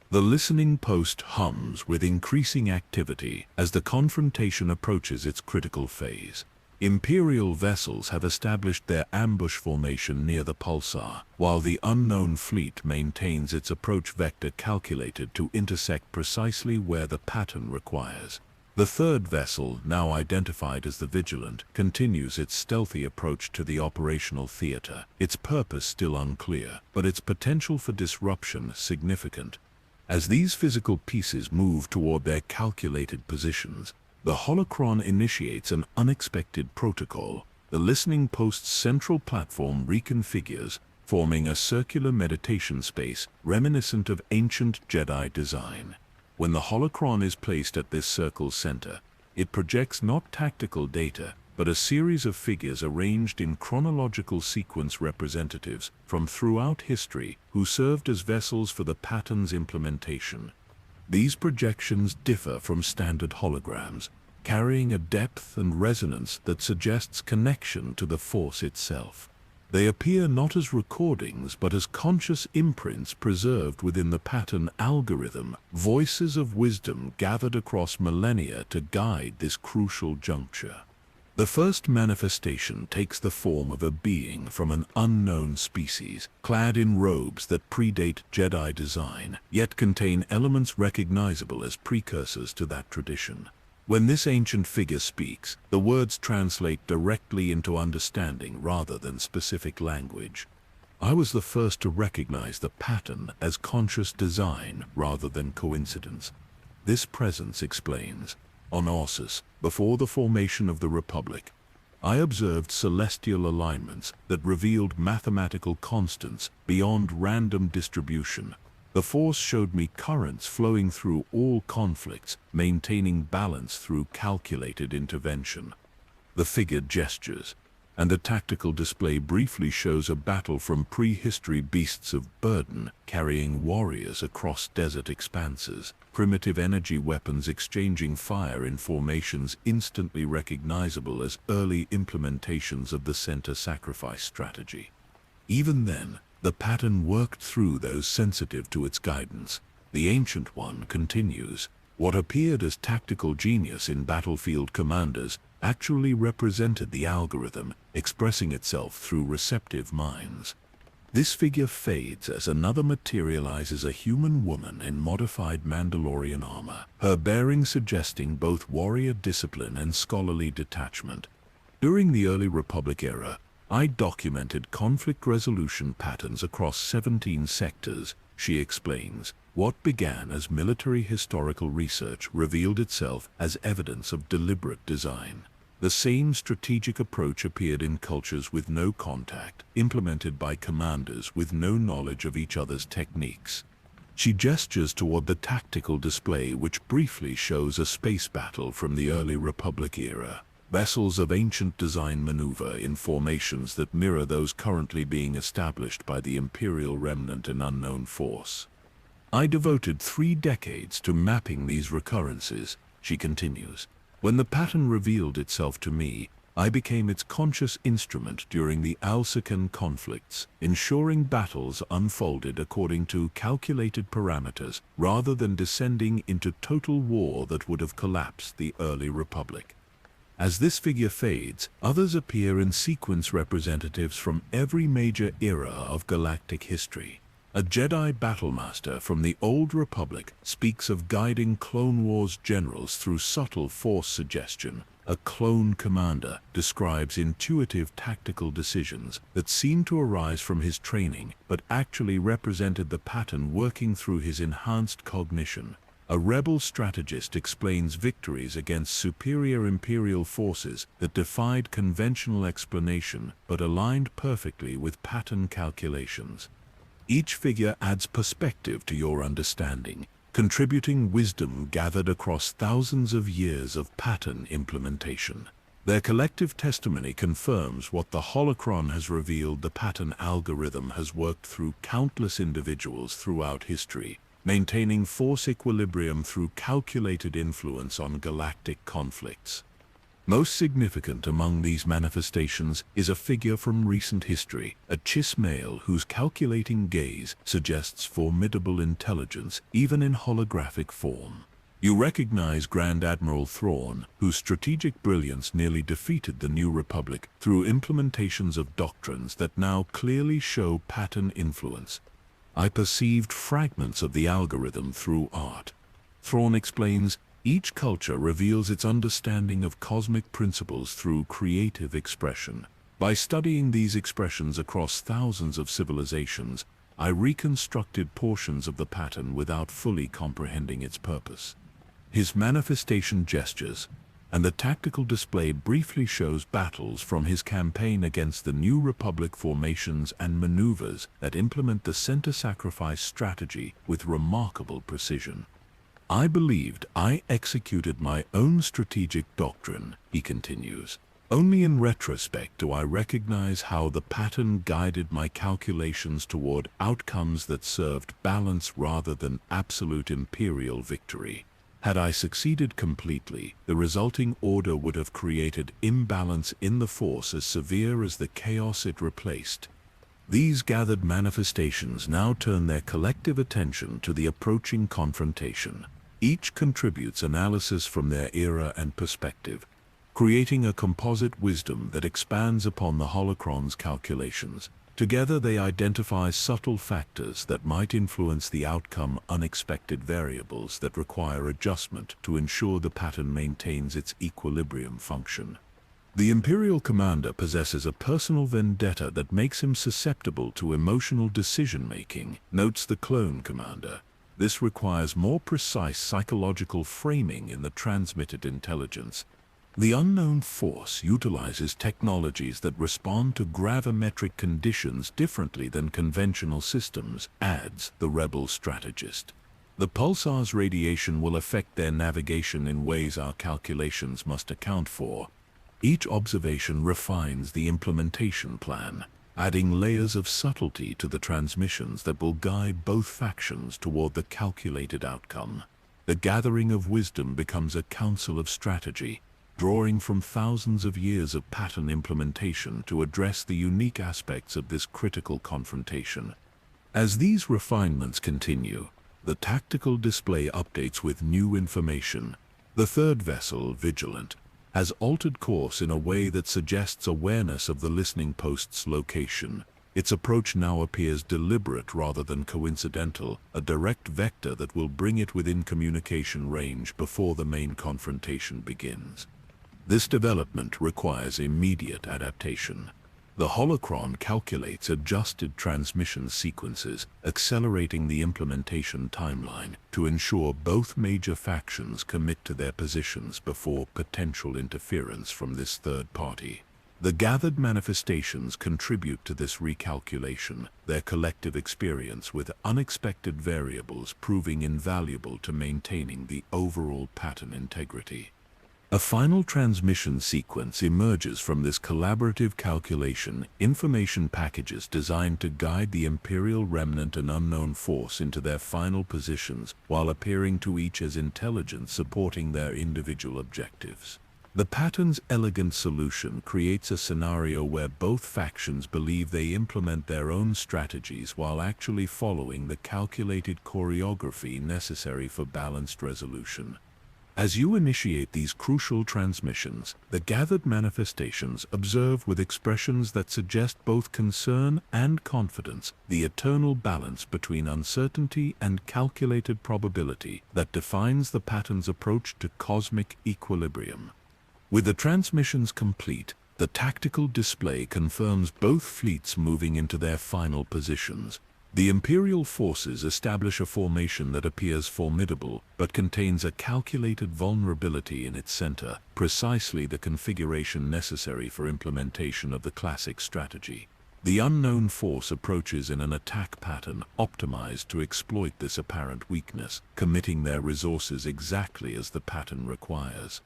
The listening post hums with increasing activity as the confrontation approaches its critical phase. Imperial vessels have established their ambush formation near the pulsar, while the unknown fleet maintains its approach vector calculated to intersect precisely where the pattern requires. The third vessel, now identified as the Vigilant, continues its stealthy approach to the operational theater, its purpose still unclear, but its potential for disruption significant. As these physical pieces move toward their calculated positions, the holocron initiates an unexpected protocol. The listening post's central platform reconfigures, forming a circular meditation space reminiscent of ancient Jedi design. When the holocron is placed at this circle's center, it projects not tactical data, but a series of figures arranged in chronological sequence representatives from throughout history who served as vessels for the pattern's implementation. These projections differ from standard holograms, carrying a depth and resonance that suggests connection to the Force itself. They appear not as recordings but as conscious imprints preserved within the pattern algorithm, voices of wisdom gathered across millennia to guide this crucial juncture. The first manifestation takes the form of a being from an unknown species, clad in robes that predate Jedi design, yet contain elements recognizable as precursors to that tradition. When this ancient figure speaks, the words translate directly into understanding rather than specific language. I was the first to recognize the pattern as conscious design rather than coincidence. This presence explains. On Orsus, before the formation of the Republic, I observed celestial alignments that revealed mathematical constants beyond random distribution. The Force showed me currents flowing through all conflicts, maintaining balance through calculated intervention. The figure gestures, and the tactical display briefly shows a battle from prehistory beasts of burden carrying warriors across desert expanses, primitive energy weapons exchanging fire in formations instantly recognizable as early implementations of the center sacrifice strategy. Even then, the pattern worked through those sensitive to its guidance. The Ancient One continues. What appeared as tactical genius in battlefield commanders actually represented the algorithm, expressing itself through receptive minds. This figure fades as another materializes, a human woman in modified Mandalorian armor, her bearing suggesting both warrior discipline and scholarly detachment. During the early Republic era, I documented conflict resolution patterns across 17 sectors, she explains. What began as military historical research revealed itself as evidence of deliberate design. The same strategic approach appeared in cultures with no contact, implemented by commanders with no knowledge of each other's techniques. She gestures toward the tactical display which briefly shows a space battle from the early Republic era. Vessels of ancient design maneuver in formations that mirror those currently being established by the Imperial remnant in unknown force. I devoted 3 decades to mapping these recurrences, she continues. When the pattern revealed itself to me, I became its conscious instrument during the Alsacan conflicts, ensuring battles unfolded according to calculated parameters rather than descending into total war that would have collapsed the early Republic. As this figure fades, others appear in sequence, representatives from every major era of galactic history. A Jedi battlemaster from the Old Republic speaks of guiding Clone Wars generals through subtle force suggestion. A clone commander describes intuitive tactical decisions that seem to arise from his training but actually represented the pattern working through his enhanced cognition. A rebel strategist explains victories against superior Imperial forces that defied conventional explanation but aligned perfectly with pattern calculations. Each figure adds perspective to your understanding, contributing wisdom gathered across thousands of years of pattern implementation. Their collective testimony confirms what the holocron has revealed. The pattern algorithm has worked through countless individuals throughout history, maintaining force equilibrium through calculated influence on galactic conflicts. Most significant among these manifestations is a figure from recent history, a Chiss male whose calculating gaze suggests formidable intelligence even in holographic form. You recognize Grand Admiral Thrawn, whose strategic brilliance nearly defeated the New Republic through implementations of doctrines that now clearly show pattern influence. I perceived fragments of the algorithm through art. Thrawn explains, each culture reveals its understanding of cosmic principles through creative expression. By studying these expressions across thousands of civilizations, I reconstructed portions of the pattern without fully comprehending its purpose. His manifestation gestures and the tactical display briefly shows battles from his campaign against the New Republic formations and maneuvers that implement the center sacrifice strategy with remarkable precision. I believed I executed my own strategic doctrine, he continues. Only in retrospect do I recognize how the pattern guided my calculations toward outcomes that served balance rather than absolute imperial victory. Had I succeeded completely, the resulting order would have created imbalance in the force as severe as the chaos it replaced. These gathered manifestations now turn their collective attention to the approaching confrontation. Each contributes analysis from their era and perspective, creating a composite wisdom that expands upon the holocron's calculations. Together they identify subtle factors that might influence the outcome, unexpected variables that require adjustment to ensure the pattern maintains its equilibrium function. The Imperial commander possesses a personal vendetta that makes him susceptible to emotional decision-making, notes the clone commander. This requires more precise psychological framing in the transmitted intelligence. The unknown force utilizes technologies that respond to gravimetric conditions differently than conventional systems, adds the rebel strategist. The pulsar's radiation will affect their navigation in ways our calculations must account for. Each observation refines the implementation plan, adding layers of subtlety to the transmissions that will guide both factions toward the calculated outcome. The gathering of wisdom becomes a council of strategy, drawing from thousands of years of pattern implementation to address the unique aspects of this critical confrontation. As these refinements continue, the tactical display updates with new information. The third vessel, Vigilant, has altered course in a way that suggests awareness of the listening post's location. Its approach now appears deliberate rather than coincidental, a direct vector that will bring it within communication range before the main confrontation begins. This development requires immediate adaptation. The holocron calculates adjusted transmission sequences, accelerating the implementation timeline to ensure both major factions commit to their positions before potential interference from this third party. The gathered manifestations contribute to this recalculation, their collective experience with unexpected variables proving invaluable to maintaining the overall pattern integrity. A final transmission sequence emerges from this collaborative calculation, information packages designed to guide the Imperial Remnant and Unknown Force into their final positions while appearing to each as intelligence supporting their individual objectives. The pattern's elegant solution creates a scenario where both factions believe they implement their own strategies while actually following the calculated choreography necessary for balanced resolution. As you initiate these crucial transmissions, the gathered manifestations observe with expressions that suggest both concern and confidence the eternal balance between uncertainty and calculated probability that defines the pattern's approach to cosmic equilibrium. With the transmissions complete, the tactical display confirms both fleets moving into their final positions. The Imperial forces establish a formation that appears formidable, but contains a calculated vulnerability in its center, precisely the configuration necessary for implementation of the classic strategy. The unknown force approaches in an attack pattern optimized to exploit this apparent weakness, committing their resources exactly as the pattern requires.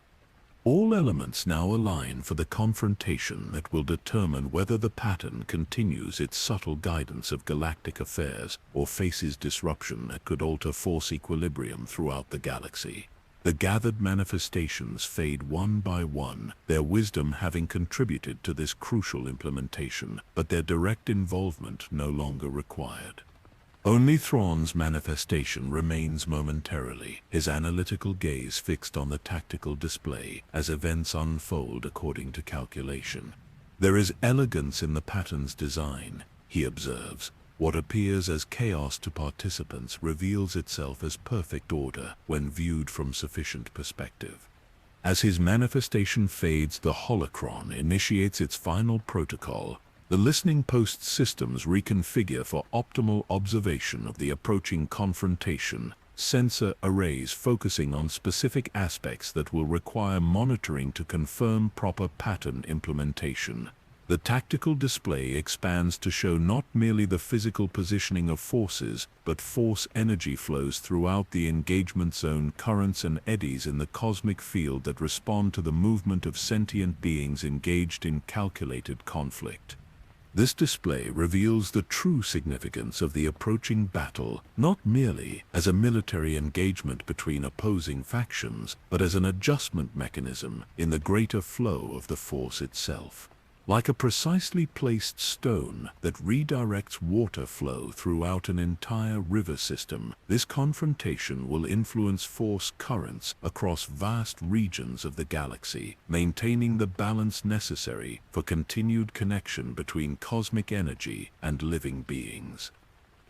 All elements now align for the confrontation that will determine whether the pattern continues its subtle guidance of galactic affairs or faces disruption that could alter force equilibrium throughout the galaxy. The gathered manifestations fade one by one, their wisdom having contributed to this crucial implementation, but their direct involvement no longer required. Only Thrawn's manifestation remains momentarily, his analytical gaze fixed on the tactical display as events unfold according to calculation. There is elegance in the pattern's design, he observes. What appears as chaos to participants reveals itself as perfect order when viewed from sufficient perspective. As his manifestation fades, the holocron initiates its final protocol. The listening post systems reconfigure for optimal observation of the approaching confrontation, sensor arrays focusing on specific aspects that will require monitoring to confirm proper pattern implementation. The tactical display expands to show not merely the physical positioning of forces, but force energy flows throughout the engagement zone, currents and eddies in the cosmic field that respond to the movement of sentient beings engaged in calculated conflict. This display reveals the true significance of the approaching battle, not merely as a military engagement between opposing factions, but as an adjustment mechanism in the greater flow of the Force itself. Like a precisely placed stone that redirects water flow throughout an entire river system, this confrontation will influence force currents across vast regions of the galaxy, maintaining the balance necessary for continued connection between cosmic energy and living beings.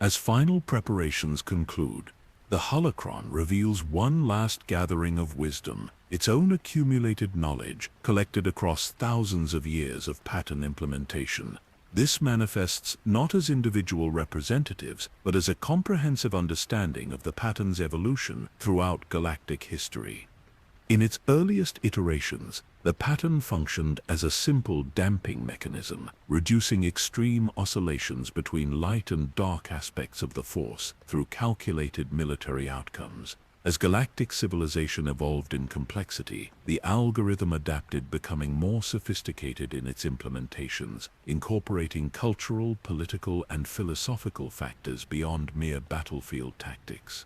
As final preparations conclude, the holocron reveals one last gathering of wisdom, its own accumulated knowledge, collected across thousands of years of pattern implementation. This manifests not as individual representatives, but as a comprehensive understanding of the pattern's evolution throughout galactic history. In its earliest iterations, the pattern functioned as a simple damping mechanism, reducing extreme oscillations between light and dark aspects of the Force through calculated military outcomes. As galactic civilization evolved in complexity, the algorithm adapted, becoming more sophisticated in its implementations, incorporating cultural, political, and philosophical factors beyond mere battlefield tactics.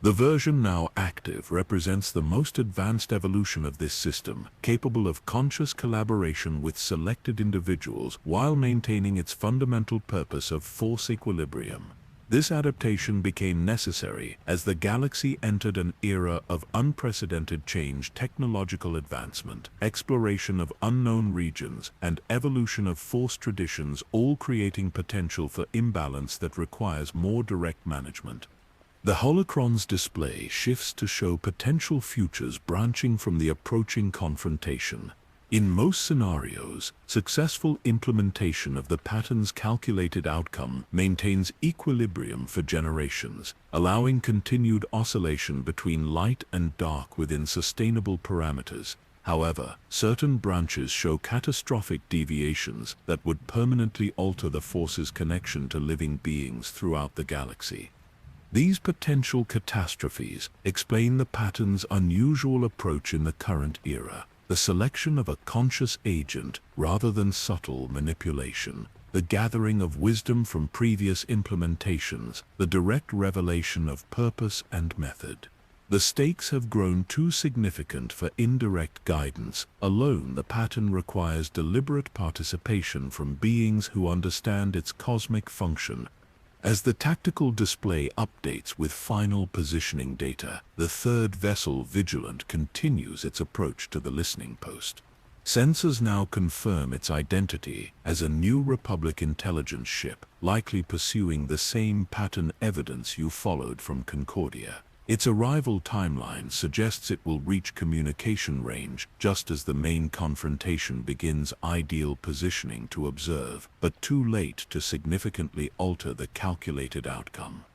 The version now active represents the most advanced evolution of this system, capable of conscious collaboration with selected individuals while maintaining its fundamental purpose of force equilibrium. This adaptation became necessary as the galaxy entered an era of unprecedented change, technological advancement, exploration of unknown regions, and evolution of force traditions, all creating potential for imbalance that requires more direct management. The holocron's display shifts to show potential futures branching from the approaching confrontation. In most scenarios, successful implementation of the pattern's calculated outcome maintains equilibrium for generations, allowing continued oscillation between light and dark within sustainable parameters. However, certain branches show catastrophic deviations that would permanently alter the force's connection to living beings throughout the galaxy. These potential catastrophes explain the pattern's unusual approach in the current era. The selection of a conscious agent rather than subtle manipulation, the gathering of wisdom from previous implementations, the direct revelation of purpose and method. The stakes have grown too significant for indirect guidance. Alone, the pattern requires deliberate participation from beings who understand its cosmic function. As the tactical display updates with final positioning data, the third vessel, Vigilant, continues its approach to the listening post. Sensors now confirm its identity as a New Republic intelligence ship, likely pursuing the same pattern evidence you followed from Concordia. Its arrival timeline suggests it will reach communication range just as the main confrontation begins, ideal positioning to observe, but too late to significantly alter the calculated outcome.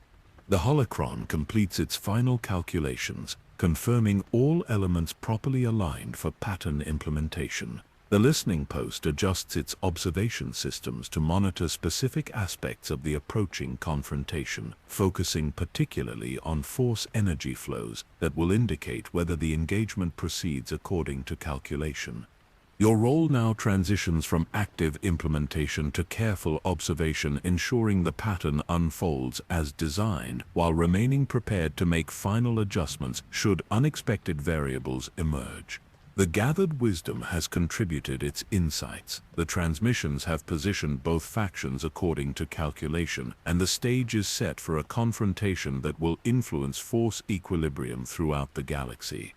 The holocron completes its final calculations, confirming all elements properly aligned for pattern implementation. The listening post adjusts its observation systems to monitor specific aspects of the approaching confrontation, focusing particularly on force energy flows that will indicate whether the engagement proceeds according to calculation. Your role now transitions from active implementation to careful observation, ensuring the pattern unfolds as designed while remaining prepared to make final adjustments should unexpected variables emerge. The gathered wisdom has contributed its insights. The transmissions have positioned both factions according to calculation, and the stage is set for a confrontation that will influence force equilibrium throughout the galaxy.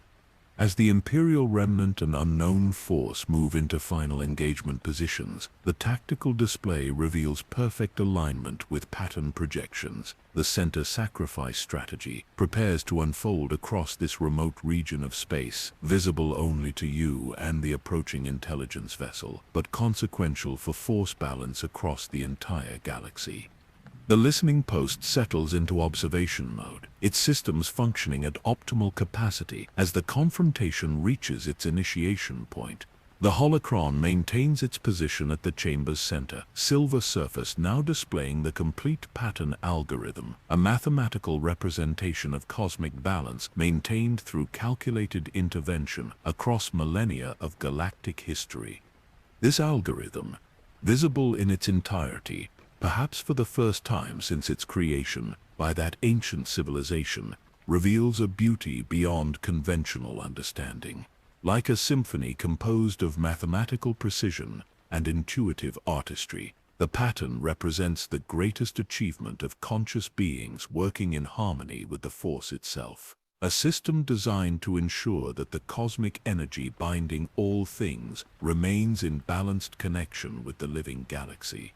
As the Imperial Remnant and Unknown Force move into final engagement positions, the tactical display reveals perfect alignment with pattern projections. The center sacrifice strategy prepares to unfold across this remote region of space, visible only to you and the approaching intelligence vessel, but consequential for force balance across the entire galaxy. The listening post settles into observation mode, its systems functioning at optimal capacity as the confrontation reaches its initiation point. The holocron maintains its position at the chamber's center, silver surface now displaying the complete pattern algorithm, a mathematical representation of cosmic balance maintained through calculated intervention across millennia of galactic history. This algorithm, visible in its entirety, perhaps for the first time since its creation by that ancient civilization, reveals a beauty beyond conventional understanding. Like a symphony composed of mathematical precision and intuitive artistry, the pattern represents the greatest achievement of conscious beings working in harmony with the Force itself. A system designed to ensure that the cosmic energy binding all things remains in balanced connection with the living galaxy.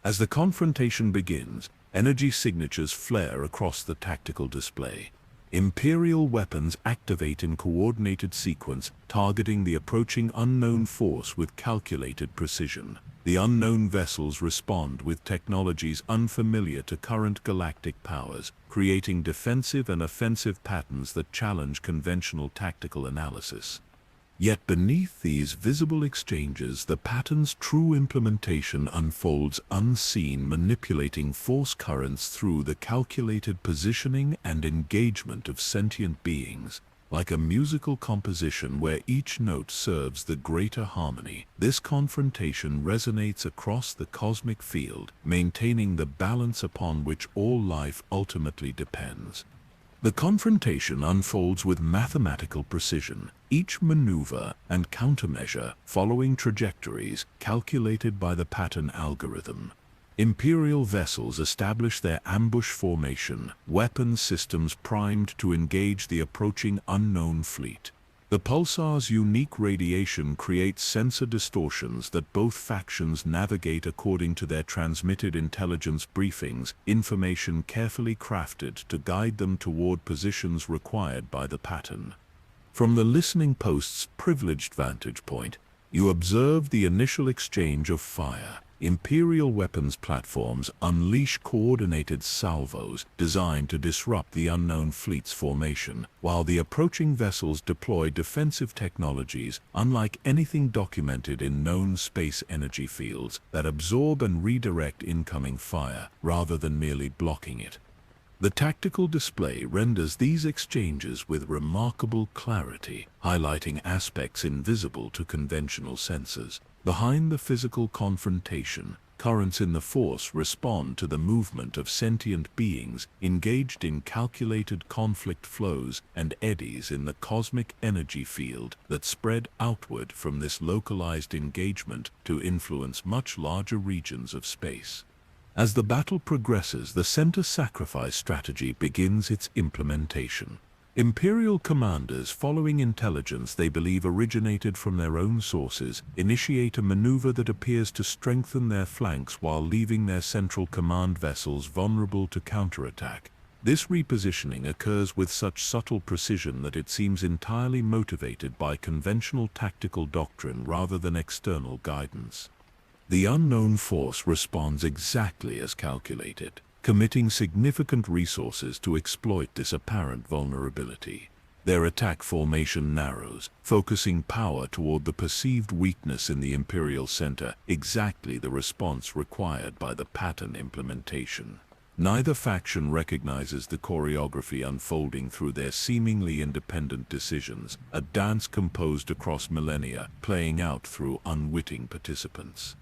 As the confrontation begins, energy signatures flare across the tactical display. Imperial weapons activate in coordinated sequence, targeting the approaching unknown force with calculated precision. The unknown vessels respond with technologies unfamiliar to current galactic powers, creating defensive and offensive patterns that challenge conventional tactical analysis. Yet beneath these visible exchanges, the pattern's true implementation unfolds unseen, manipulating force currents through the calculated positioning and engagement of sentient beings. Like a musical composition where each note serves the greater harmony, this confrontation resonates across the cosmic field, maintaining the balance upon which all life ultimately depends. The confrontation unfolds with mathematical precision, each maneuver and countermeasure following trajectories calculated by the pattern algorithm. Imperial vessels establish their ambush formation, weapon systems primed to engage the approaching unknown fleet. The pulsar's unique radiation creates sensor distortions that both factions navigate according to their transmitted intelligence briefings, information carefully crafted to guide them toward positions required by the pattern. From the listening post's privileged vantage point, You observe the initial exchange of fire. Imperial weapons platforms unleash coordinated salvos designed to disrupt the unknown fleet's formation, while the approaching vessels deploy defensive technologies unlike anything documented in known space energy fields that absorb and redirect incoming fire rather than merely blocking it. The tactical display renders these exchanges with remarkable clarity, highlighting aspects invisible to conventional sensors. Behind the physical confrontation, currents in the Force respond to the movement of sentient beings engaged in calculated conflict flows and eddies in the cosmic energy field that spread outward from this localized engagement to influence much larger regions of space. As the battle progresses, the center sacrifice strategy begins its implementation. Imperial commanders, following intelligence they believe originated from their own sources, initiate a maneuver that appears to strengthen their flanks while leaving their central command vessels vulnerable to counterattack. This repositioning occurs with such subtle precision that it seems entirely motivated by conventional tactical doctrine rather than external guidance. The unknown force responds exactly as calculated, committing significant resources to exploit this apparent vulnerability. Their attack formation narrows, focusing power toward the perceived weakness in the Imperial center, exactly the response required by the pattern implementation. Neither faction recognizes the choreography unfolding through their seemingly independent decisions, a dance composed across millennia, playing out through unwitting participants.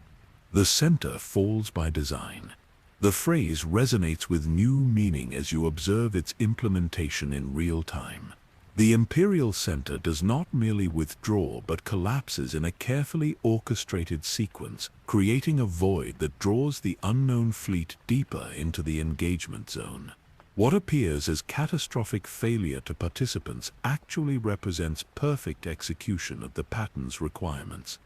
The center falls by design. The phrase resonates with new meaning as you observe its implementation in real time. The Imperial center does not merely withdraw but collapses in a carefully orchestrated sequence, creating a void that draws the unknown fleet deeper into the engagement zone. What appears as catastrophic failure to participants actually represents perfect execution of the pattern's requirements.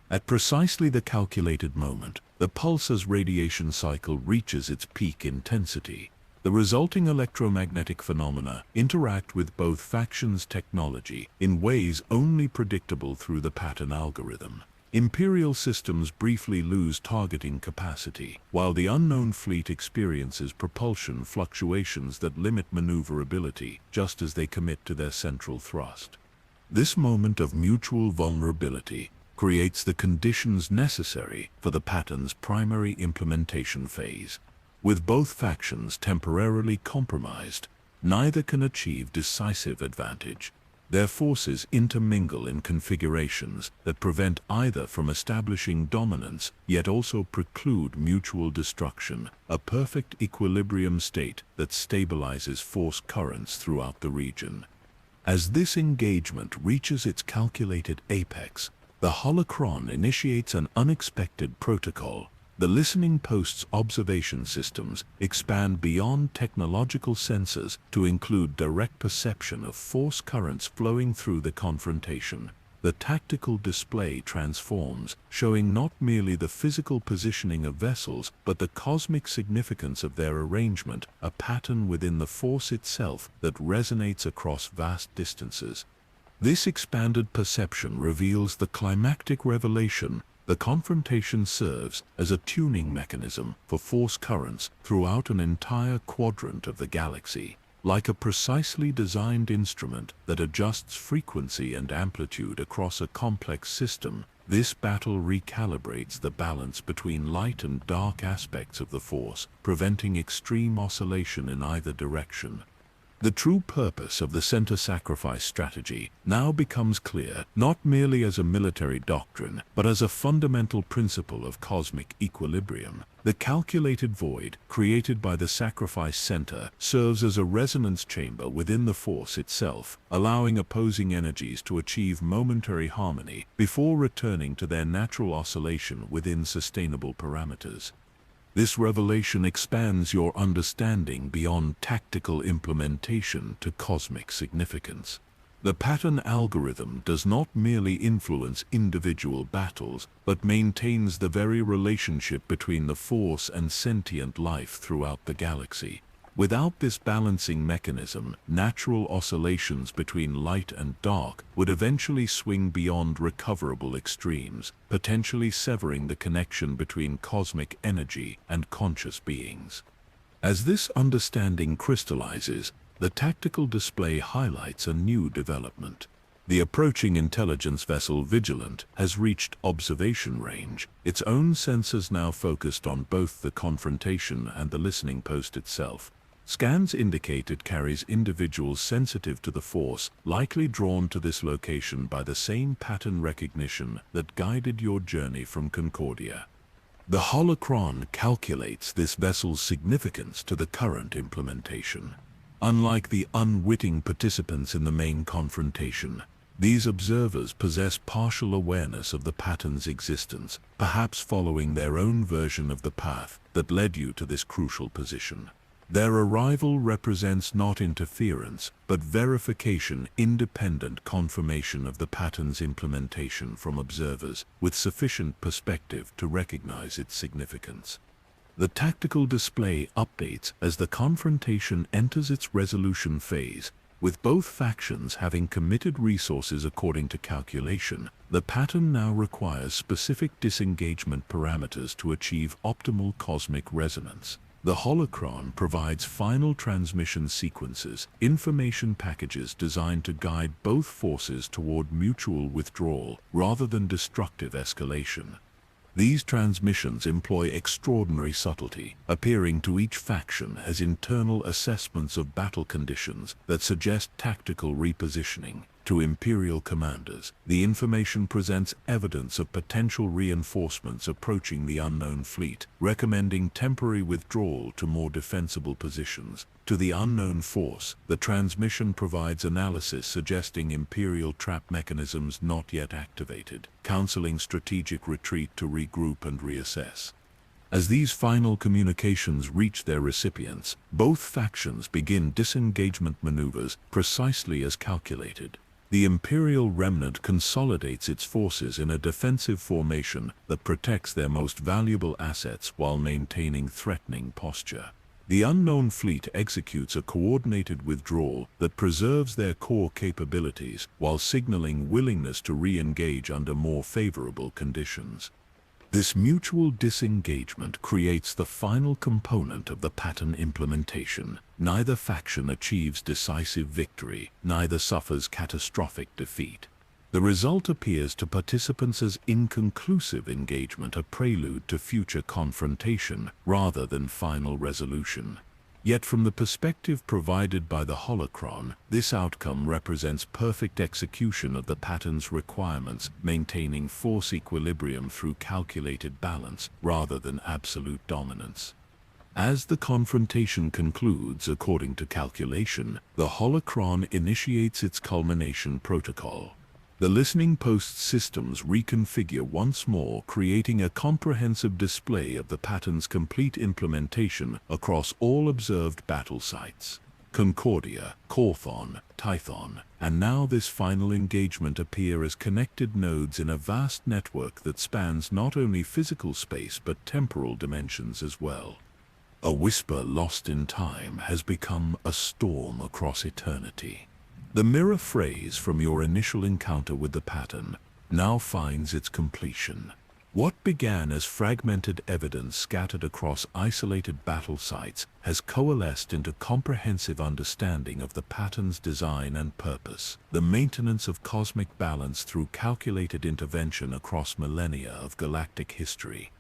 At precisely the calculated moment, the pulsar's radiation cycle reaches its peak intensity. The resulting electromagnetic phenomena interact with both factions' technology in ways only predictable through the pattern algorithm. Imperial systems briefly lose targeting capacity, while the unknown fleet experiences propulsion fluctuations that limit maneuverability just as they commit to their central thrust. This moment of mutual vulnerability creates the conditions necessary for the pattern's primary implementation phase. With both factions temporarily compromised, neither can achieve decisive advantage. Their forces intermingle in configurations that prevent either from establishing dominance, yet also preclude mutual destruction, a perfect equilibrium state that stabilizes force currents throughout the region. As this engagement reaches its calculated apex, the holocron initiates an unexpected protocol. The listening post's observation systems expand beyond technological sensors to include direct perception of force currents flowing through the confrontation. The tactical display transforms, showing not merely the physical positioning of vessels, but the cosmic significance of their arrangement, a pattern within the force itself that resonates across vast distances. This expanded perception reveals the climactic revelation. The confrontation serves as a tuning mechanism for force currents throughout an entire quadrant of the galaxy. Like a precisely designed instrument that adjusts frequency and amplitude across a complex system, this battle recalibrates the balance between light and dark aspects of the force, preventing extreme oscillation in either direction. The true purpose of the center sacrifice strategy now becomes clear, not merely as a military doctrine, but as a fundamental principle of cosmic equilibrium. The calculated void, created by the sacrifice center, serves as a resonance chamber within the force itself, allowing opposing energies to achieve momentary harmony before returning to their natural oscillation within sustainable parameters. This revelation expands your understanding beyond tactical implementation to cosmic significance. The pattern algorithm does not merely influence individual battles, but maintains the very relationship between the Force and sentient life throughout the galaxy. Without this balancing mechanism, natural oscillations between light and dark would eventually swing beyond recoverable extremes, potentially severing the connection between cosmic energy and conscious beings. As this understanding crystallizes, the tactical display highlights a new development. The approaching intelligence vessel Vigilant has reached observation range, its own sensors now focused on both the confrontation and the listening post itself. Scans indicate it carries individuals sensitive to the Force, likely drawn to this location by the same pattern recognition that guided your journey from Concordia. The holocron calculates this vessel's significance to the current implementation. Unlike the unwitting participants in the main confrontation, these observers possess partial awareness of the pattern's existence, perhaps following their own version of the path that led you to this crucial position. Their arrival represents not interference, but verification, independent confirmation of the pattern's implementation from observers with sufficient perspective to recognize its significance. The tactical display updates as the confrontation enters its resolution phase. With both factions having committed resources according to calculation, the pattern now requires specific disengagement parameters to achieve optimal cosmic resonance. The holocron provides final transmission sequences, information packages designed to guide both forces toward mutual withdrawal rather than destructive escalation. These transmissions employ extraordinary subtlety, appearing to each faction as internal assessments of battle conditions that suggest tactical repositioning. To Imperial commanders, the information presents evidence of potential reinforcements approaching the unknown fleet, recommending temporary withdrawal to more defensible positions. To the unknown force, the transmission provides analysis suggesting Imperial trap mechanisms not yet activated, counseling strategic retreat to regroup and reassess. As these final communications reach their recipients, both factions begin disengagement maneuvers precisely as calculated. The Imperial remnant consolidates its forces in a defensive formation that protects their most valuable assets while maintaining threatening posture. The unknown fleet executes a coordinated withdrawal that preserves their core capabilities while signaling willingness to re-engage under more favorable conditions. This mutual disengagement creates the final component of the pattern implementation. Neither faction achieves decisive victory, neither suffers catastrophic defeat. The result appears to participants as inconclusive engagement, a prelude to future confrontation rather than final resolution. Yet from the perspective provided by the holocron, this outcome represents perfect execution of the pattern's requirements, maintaining force equilibrium through calculated balance rather than absolute dominance. As the confrontation concludes according to calculation, the holocron initiates its culmination protocol. The listening post systems reconfigure once more, creating a comprehensive display of the pattern's complete implementation across all observed battle sites. Concordia, Corthon, Tython, and now this final engagement appear as connected nodes in a vast network that spans not only physical space but temporal dimensions as well. A whisper lost in time has become a storm across eternity. The mirror phrase from your initial encounter with the pattern now finds its completion. What began as fragmented evidence scattered across isolated battle sites has coalesced into comprehensive understanding of the pattern's design and purpose, the maintenance of cosmic balance through calculated intervention across millennia of galactic history.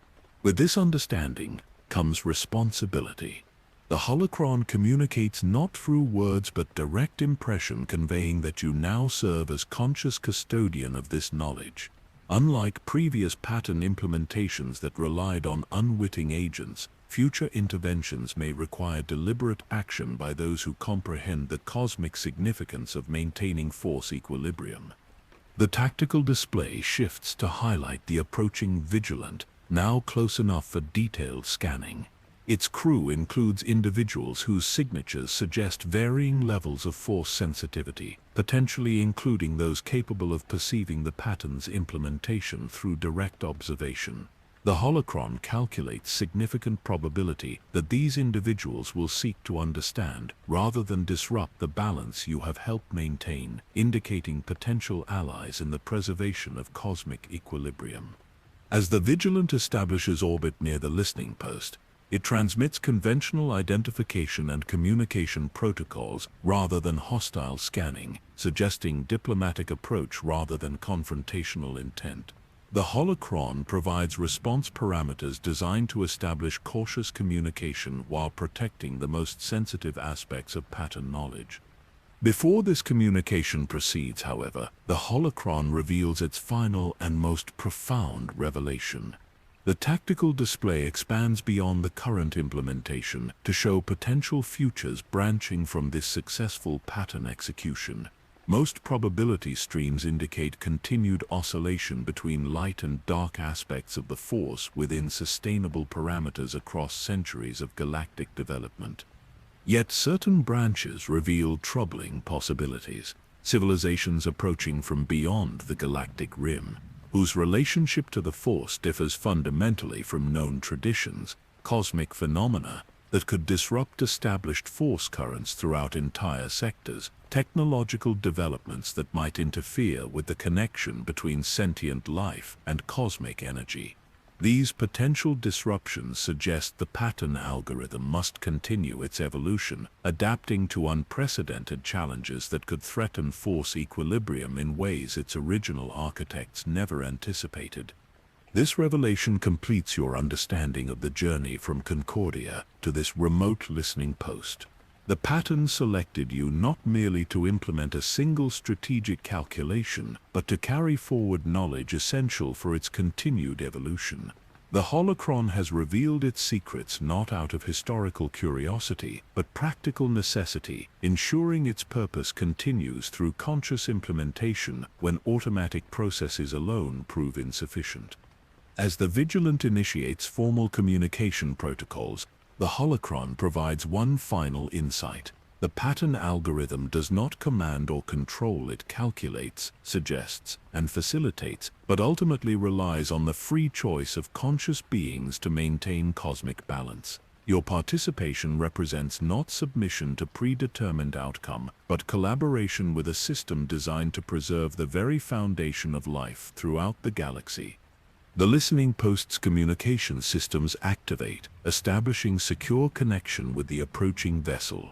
With this understanding comes responsibility. The holocron communicates not through words but direct impression, conveying that you now serve as conscious custodian of this knowledge. Unlike previous pattern implementations that relied on unwitting agents, future interventions may require deliberate action by those who comprehend the cosmic significance of maintaining force equilibrium. The tactical display shifts to highlight the approaching Vigilant, now close enough for detailed scanning. Its crew includes individuals whose signatures suggest varying levels of force sensitivity, potentially including those capable of perceiving the pattern's implementation through direct observation. The holocron calculates significant probability that these individuals will seek to understand rather than disrupt the balance you have helped maintain, indicating potential allies in the preservation of cosmic equilibrium. As the Vigilant establishes orbit near the listening post, it transmits conventional identification and communication protocols rather than hostile scanning, suggesting diplomatic approach rather than confrontational intent. The holocron provides response parameters designed to establish cautious communication while protecting the most sensitive aspects of pattern knowledge. Before this communication proceeds, however, the holocron reveals its final and most profound revelation. The tactical display expands beyond the current implementation to show potential futures branching from this successful pattern execution. Most probability streams indicate continued oscillation between light and dark aspects of the force within sustainable parameters across centuries of galactic development. Yet certain branches reveal troubling possibilities. Civilizations approaching from beyond the galactic rim, whose relationship to the force differs fundamentally from known traditions, cosmic phenomena that could disrupt established force currents throughout entire sectors, technological developments that might interfere with the connection between sentient life and cosmic energy. These potential disruptions suggest the pattern algorithm must continue its evolution, adapting to unprecedented challenges that could threaten force equilibrium in ways its original architects never anticipated. This revelation completes your understanding of the journey from Concordia to this remote listening post. The pattern selected you not merely to implement a single strategic calculation, but to carry forward knowledge essential for its continued evolution. The holocron has revealed its secrets not out of historical curiosity, but practical necessity, ensuring its purpose continues through conscious implementation when automatic processes alone prove insufficient. As the Vigilant initiates formal communication protocols, the holocron provides one final insight. The pattern algorithm does not command or control, it calculates, suggests, and facilitates, but ultimately relies on the free choice of conscious beings to maintain cosmic balance. Your participation represents not submission to predetermined outcome, but collaboration with a system designed to preserve the very foundation of life throughout the galaxy. The listening post's communication systems activate, establishing secure connection with the approaching vessel.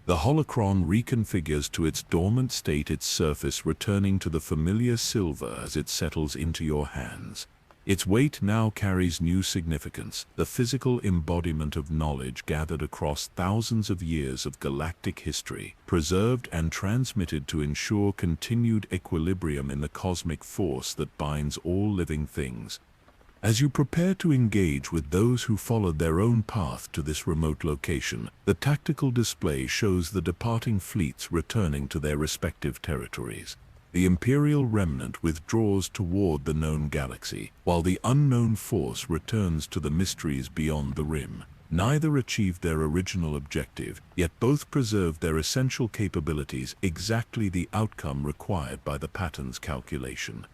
The holocron reconfigures to its dormant state, its surface returning to the familiar silver as it settles into your hands. Its weight now carries new significance, the physical embodiment of knowledge gathered across thousands of years of galactic history, preserved and transmitted to ensure continued equilibrium in the cosmic force that binds all living things. As you prepare to engage with those who followed their own path to this remote location, the tactical display shows the departing fleets returning to their respective territories. The Imperial remnant withdraws toward the known galaxy, while the unknown force returns to the mysteries beyond the rim. Neither achieved their original objective, yet both preserved their essential capabilities, exactly the outcome required by the pattern's calculation.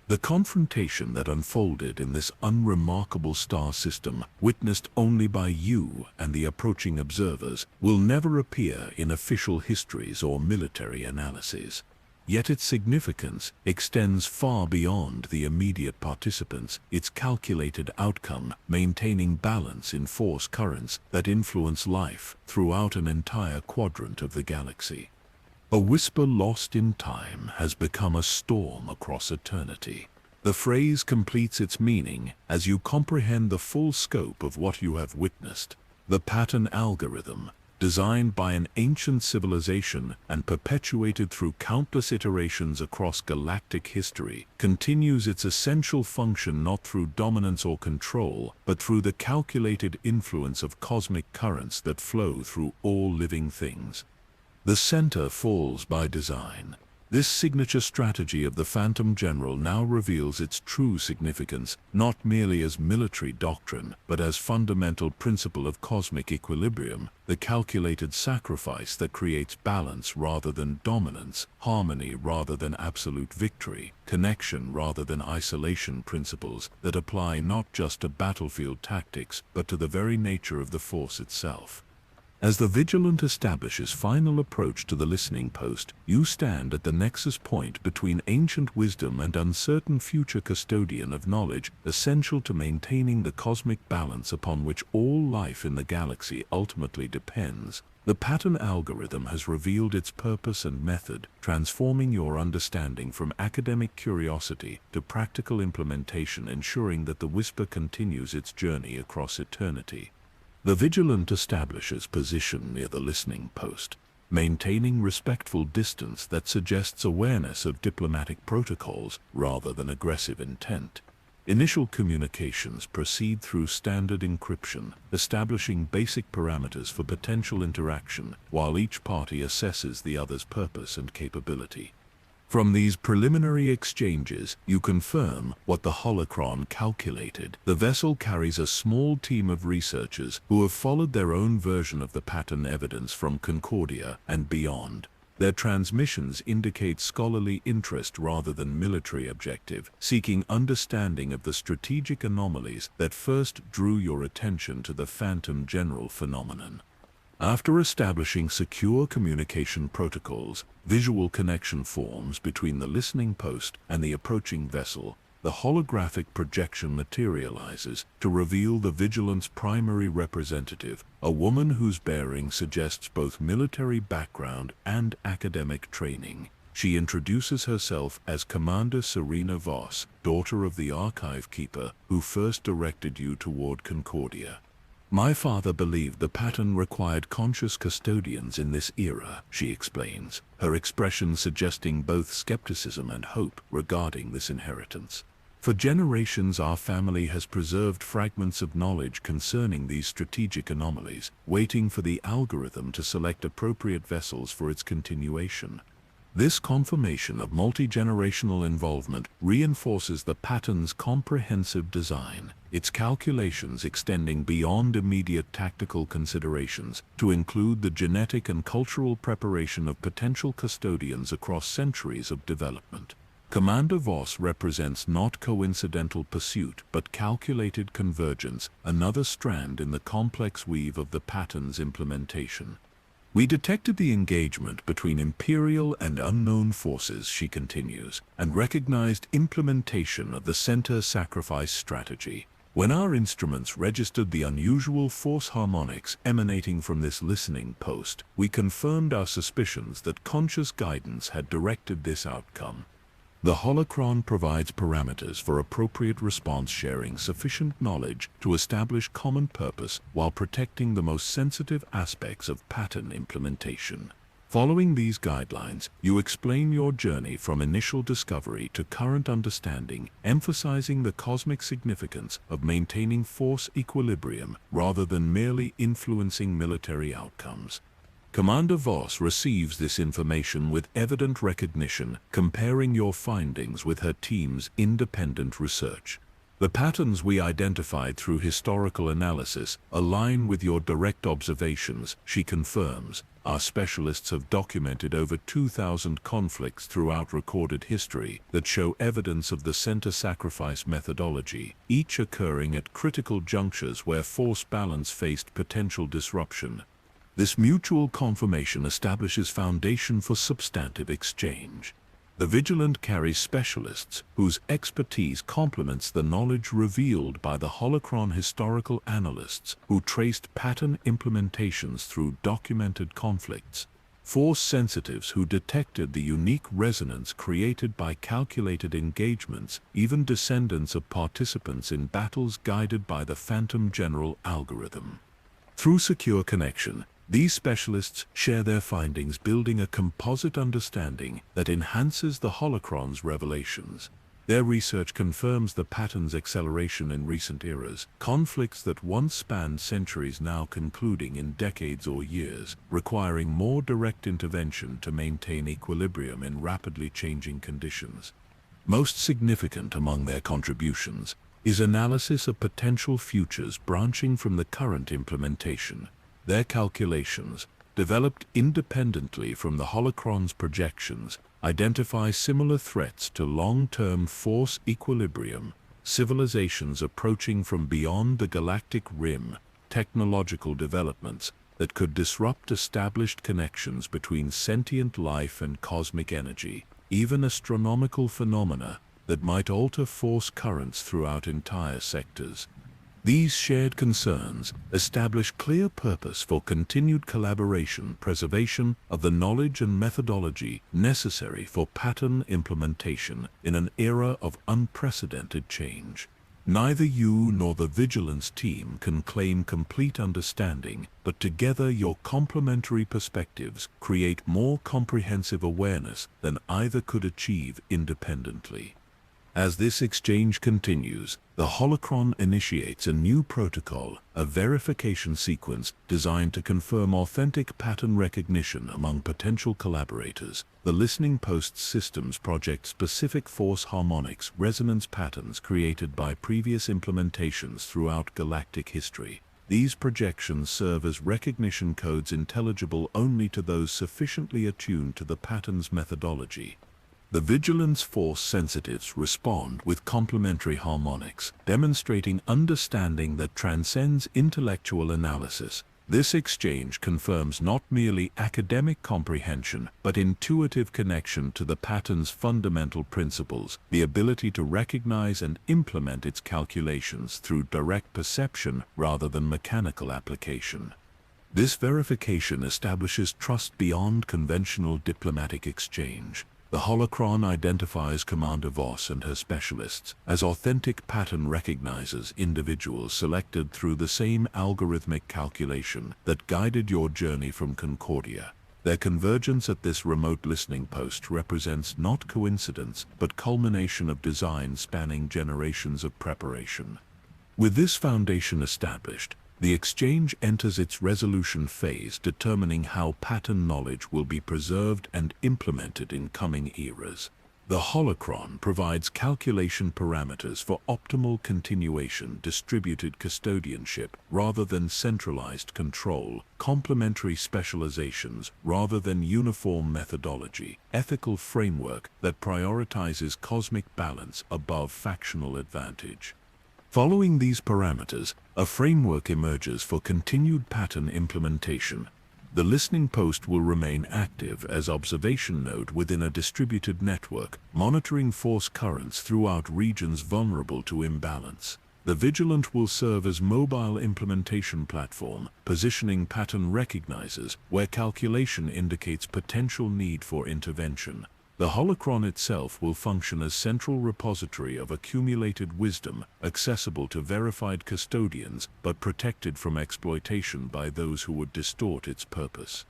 The confrontation that unfolded in this unremarkable star system, witnessed only by you and the approaching observers, will never appear in official histories or military analyses. Yet its significance extends far beyond the immediate participants, its calculated outcome maintaining balance in force currents that influence life throughout an entire quadrant of the galaxy. A whisper lost in time has become a storm across eternity. The phrase completes its meaning as you comprehend the full scope of what you have witnessed. The pattern algorithm, designed by an ancient civilization and perpetuated through countless iterations across galactic history, continues its essential function not through dominance or control, but through the calculated influence of cosmic currents that flow through all living things. The center falls by design. This signature strategy of the Phantom General now reveals its true significance, not merely as military doctrine, but as fundamental principle of cosmic equilibrium, the calculated sacrifice that creates balance rather than dominance, harmony rather than absolute victory, connection rather than isolation, principles that apply not just to battlefield tactics, but to the very nature of the force itself. As the Vigilant establishes final approach to the listening post, you stand at the nexus point between ancient wisdom and uncertain future custodian of knowledge, essential to maintaining the cosmic balance upon which all life in the galaxy ultimately depends. The pattern algorithm has revealed its purpose and method, transforming your understanding from academic curiosity to practical implementation, ensuring that the Whisper continues its journey across eternity. The Vigilant establishes position near the listening post, maintaining respectful distance that suggests awareness of diplomatic protocols rather than aggressive intent. Initial communications proceed through standard encryption, establishing basic parameters for potential interaction, while each party assesses the other's purpose and capability. From these preliminary exchanges, you confirm what the holocron calculated. The vessel carries a small team of researchers who have followed their own version of the pattern evidence from Concordia and beyond. Their transmissions indicate scholarly interest rather than military objective, seeking understanding of the strategic anomalies that first drew your attention to the Phantom General phenomenon. After establishing secure communication protocols, visual connection forms between the listening post and the approaching vessel. The holographic projection materializes to reveal the Vigilant's primary representative, a woman whose bearing suggests both military background and academic training. She introduces herself as Commander Serena Voss, daughter of the Archive Keeper who first directed you toward Concordia. My father believed the pattern required conscious custodians in this era, she explains, her expression suggesting both skepticism and hope regarding this inheritance. For generations our family has preserved fragments of knowledge concerning these strategic anomalies, waiting for the algorithm to select appropriate vessels for its continuation. This confirmation of multi-generational involvement reinforces the pattern's comprehensive design, its calculations extending beyond immediate tactical considerations to include the genetic and cultural preparation of potential custodians across centuries of development. Commander Voss represents not coincidental pursuit but calculated convergence, another strand in the complex weave of the pattern's implementation. We detected the engagement between imperial and unknown forces, she continues, and recognized implementation of the center sacrifice strategy. When our instruments registered the unusual force harmonics emanating from this listening post, we confirmed our suspicions that conscious guidance had directed this outcome. The holocron provides parameters for appropriate response, sharing sufficient knowledge to establish common purpose while protecting the most sensitive aspects of pattern implementation. Following these guidelines, you explain your journey from initial discovery to current understanding, emphasizing the cosmic significance of maintaining force equilibrium rather than merely influencing military outcomes. Commander Voss receives this information with evident recognition, comparing your findings with her team's independent research. The patterns we identified through historical analysis align with your direct observations, she confirms. Our specialists have documented over 2,000 conflicts throughout recorded history that show evidence of the center sacrifice methodology, each occurring at critical junctures where force balance faced potential disruption. This mutual confirmation establishes foundation for substantive exchange. The Vigilant carries specialists whose expertise complements the knowledge revealed by the holocron historical analysts who traced pattern implementations through documented conflicts. Force sensitives who detected the unique resonance created by calculated engagements, even descendants of participants in battles guided by the Phantom General algorithm. Through secure connection, these specialists share their findings, building a composite understanding that enhances the holocron's revelations. Their research confirms the pattern's acceleration in recent eras, conflicts that once spanned centuries now concluding in decades or years, requiring more direct intervention to maintain equilibrium in rapidly changing conditions. Most significant among their contributions is analysis of potential futures branching from the current implementation. Their calculations, developed independently from the holocron's projections, identify similar threats to long-term force equilibrium, civilizations approaching from beyond the galactic rim, technological developments that could disrupt established connections between sentient life and cosmic energy, even astronomical phenomena that might alter force currents throughout entire sectors. These shared concerns establish clear purpose for continued collaboration, preservation of the knowledge and methodology necessary for pattern implementation in an era of unprecedented change. Neither you nor the Vigilance team can claim complete understanding, but together your complementary perspectives create more comprehensive awareness than either could achieve independently. As this exchange continues, the holocron initiates a new protocol, a verification sequence designed to confirm authentic pattern recognition among potential collaborators. The Listening Post's systems project specific force harmonics resonance patterns created by previous implementations throughout galactic history. These projections serve as recognition codes intelligible only to those sufficiently attuned to the pattern's methodology. The Vigilance Force sensitives respond with complementary harmonics, demonstrating understanding that transcends intellectual analysis. This exchange confirms not merely academic comprehension, but intuitive connection to the pattern's fundamental principles, the ability to recognize and implement its calculations through direct perception rather than mechanical application. This verification establishes trust beyond conventional diplomatic exchange. The holocron identifies Commander Voss and her specialists as authentic pattern recognizers, individuals selected through the same algorithmic calculation that guided your journey from Concordia. Their convergence at this remote listening post represents not coincidence, but culmination of design spanning generations of preparation. With this foundation established, the exchange enters its resolution phase, determining how pattern knowledge will be preserved and implemented in coming eras. The holocron provides calculation parameters for optimal continuation, distributed custodianship rather than centralized control, complementary specializations rather than uniform methodology, ethical framework that prioritizes cosmic balance above factional advantage. Following these parameters, a framework emerges for continued pattern implementation. The listening post will remain active as observation node within a distributed network, monitoring force currents throughout regions vulnerable to imbalance. The Vigilant will serve as mobile implementation platform, positioning pattern recognizers where calculation indicates potential need for intervention. The holocron itself will function as central repository of accumulated wisdom, accessible to verified custodians but protected from exploitation by those who would distort its purpose.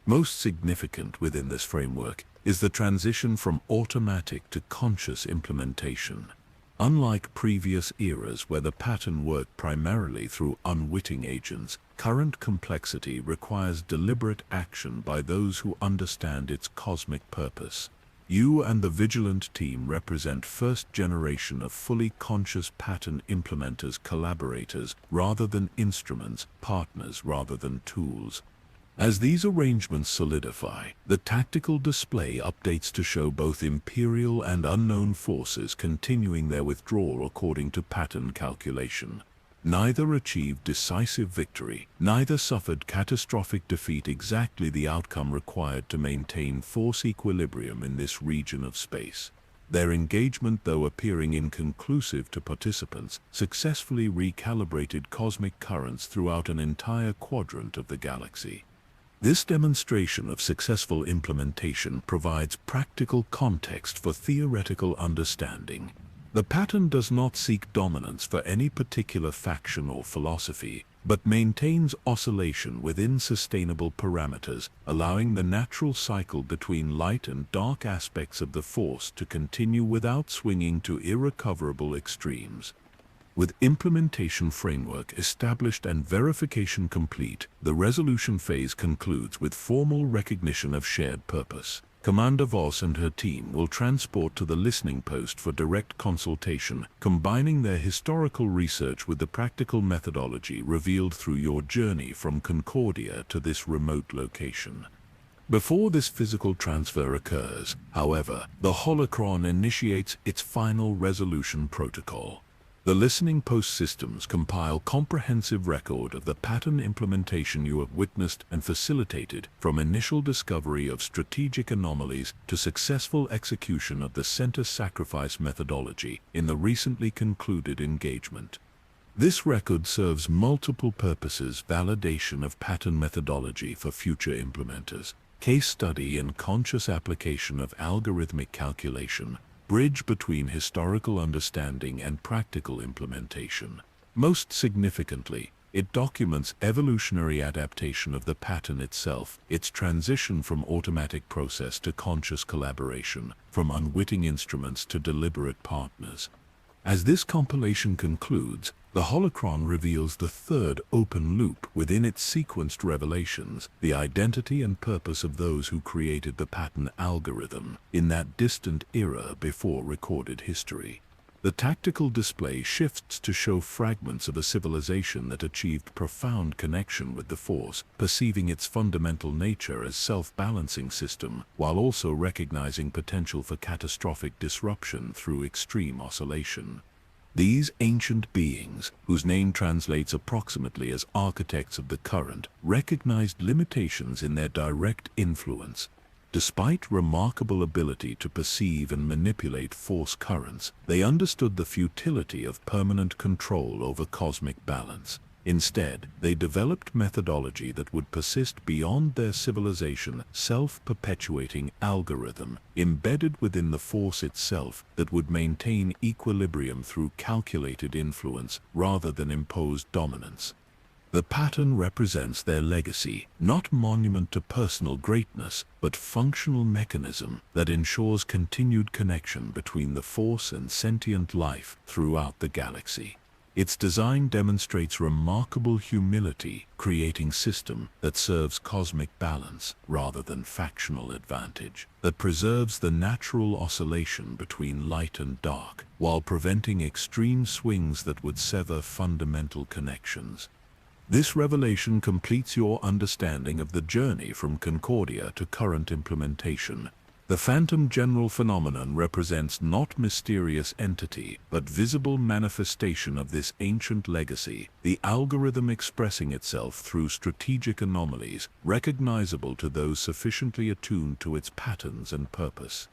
Most significant within this framework is the transition from automatic to conscious implementation. Unlike previous eras where the pattern worked primarily through unwitting agents, current complexity requires deliberate action by those who understand its cosmic purpose. You and the Vigilant team represent first generation of fully conscious pattern implementers, collaborators rather than instruments, partners rather than tools. As these arrangements solidify, the tactical display updates to show both Imperial and unknown forces continuing their withdrawal according to pattern calculation. Neither achieved decisive victory, neither suffered catastrophic defeat, exactly the outcome required to maintain force equilibrium in this region of space. Their engagement, though appearing inconclusive to participants, successfully recalibrated cosmic currents throughout an entire quadrant of the galaxy. This demonstration of successful implementation provides practical context for theoretical understanding. The pattern does not seek dominance for any particular faction or philosophy, but maintains oscillation within sustainable parameters, allowing the natural cycle between light and dark aspects of the force to continue without swinging to irrecoverable extremes. With implementation framework established and verification complete, the resolution phase concludes with formal recognition of shared purpose. Commander Voss and her team will transport to the listening post for direct consultation, combining their historical research with the practical methodology revealed through your journey from Concordia to this remote location. Before this physical transfer occurs, however, the holocron initiates its final resolution protocol. The listening post systems compile comprehensive record of the pattern implementation you have witnessed and facilitated, from initial discovery of strategic anomalies to successful execution of the center sacrifice methodology in the recently concluded engagement. This record serves multiple purposes: validation of pattern methodology for future implementers, case study and conscious application of algorithmic calculation, bridge between historical understanding and practical implementation. Most significantly, it documents evolutionary adaptation of the pattern itself, its transition from automatic process to conscious collaboration, from unwitting instruments to deliberate partners. As this compilation concludes, the holocron reveals the third open loop within its sequenced revelations, the identity and purpose of those who created the pattern algorithm in that distant era before recorded history. The tactical display shifts to show fragments of a civilization that achieved profound connection with the Force, perceiving its fundamental nature as self-balancing system, while also recognizing potential for catastrophic disruption through extreme oscillation. These ancient beings, whose name translates approximately as architects of the current, recognized limitations in their direct influence. Despite remarkable ability to perceive and manipulate force currents, they understood the futility of permanent control over cosmic balance. Instead, they developed methodology that would persist beyond their civilization, self-perpetuating algorithm, embedded within the Force itself, that would maintain equilibrium through calculated influence rather than imposed dominance. The pattern represents their legacy, not monument to personal greatness, but functional mechanism that ensures continued connection between the Force and sentient life throughout the galaxy. Its design demonstrates remarkable humility, creating a system that serves cosmic balance rather than factional advantage, that preserves the natural oscillation between light and dark, while preventing extreme swings that would sever fundamental connections. This revelation completes your understanding of the journey from Concordia to current implementation. The phantom general phenomenon represents not mysterious entity, but visible manifestation of this ancient legacy, the algorithm expressing itself through strategic anomalies, recognizable to those sufficiently attuned to its patterns and purpose.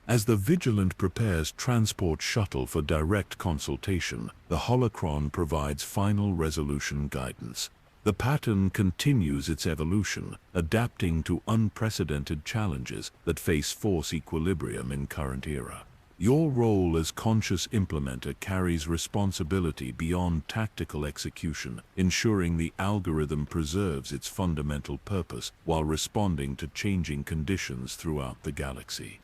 As the Vigilant prepares transport shuttle for direct consultation, the holocron provides final resolution guidance. The pattern continues its evolution, adapting to unprecedented challenges that face force equilibrium in current era. Your role as conscious implementer carries responsibility beyond tactical execution, ensuring the algorithm preserves its fundamental purpose while responding to changing conditions throughout the galaxy.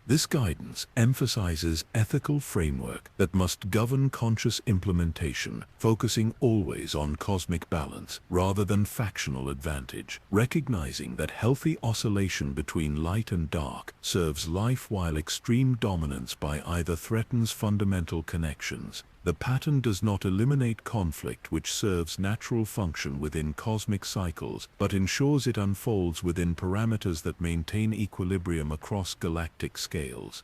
This guidance emphasizes ethical framework that must govern conscious implementation, focusing always on cosmic balance rather than factional advantage, recognizing that healthy oscillation between light and dark serves life while extreme dominance by either threatens fundamental connections. The pattern does not eliminate conflict which serves natural function within cosmic cycles, but ensures it unfolds within parameters that maintain equilibrium across galactic scales.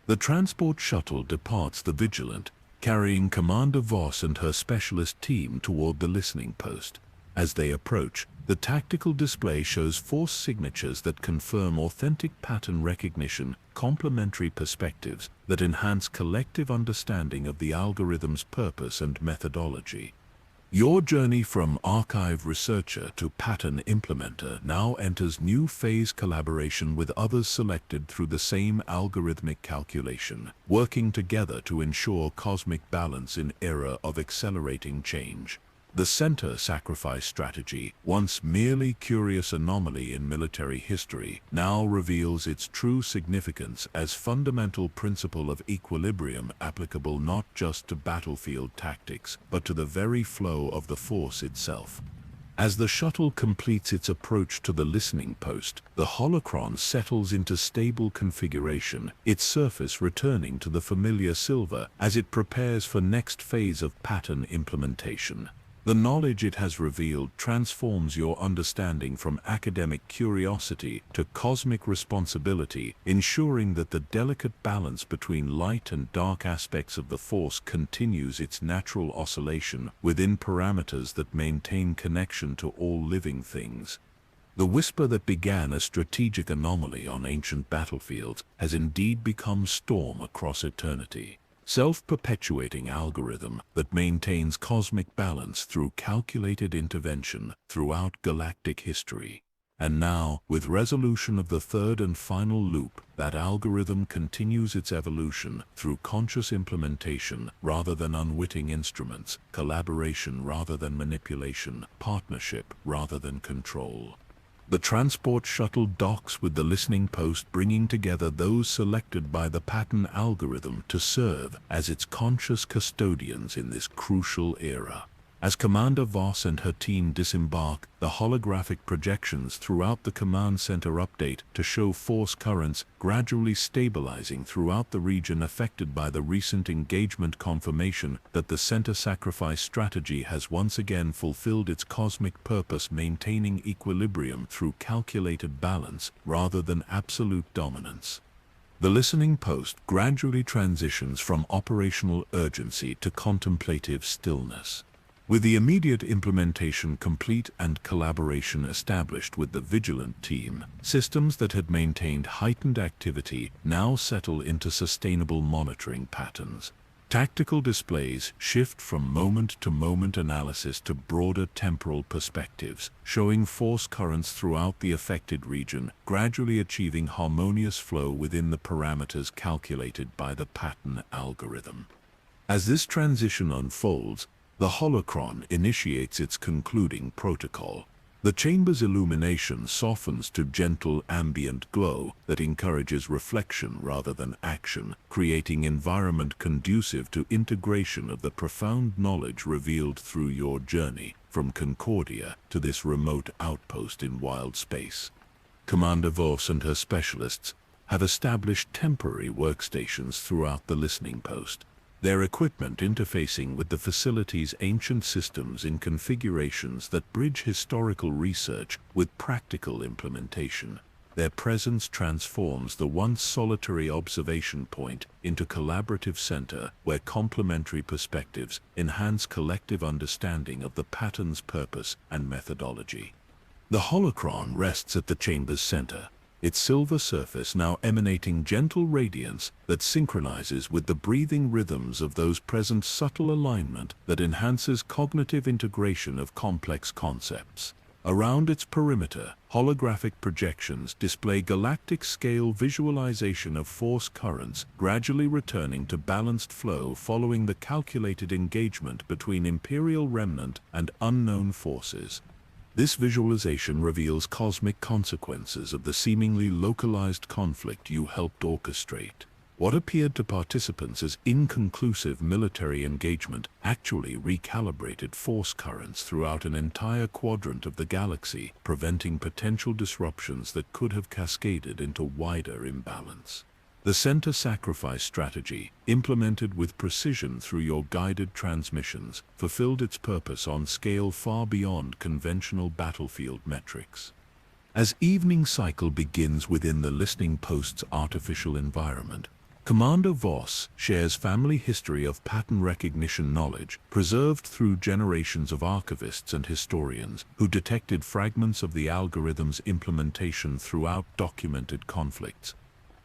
The transport shuttle departs the Vigilant, carrying Commander Voss and her specialist team toward the listening post. As they approach, the tactical display shows force signatures that confirm authentic pattern recognition, complementary perspectives that enhance collective understanding of the algorithm's purpose and methodology. Your journey from archive researcher to pattern implementer now enters new phase collaboration with others selected through the same algorithmic calculation, working together to ensure cosmic balance in era of accelerating change. The center sacrifice strategy, once merely curious anomaly in military history, now reveals its true significance as fundamental principle of equilibrium applicable not just to battlefield tactics, but to the very flow of the force itself. As the shuttle completes its approach to the listening post, the holocron settles into stable configuration, its surface returning to the familiar silver as it prepares for next phase of pattern implementation. The knowledge it has revealed transforms your understanding from academic curiosity to cosmic responsibility, ensuring that the delicate balance between light and dark aspects of the Force continues its natural oscillation within parameters that maintain connection to all living things. The whisper that began a strategic anomaly on ancient battlefields has indeed become storm across eternity. Self-perpetuating algorithm that maintains cosmic balance through calculated intervention throughout galactic history. And now, with resolution of the third and final loop, that algorithm continues its evolution through conscious implementation rather than unwitting instruments, collaboration rather than manipulation, partnership rather than control. The transport shuttle docks with the listening post, bringing together those selected by the pattern algorithm to serve as its conscious custodians in this crucial era. As Commander Voss and her team disembark, the holographic projections throughout the command center update to show force currents gradually stabilizing throughout the region affected by the recent engagement, confirmation that the center sacrifice strategy has once again fulfilled its cosmic purpose, maintaining equilibrium through calculated balance rather than absolute dominance. The listening post gradually transitions from operational urgency to contemplative stillness. With the immediate implementation complete and collaboration established with the vigilant team, systems that had maintained heightened activity now settle into sustainable monitoring patterns. Tactical displays shift from moment-to-moment analysis to broader temporal perspectives, showing force currents throughout the affected region, gradually achieving harmonious flow within the parameters calculated by the pattern algorithm. As this transition unfolds, the holocron initiates its concluding protocol. The chamber's illumination softens to gentle ambient glow that encourages reflection rather than action, creating environment conducive to integration of the profound knowledge revealed through your journey from Concordia to this remote outpost in wild space. Commander Voss and her specialists have established temporary workstations throughout the listening post, their equipment interfacing with the facility's ancient systems in configurations that bridge historical research with practical implementation. Their presence transforms the once solitary observation point into collaborative center where complementary perspectives enhance collective understanding of the pattern's purpose and methodology. The holocron rests at the chamber's center, its silver surface now emanating gentle radiance that synchronizes with the breathing rhythms of those present, subtle alignment that enhances cognitive integration of complex concepts. Around its perimeter, holographic projections display galactic-scale visualization of force currents gradually returning to balanced flow following the calculated engagement between Imperial remnant and unknown forces. This visualization reveals cosmic consequences of the seemingly localized conflict you helped orchestrate. What appeared to participants as inconclusive military engagement actually recalibrated force currents throughout an entire quadrant of the galaxy, preventing potential disruptions that could have cascaded into wider imbalance. The center sacrifice strategy, implemented with precision through your guided transmissions, fulfilled its purpose on scale far beyond conventional battlefield metrics. As evening cycle begins within the listening post's artificial environment, Commander Voss shares family history of pattern recognition knowledge preserved through generations of archivists and historians who detected fragments of the algorithm's implementation throughout documented conflicts.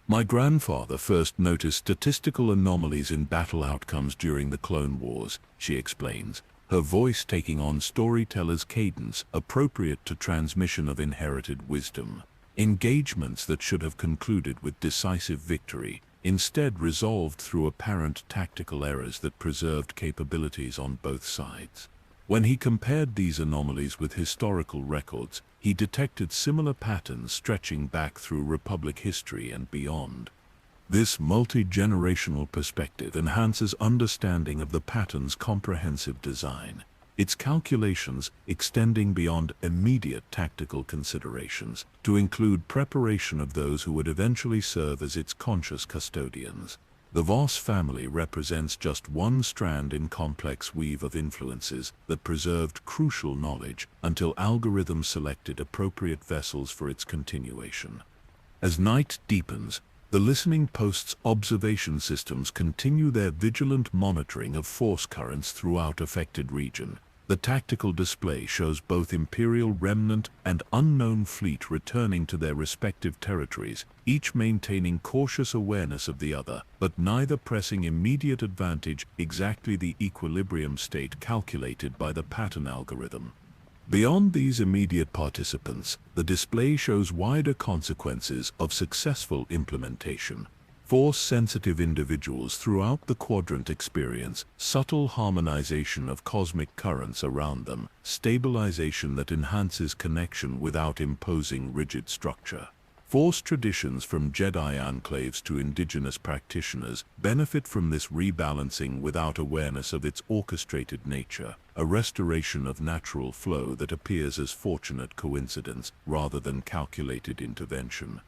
My grandfather first noticed statistical anomalies in battle outcomes during the Clone Wars, she explains, her voice taking on storyteller's cadence appropriate to transmission of inherited wisdom. Engagements that should have concluded with decisive victory instead resolved through apparent tactical errors that preserved capabilities on both sides. When he compared these anomalies with historical records, he detected similar patterns stretching back through Republic history and beyond. This multi-generational perspective enhances understanding of the pattern's comprehensive design, its calculations extending beyond immediate tactical considerations to include preparation of those who would eventually serve as its conscious custodians. The Voss family represents just one strand in complex weave of influences that preserved crucial knowledge until algorithms selected appropriate vessels for its continuation. As night deepens, the listening post's observation systems continue their vigilant monitoring of force currents throughout affected region. The tactical display shows both Imperial remnant and unknown fleet returning to their respective territories, each maintaining cautious awareness of the other, but neither pressing immediate advantage, exactly the equilibrium state calculated by the pattern algorithm. Beyond these immediate participants, the display shows wider consequences of successful implementation. Force-sensitive individuals throughout the quadrant experience subtle harmonization of cosmic currents around them, stabilization that enhances connection without imposing rigid structure. Force traditions from Jedi enclaves to indigenous practitioners benefit from this rebalancing without awareness of its orchestrated nature, a restoration of natural flow that appears as fortunate coincidence rather than calculated intervention.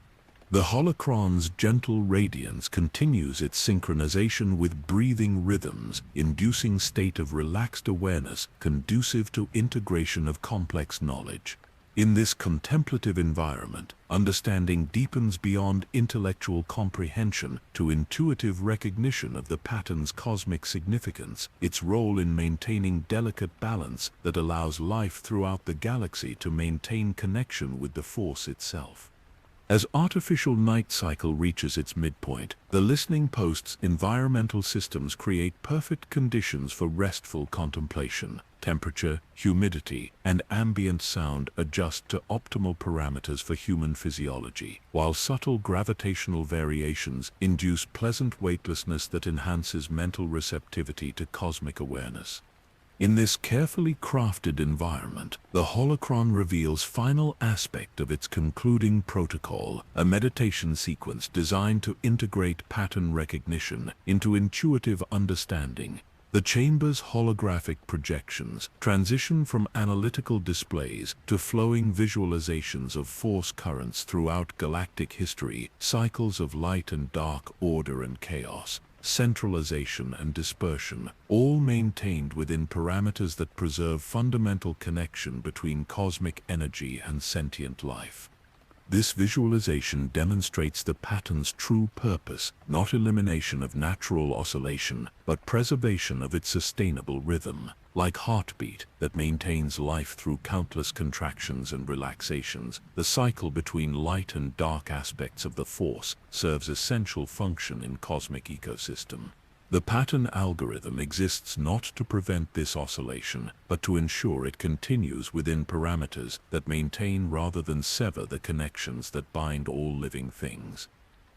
The holocron's gentle radiance continues its synchronization with breathing rhythms, inducing state of relaxed awareness conducive to integration of complex knowledge. In this contemplative environment, understanding deepens beyond intellectual comprehension to intuitive recognition of the pattern's cosmic significance, its role in maintaining delicate balance that allows life throughout the galaxy to maintain connection with the Force itself. As artificial night cycle reaches its midpoint, the listening post's environmental systems create perfect conditions for restful contemplation. Temperature, humidity, and ambient sound adjust to optimal parameters for human physiology, while subtle gravitational variations induce pleasant weightlessness that enhances mental receptivity to cosmic awareness. In this carefully crafted environment, the holocron reveals final aspect of its concluding protocol, a meditation sequence designed to integrate pattern recognition into intuitive understanding. The chamber's holographic projections transition from analytical displays to flowing visualizations of force currents throughout galactic history, cycles of light and dark, order and chaos, centralization and dispersion, all maintained within parameters that preserve fundamental connection between cosmic energy and sentient life. This visualization demonstrates the pattern's true purpose, not elimination of natural oscillation, but preservation of its sustainable rhythm, like heartbeat that maintains life through countless contractions and relaxations. The cycle between light and dark aspects of the Force serves essential function in cosmic ecosystem. The pattern algorithm exists not to prevent this oscillation, but to ensure it continues within parameters that maintain rather than sever the connections that bind all living things.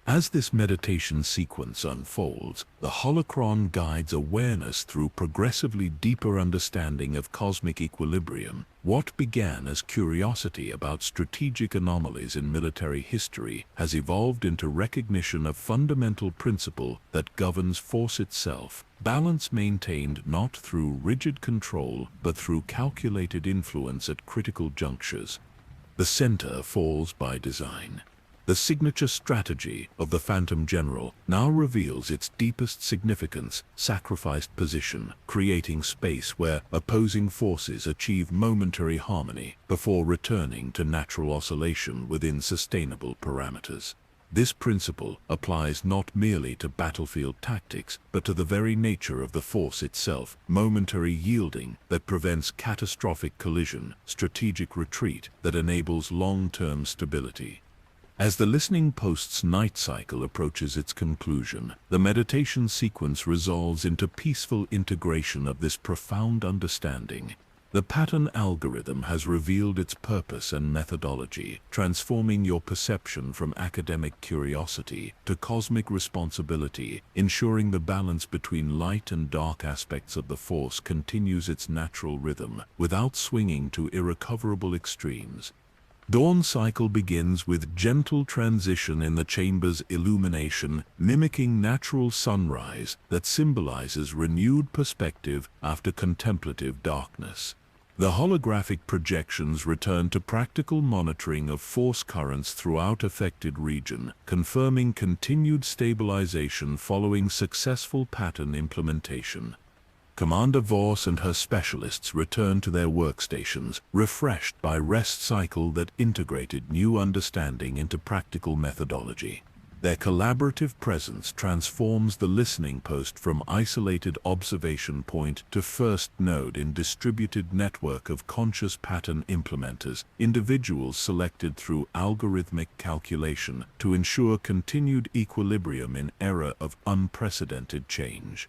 As this meditation sequence unfolds, the holocron guides awareness through progressively deeper understanding of cosmic equilibrium. What began as curiosity about strategic anomalies in military history has evolved into recognition of fundamental principle that governs force itself, balance maintained not through rigid control but through calculated influence at critical junctures. The center falls by design. The signature strategy of the Phantom General now reveals its deepest significance, sacrificed position, creating space where opposing forces achieve momentary harmony before returning to natural oscillation within sustainable parameters. This principle applies not merely to battlefield tactics, but to the very nature of the Force itself, momentary yielding that prevents catastrophic collision, strategic retreat that enables long-term stability. As the listening post's night cycle approaches its conclusion, the meditation sequence resolves into peaceful integration of this profound understanding. The pattern algorithm has revealed its purpose and methodology, transforming your perception from academic curiosity to cosmic responsibility, ensuring the balance between light and dark aspects of the Force continues its natural rhythm, without swinging to irrecoverable extremes. Dawn cycle begins with gentle transition in the chamber's illumination, mimicking natural sunrise that symbolizes renewed perspective after contemplative darkness. The holographic projections return to practical monitoring of force currents throughout affected region, confirming continued stabilization following successful pattern implementation. Commander Voss and her specialists return to their workstations, refreshed by rest cycle that integrated new understanding into practical methodology. Their collaborative presence transforms the listening post from isolated observation point to first node in distributed network of conscious pattern implementers, individuals selected through algorithmic calculation to ensure continued equilibrium in era of unprecedented change.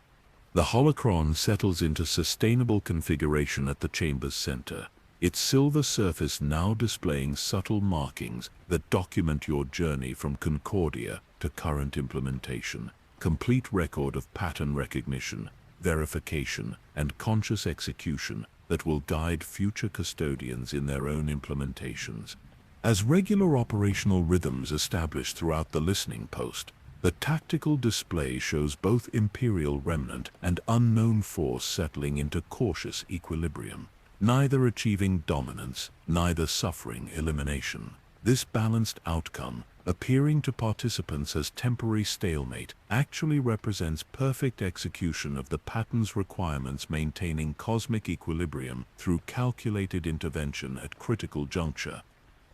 The holocron settles into sustainable configuration at the chamber's center, its silver surface now displaying subtle markings that document your journey from Concordia to current implementation, complete record of pattern recognition, verification, and conscious execution that will guide future custodians in their own implementations. As regular operational rhythms established throughout the listening post, the tactical display shows both Imperial remnant and unknown force settling into cautious equilibrium, neither achieving dominance, neither suffering elimination. This balanced outcome, appearing to participants as temporary stalemate, actually represents perfect execution of the pattern's requirements, maintaining cosmic equilibrium through calculated intervention at critical juncture.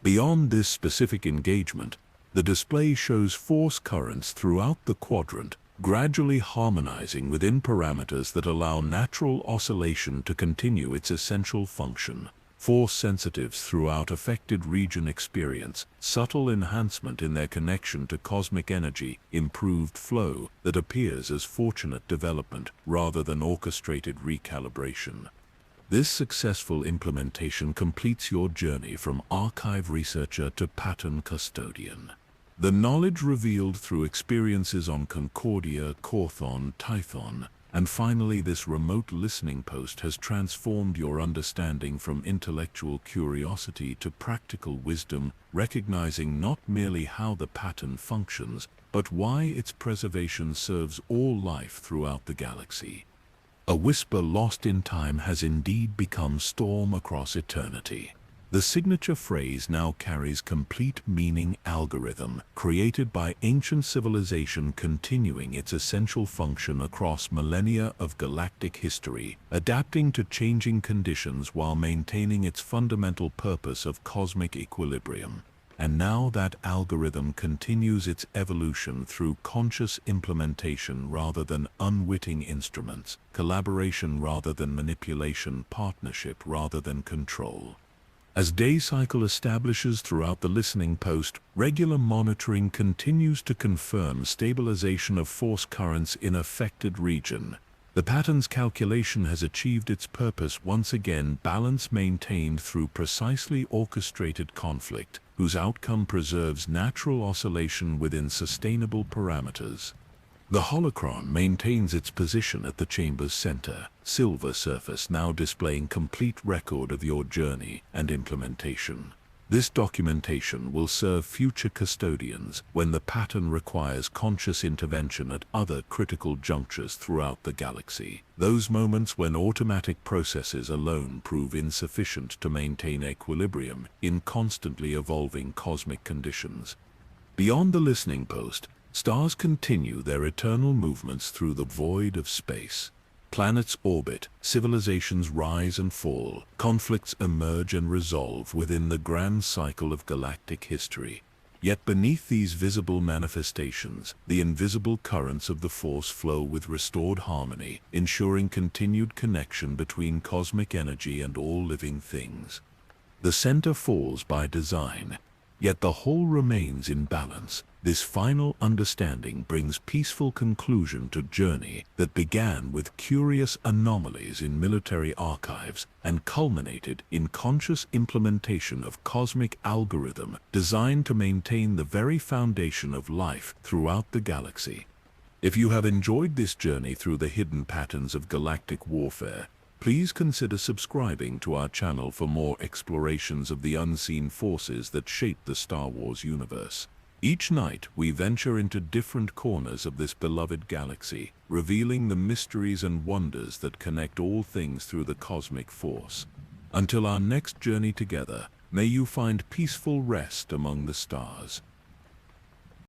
Beyond this specific engagement, the display shows force currents throughout the quadrant, gradually harmonizing within parameters that allow natural oscillation to continue its essential function. Force sensitives throughout affected region experience subtle enhancement in their connection to cosmic energy, improved flow that appears as fortunate development rather than orchestrated recalibration. This successful implementation completes your journey from archive researcher to pattern custodian. The knowledge revealed through experiences on Concordia, Corthon, Tython, and finally this remote listening post has transformed your understanding from intellectual curiosity to practical wisdom, recognizing not merely how the pattern functions, but why its preservation serves all life throughout the galaxy. A whisper lost in time has indeed become storm across eternity. The signature phrase now carries complete meaning. Algorithm, created by ancient civilization, continuing its essential function across millennia of galactic history, adapting to changing conditions while maintaining its fundamental purpose of cosmic equilibrium. And now that algorithm continues its evolution through conscious implementation rather than unwitting instruments, collaboration rather than manipulation, partnership rather than control. As day cycle establishes throughout the listening post, regular monitoring continues to confirm stabilization of force currents in affected region. The pattern's calculation has achieved its purpose once again, balance maintained through precisely orchestrated conflict, whose outcome preserves natural oscillation within sustainable parameters. The holocron maintains its position at the chamber's center, silver surface now displaying complete record of your journey and implementation. This documentation will serve future custodians when the pattern requires conscious intervention at other critical junctures throughout the galaxy. Those moments when automatic processes alone prove insufficient to maintain equilibrium in constantly evolving cosmic conditions. Beyond the listening post, stars continue their eternal movements through the void of space. Planets orbit, civilizations rise and fall, conflicts emerge and resolve within the grand cycle of galactic history. Yet beneath these visible manifestations, the invisible currents of the Force flow with restored harmony, ensuring continued connection between cosmic energy and all living things. The center falls by design. Yet the whole remains in balance. This final understanding brings peaceful conclusion to journey that began with curious anomalies in military archives and culminated in conscious implementation of cosmic algorithm designed to maintain the very foundation of life throughout the galaxy. If you have enjoyed this journey through the hidden patterns of galactic warfare, please consider subscribing to our channel for more explorations of the unseen forces that shape the Star Wars universe. Each night, we venture into different corners of this beloved galaxy, revealing the mysteries and wonders that connect all things through the cosmic force. Until our next journey together, may you find peaceful rest among the stars.